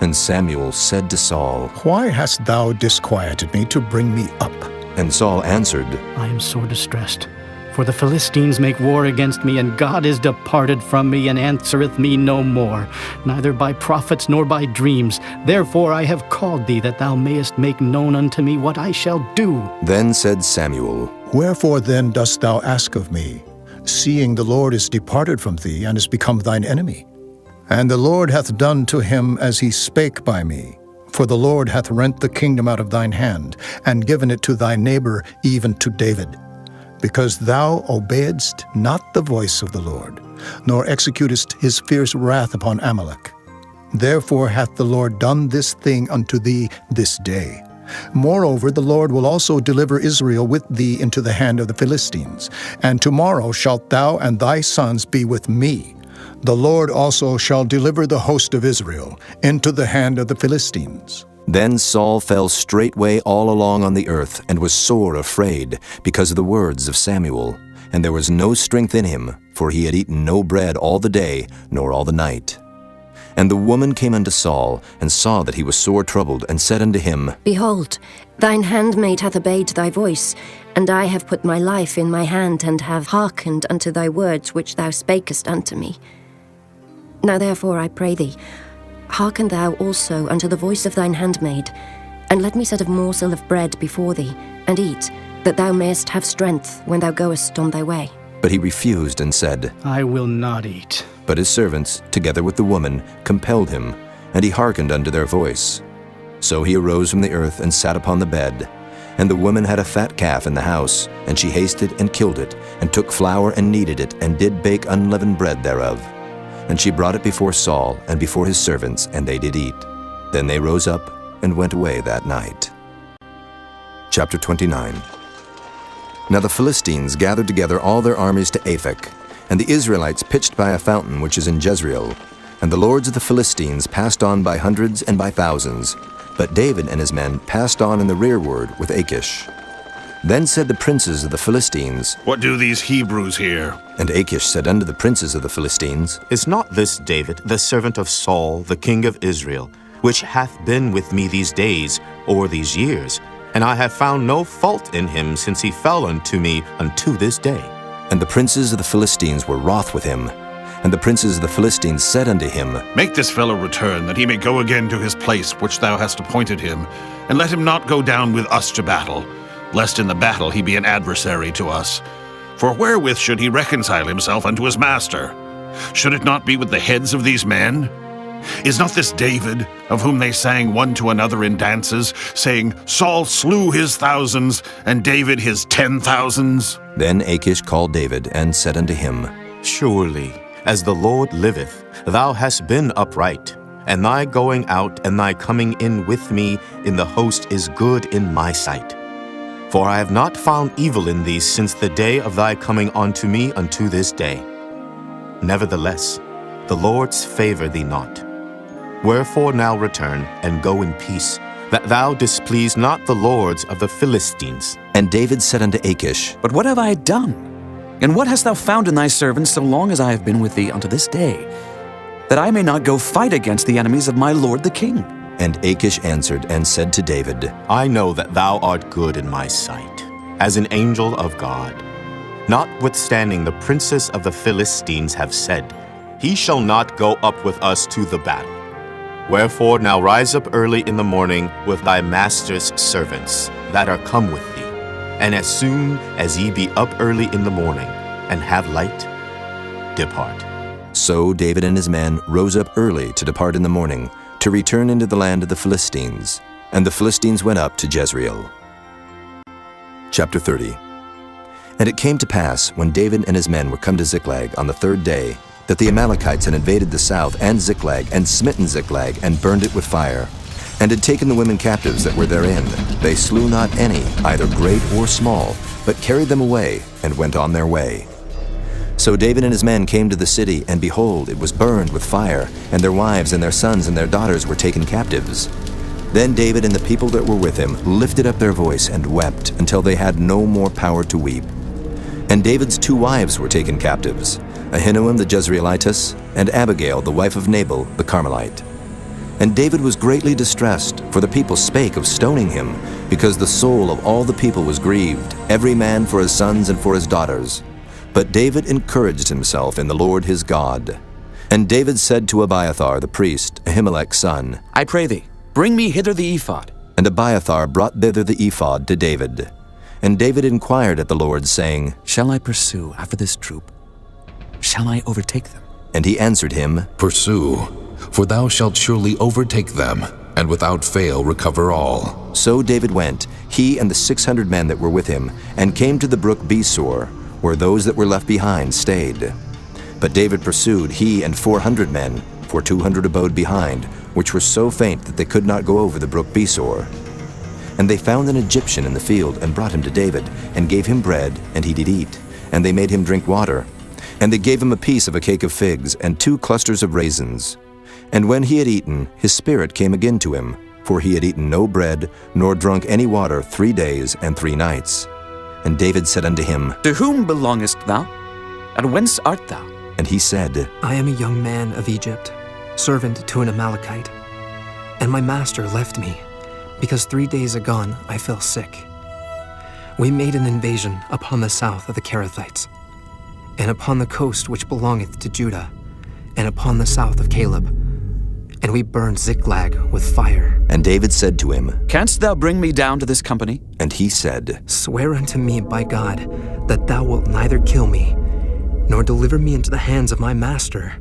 And Samuel said to Saul, Why hast thou disquieted me to bring me up? And Saul answered, I am sore distressed, for the Philistines make war against me, and God is departed from me, and answereth me no more, neither by prophets nor by dreams. Therefore I have called thee, that thou mayest make known unto me what I shall do. Then said Samuel, Wherefore then dost thou ask of me, seeing the Lord is departed from thee, and is become thine enemy? And the Lord hath done to him as he spake by me. For the Lord hath rent the kingdom out of thine hand, and given it to thy neighbor, even to David. Because thou obeyedst not the voice of the Lord, nor executest his fierce wrath upon Amalek. Therefore hath the Lord done this thing unto thee this day. Moreover, the Lord will also deliver Israel with thee into the hand of the Philistines. And tomorrow shalt thou and thy sons be with me. The Lord also shall deliver the host of Israel into the hand of the Philistines. Then Saul fell straightway all along on the earth, and was sore afraid, because of the words of Samuel. And there was no strength in him, for he had eaten no bread all the day, nor all the night. And the woman came unto Saul, and saw that he was sore troubled, and said unto him, Behold, thine handmaid hath obeyed thy voice, and I have put my life in my hand, and have hearkened unto thy words which thou spakest unto me. Now therefore I pray thee, hearken thou also unto the voice of thine handmaid, And let me set a morsel of bread before thee, and eat, that thou mayest have strength when thou goest on thy way. But he refused and said, I will not eat. But his servants, together with the woman, compelled him, and he hearkened unto their voice. So he arose from the earth and sat upon the bed. And the woman had a fat calf in the house, and she hasted and killed it, and took flour and kneaded it, and did bake unleavened bread thereof. And she brought it before Saul and before his servants, and they did eat. Then they rose up and went away that night. Chapter 29. Now the Philistines gathered together all their armies to Aphek, and the Israelites pitched by a fountain which is in Jezreel. And the lords of the Philistines passed on by hundreds and by thousands, but David and his men passed on in the rearward with Achish. Then said the princes of the Philistines, What do these Hebrews here? And Achish said unto the princes of the Philistines, Is not this David, the servant of Saul, the king of Israel, which hath been with me these days, or these years? And I have found no fault in him since he fell unto me unto this day. And the princes of the Philistines were wroth with him. And the princes of the Philistines said unto him, Make this fellow return, that he may go again to his place which thou hast appointed him, and let him not go down with us to battle, lest in the battle he be an adversary to us. For wherewith should he reconcile himself unto his master? Should it not be with the heads of these men? Is not this David, of whom they sang one to another in dances, saying, Saul slew his thousands, and David his 10,000s? Then Achish called David, and said unto him, Surely, as the Lord liveth, thou hast been upright, and thy going out and thy coming in with me in the host is good in my sight. For I have not found evil in thee since the day of thy coming unto me unto this day. Nevertheless, the Lord's favor thee not. Wherefore now return, and go in peace, that thou displease not the lords of the Philistines. And David said unto Achish, But what have I done? And what hast thou found in thy servants so long as I have been with thee unto this day, that I may not go fight against the enemies of my lord the king? And Achish answered and said to David, I know that thou art good in my sight, as an angel of God. Notwithstanding the princes of the Philistines have said, He shall not go up with us to the battle. Wherefore now rise up early in the morning with thy master's servants that are come with thee, and as soon as ye be up early in the morning, and have light, depart. So David and his men rose up early to depart in the morning, to return into the land of the Philistines. And the Philistines went up to Jezreel. Chapter 30. And it came to pass, when David and his men were come to Ziklag on the third day, that the Amalekites had invaded the south and Ziklag, and smitten Ziklag, and burned it with fire, and had taken the women captives that were therein. They slew not any, either great or small, but carried them away, and went on their way. So David and his men came to the city, and behold, it was burned with fire, and their wives and their sons and their daughters were taken captives. Then David and the people that were with him lifted up their voice and wept until they had no more power to weep. And David's 2 wives were taken captives, Ahinoam the Jezreelitess, and Abigail the wife of Nabal the Carmelite. And David was greatly distressed, for the people spake of stoning him, because the soul of all the people was grieved, every man for his sons and for his daughters. But David encouraged himself in the Lord his God. And David said to Abiathar the priest, Ahimelech's son, I pray thee, bring me hither the ephod. And Abiathar brought thither the ephod to David. And David inquired at the Lord, saying, Shall I pursue after this troop? Shall I overtake them? And he answered him, Pursue, for thou shalt surely overtake them, and without fail recover all. So David went, he and the 600 men that were with him, and came to the brook Besor, where those that were left behind stayed. But David pursued, he and 400 men, for 200 abode behind, which were so faint that they could not go over the brook Besor. And they found an Egyptian in the field, and brought him to David, and gave him bread, and he did eat. And they made him drink water. And they gave him a piece of a cake of figs, and 2 clusters of raisins. And when he had eaten, his spirit came again to him, for he had eaten no bread, nor drunk any water 3 days and 3 nights. And David said unto him, To whom belongest thou? And whence art thou? And he said, I am a young man of Egypt, servant to an Amalekite. And my master left me, because 3 days agone I fell sick. We made an invasion upon the south of the Kerethites, and upon the coast which belongeth to Judah, and upon the south of Caleb. and we burned Ziklag with fire. And David said to him, Canst thou bring me down to this company? And he said, Swear unto me by God that thou wilt neither kill me, nor deliver me into the hands of my master,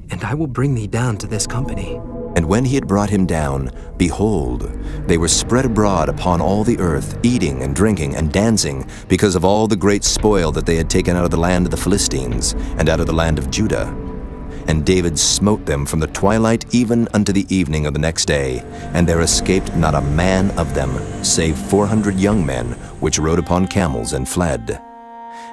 and I will bring thee down to this company. And when he had brought him down, behold, they were spread abroad upon all the earth, eating and drinking and dancing, because of all the great spoil that they had taken out of the land of the Philistines, and out of the land of Judah. And David smote them from the twilight even unto the evening of the next day, and there escaped not a man of them, save 400 young men, which rode upon camels and fled.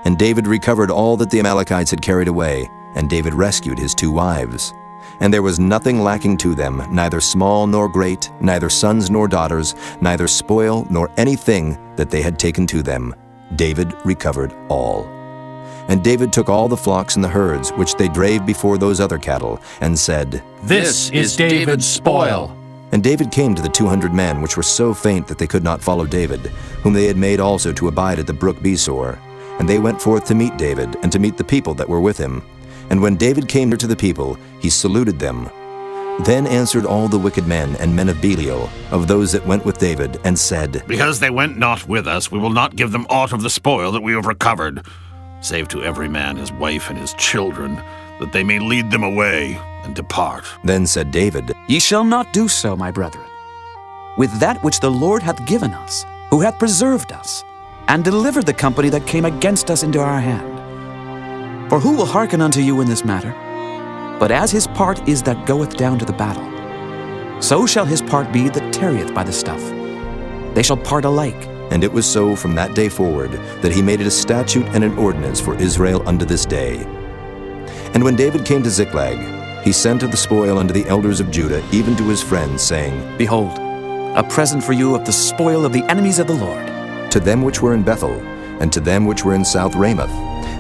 And David recovered all that the Amalekites had carried away, and David rescued his 2 wives. And there was nothing lacking to them, neither small nor great, neither sons nor daughters, neither spoil nor anything that they had taken to them. David recovered all. And David took all the flocks and the herds which they drave before those other cattle, and said, This is David's spoil. And David came to the 200 men which were so faint that they could not follow David, whom they had made also to abide at the brook Besor. And they went forth to meet David, and to meet the people that were with him. And when David came near to the people, he saluted them. Then answered all the wicked men and men of Belial, of those that went with David, and said, Because they went not with us, we will not give them aught of the spoil that we have recovered, save to every man his wife and his children, that they may lead them away and depart. Then said David, Ye shall not do so, my brethren. With that which the Lord hath given us, who hath preserved us, and delivered the company that came against us into our hand. For who will hearken unto you in this matter? But as his part is that goeth down to the battle, so shall his part be that tarrieth by the stuff. They shall part alike. And it was so from that day forward, that he made it a statute and an ordinance for Israel unto this day. And when David came to Ziklag, he sent of the spoil unto the elders of Judah, even to his friends, saying, Behold, a present for you of the spoil of the enemies of the Lord. To them which were in Bethel, and to them which were in South Ramoth,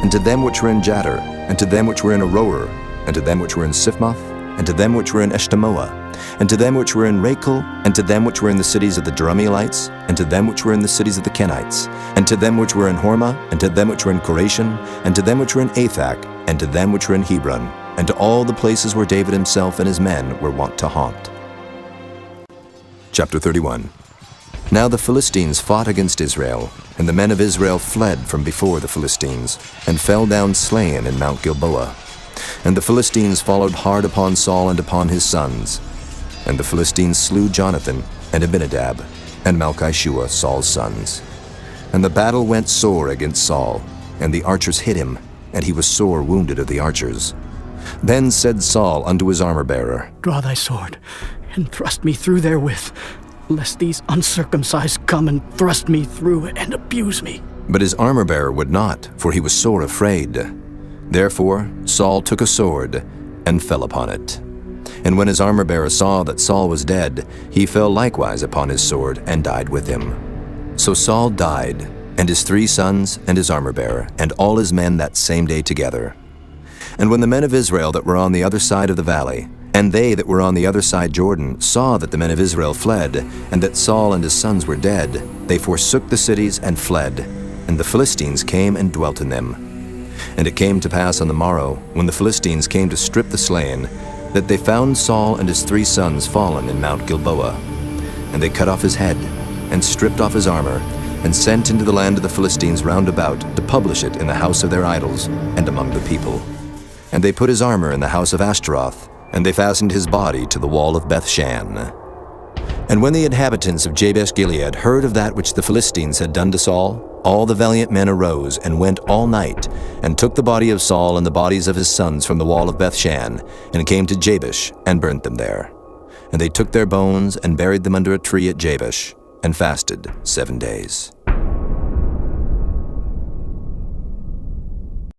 and to them which were in Jattir, and to them which were in Aroer, and to them which were in Siphmoth, and to them which were in Eshtemoa, and to them which were in Rachel, and to them which were in the cities of the Jerahmeelites, and to them which were in the cities of the Kenites, and to them which were in Hormah, and to them which were in Koration, and to them which were in Athak, and to them which were in Hebron, and to all the places where David himself and his men were wont to haunt. Chapter 31. Now the Philistines fought against Israel, and the men of Israel fled from before the Philistines, and fell down slain in Mount Gilboa. And the Philistines followed hard upon Saul and upon his sons. And the Philistines slew Jonathan, and Abinadab, and Malchishua, Saul's sons. And the battle went sore against Saul, and the archers hit him, and he was sore wounded of the archers. Then said Saul unto his armor-bearer, Draw thy sword, and thrust me through therewith, lest these uncircumcised come and thrust me through and abuse me. But his armor-bearer would not, for he was sore afraid. Therefore Saul took a sword, and fell upon it. And when his armor-bearer saw that Saul was dead, he fell likewise upon his sword, and died with him. So Saul died, and his 3 sons, and his armor-bearer, and all his men that same day together. And when the men of Israel that were on the other side of the valley, and they that were on the other side Jordan, saw that the men of Israel fled, and that Saul and his sons were dead, they forsook the cities and fled, and the Philistines came and dwelt in them. And it came to pass on the morrow, when the Philistines came to strip the slain, that they found Saul and his 3 sons fallen in Mount Gilboa. And they cut off his head, and stripped off his armor, and sent into the land of the Philistines round about to publish it in the house of their idols, and among the people. And they put his armor in the house of Ashtaroth, and they fastened his body to the wall of Bethshan. And when the inhabitants of Jabesh-Gilead heard of that which the Philistines had done to Saul, all the valiant men arose and went all night, and took the body of Saul and the bodies of his sons from the wall of Bethshan, and came to Jabesh, and burnt them there. And they took their bones, and buried them under a tree at Jabesh, and fasted 7 days.